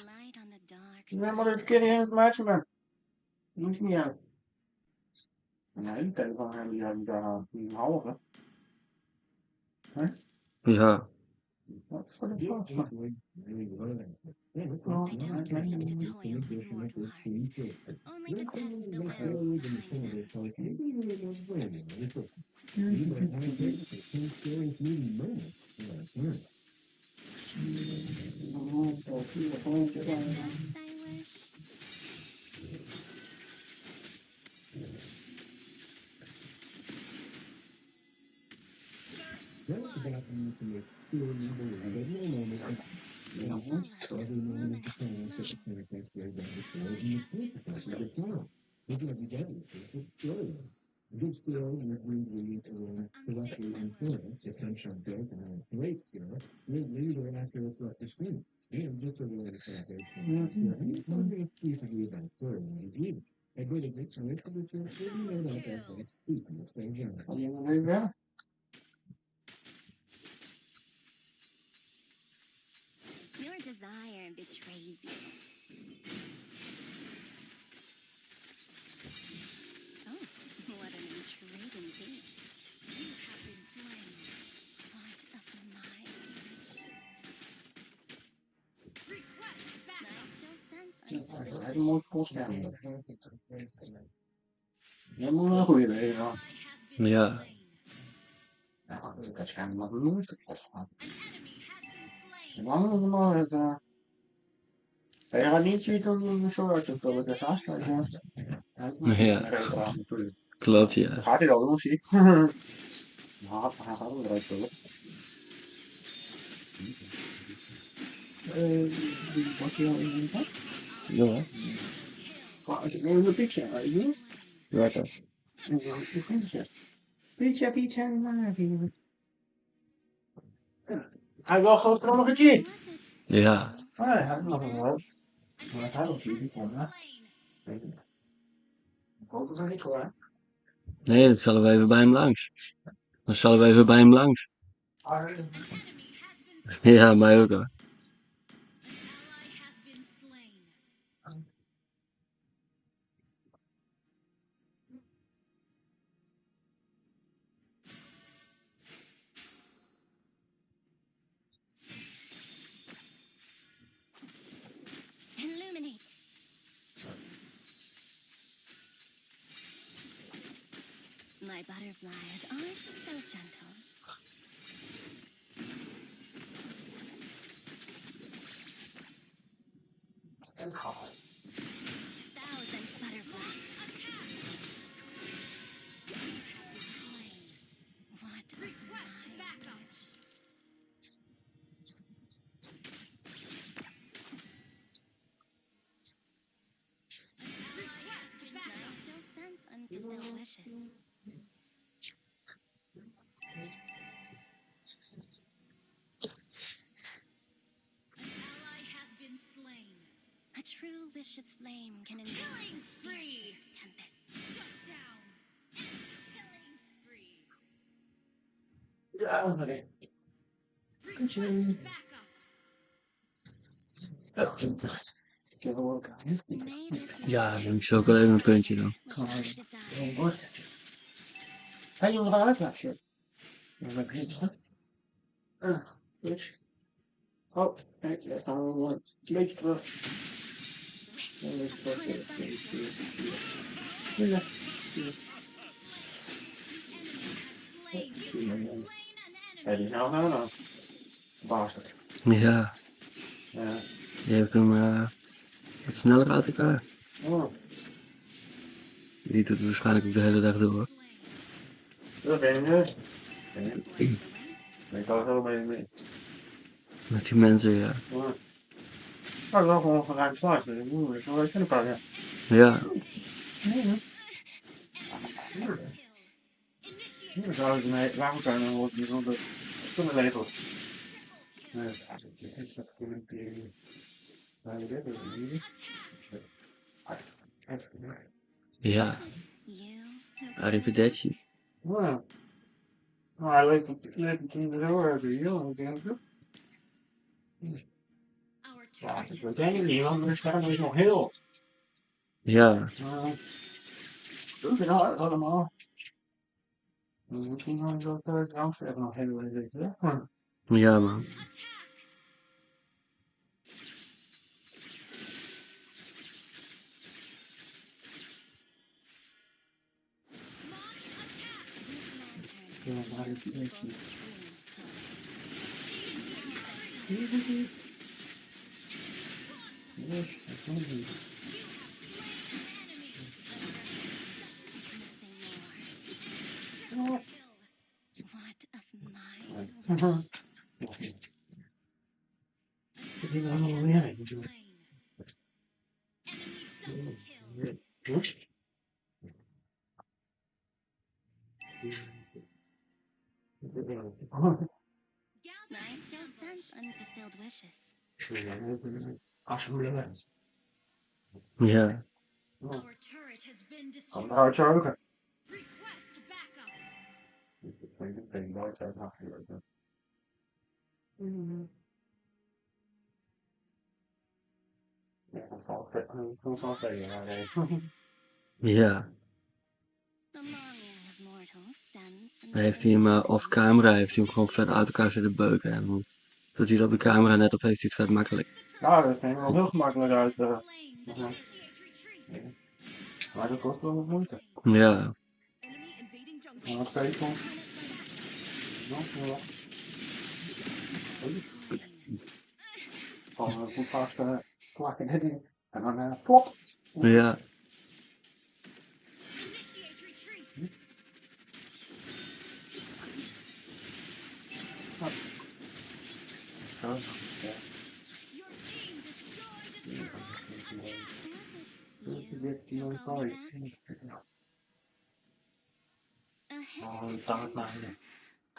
Nee, maar dat keer in het maatje maar. Dat is niet uit. Nee, die telefoon hebben die daar een halve. Ja. Wat voor de fuck? I don't seek to toil with mortal hearts, only to test the will behind them. Death, I wish. Good skill and it brings you correctly influence attention built and great skill will lead or accurate threat to screen. And just a little example, it's only a piece of you that first indeed. A good addiction is to be sure you know that that's speak in the same genre. Your desire betrays you. Oh, what an intriguing beast. You have been slain. Part of my request back. I still sense Hij moet volstaan. Helemaal een goede reden dan. Ja. Ja, dat schijnt maar nooit te volstaan. Waarom maar het je gaat niet zien dat een soort dat het afsluit. Ja. Klopt, ja. Dan gaat hij al doen, zie ik. Nou, hij gaat hem eruit vullen. Wat je al in de bak? Ja. Als je een pizza, weet je? Ja, dat. En dan je pizza. Pizza, hij wil gewoon nog een cheat. Ja. Ah, hij heeft nog een roos. Maar hij wil cheat, niet komen. Ik hoop dat het niet klaar. Nee, dan zullen we even bij hem langs. Dan zullen we even bij hem langs. Ja, mij ook hoor. illuminate. My butterflies are so gentle. Thousand butterflies. What? Request backup. Request backup. I still sense unfulfilled wishes. A true vicious flame can endure killing spree. Tempest. Shut down. Killing spree. Ja, nee. Kuntje. Ik heb ook Ja, dan moet je ook wel even een puntje doen. Hé, je moet eruit laten. Dat ben ik niet. Oh, kijk, dan gaan we een beetje terug. Een beetje terug. Ja, die is nou. Bastard. Ja. Ja. Die heeft hem wat sneller uit elkaar. Oh. Die doet het waarschijnlijk ook de hele dag door. Dat ben je. Ik kan er wel mee. Met die mensen, ja. Maar het is wel gewoon geruimd sluit. Ik moet zo even in pakken. Ja. Hier zou ik mee. Waarom kan je dan niet zo kunnen leven? Nee, dat is dat voor een periode. Nou, dit is het niet. Ja. Arrivederci. Ja. Maar hij leeft het in de zorg heel denk ik. Ja, ik weet het niet, want er staan dus nog heel. Ja. Doe het allemaal. Misschien gaan we zo trouwens even nog heel even. Ja, man. Ja, waar is die actie? Yes, dat kan niet. What of mine? Ik denk allemaal meer. I still sense unfulfilled wishes. Alsjeblieft. Ja. Our turret has been Kan destroyed. het hard zuigen. Request backup. Ik denk nooit uit afgelopen. Ja, dat valt tegen. Ja. The longing of mortals stems from Dan heeft hij hem off camera, heeft hij hem gewoon vet uit elkaar zitten beuken. En dan doet hij dat op de camera net of heeft hij het vet makkelijk. Ja, dat neemt er wel heel gemakkelijk uit. Maar dat kost wel wat moeite. Ja. Maar wat weet je? Gewoon goed vast plakken erin. En dan plop. Ja.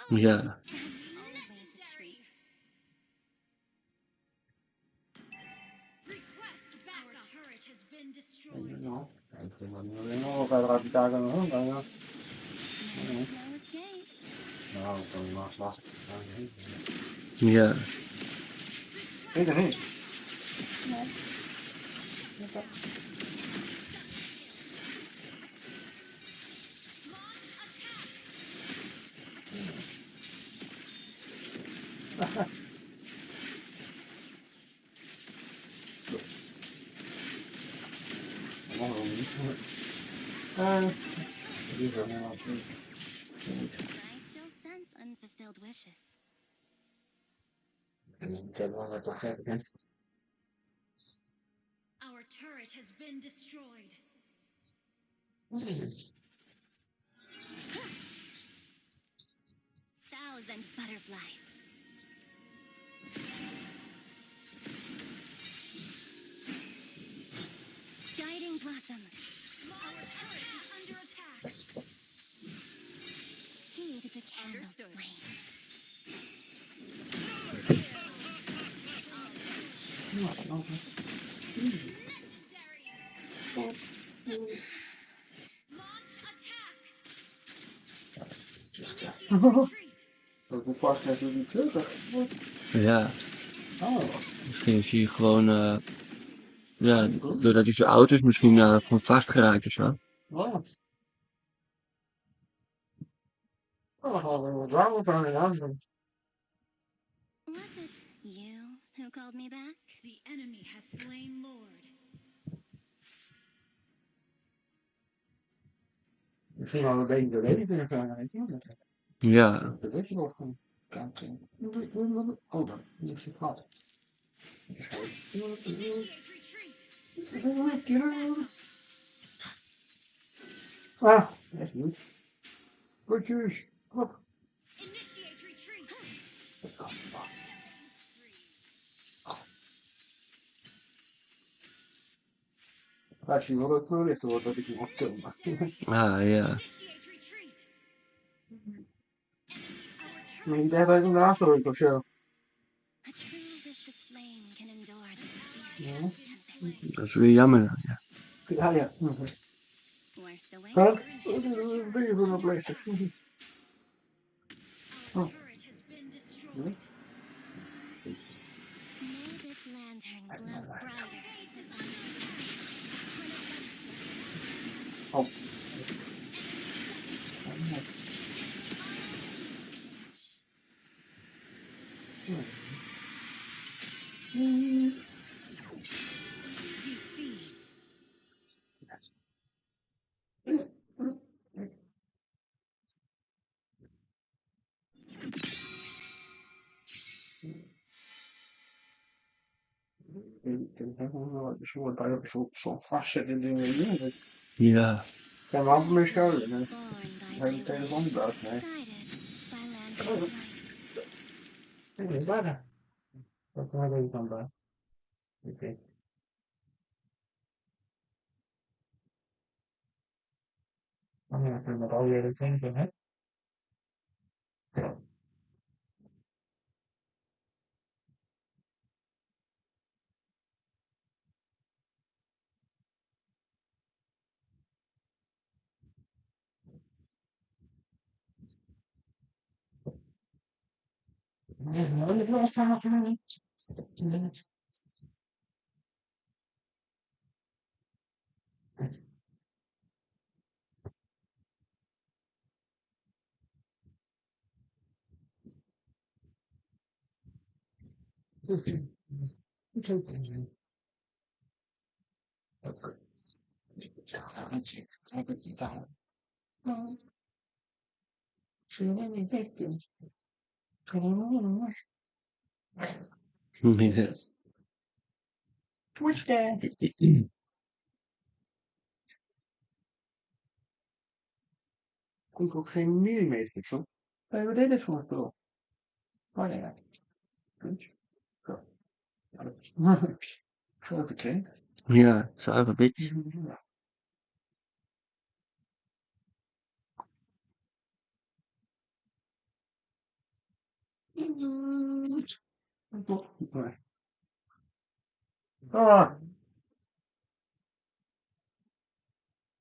Ja. Ja. Ik er niet. I still sense unfulfilled wishes. Our turret has been destroyed. Thousand butterflies. Guiding blossom. Our turret is under attack. Heed the candle's flame. Dat is vast net zo niet terug. Ja. Oh. Misschien is hij gewoon, ja, doordat hij zo oud is, misschien gewoon vastgeraakt of zo. Wat? Oh, waarom kan je aanzien? Was it you who called me back? The enemy has slain Lord. Misschien wel een beetje de reden kunnen. Ja. Dat weet je nog van. Oh, dat is het hard. Ah, dat is goed. Goedjes. Op. Initiate retreat. Dat kan niet. Als je wel het verlicht wordt, dat ik hem optil. Ah, ja. Maar niet echt uit een afdruk of zo. A true vicious flame can endure the Ja. Dat is weer jammer dan, ja. Ja, ja. worth the wait. Huh? Wat ben je voor een PlayStation? Our turret has been destroyed. May this lantern glow brighter. Oh. Defeat. Zo wordt bij zo vastzitten dingen. Dat Ja. kan wel mee schuilen. Born Dan by heb je de telefoon buiten. guided by lands of light. Nee, waar? Dat heb ik dan bij. Oké. Dan heb je met alweer het denken, hè? Dat is nooit wel staan. Yes. Twitch there. Komt ook geen millimeter op. Wat deed dit voor een spul? Oh ja. Twitch. Zo. Zo heb ik het. Ja, zuiver bitch. Nee. Ah.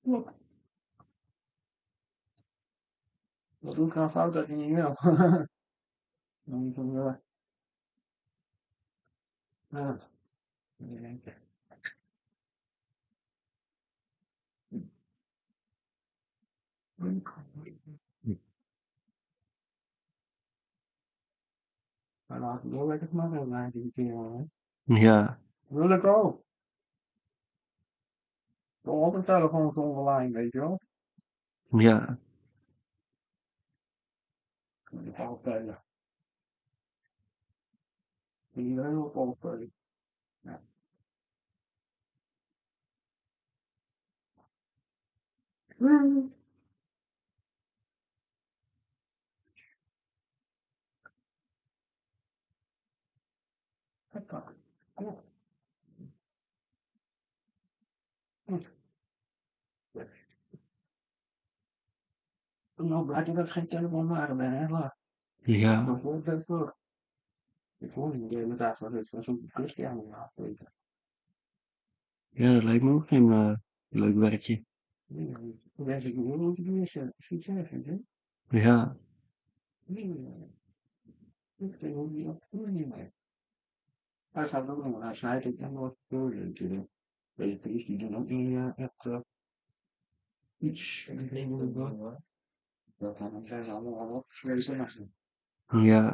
Look. Wat doe ik aan fout dat je niet wil? Dan moet ik wel. Ja. Maar laat ik wel lekker maar wel naar die keer. Ja. Wil ik ook. Toch op een telefoon online, weet je wel. Ja. Kun je altijd. Iedereen op altijd. Ja. Nou, blijkt dat ik geen telefoon maken ben, hè? Laat. Ja. Dat wordt best voor. Ik hoor niet meer met dat van zo'n kusje aan me afweten. Ja, dat lijkt me ook een leuk werkje. Nee, wens ik niet moet je doen, zoiets zeggen, hè? Ja. Nee, ik weet ook niet of het niet meer. Hij gaat ook nog, hij snijdt het en wordt door natuurlijk. Weet je, is die dan ook niet echt iets. Ik denk dat het wel. Dat gaan we allemaal opgeschreven. Ja.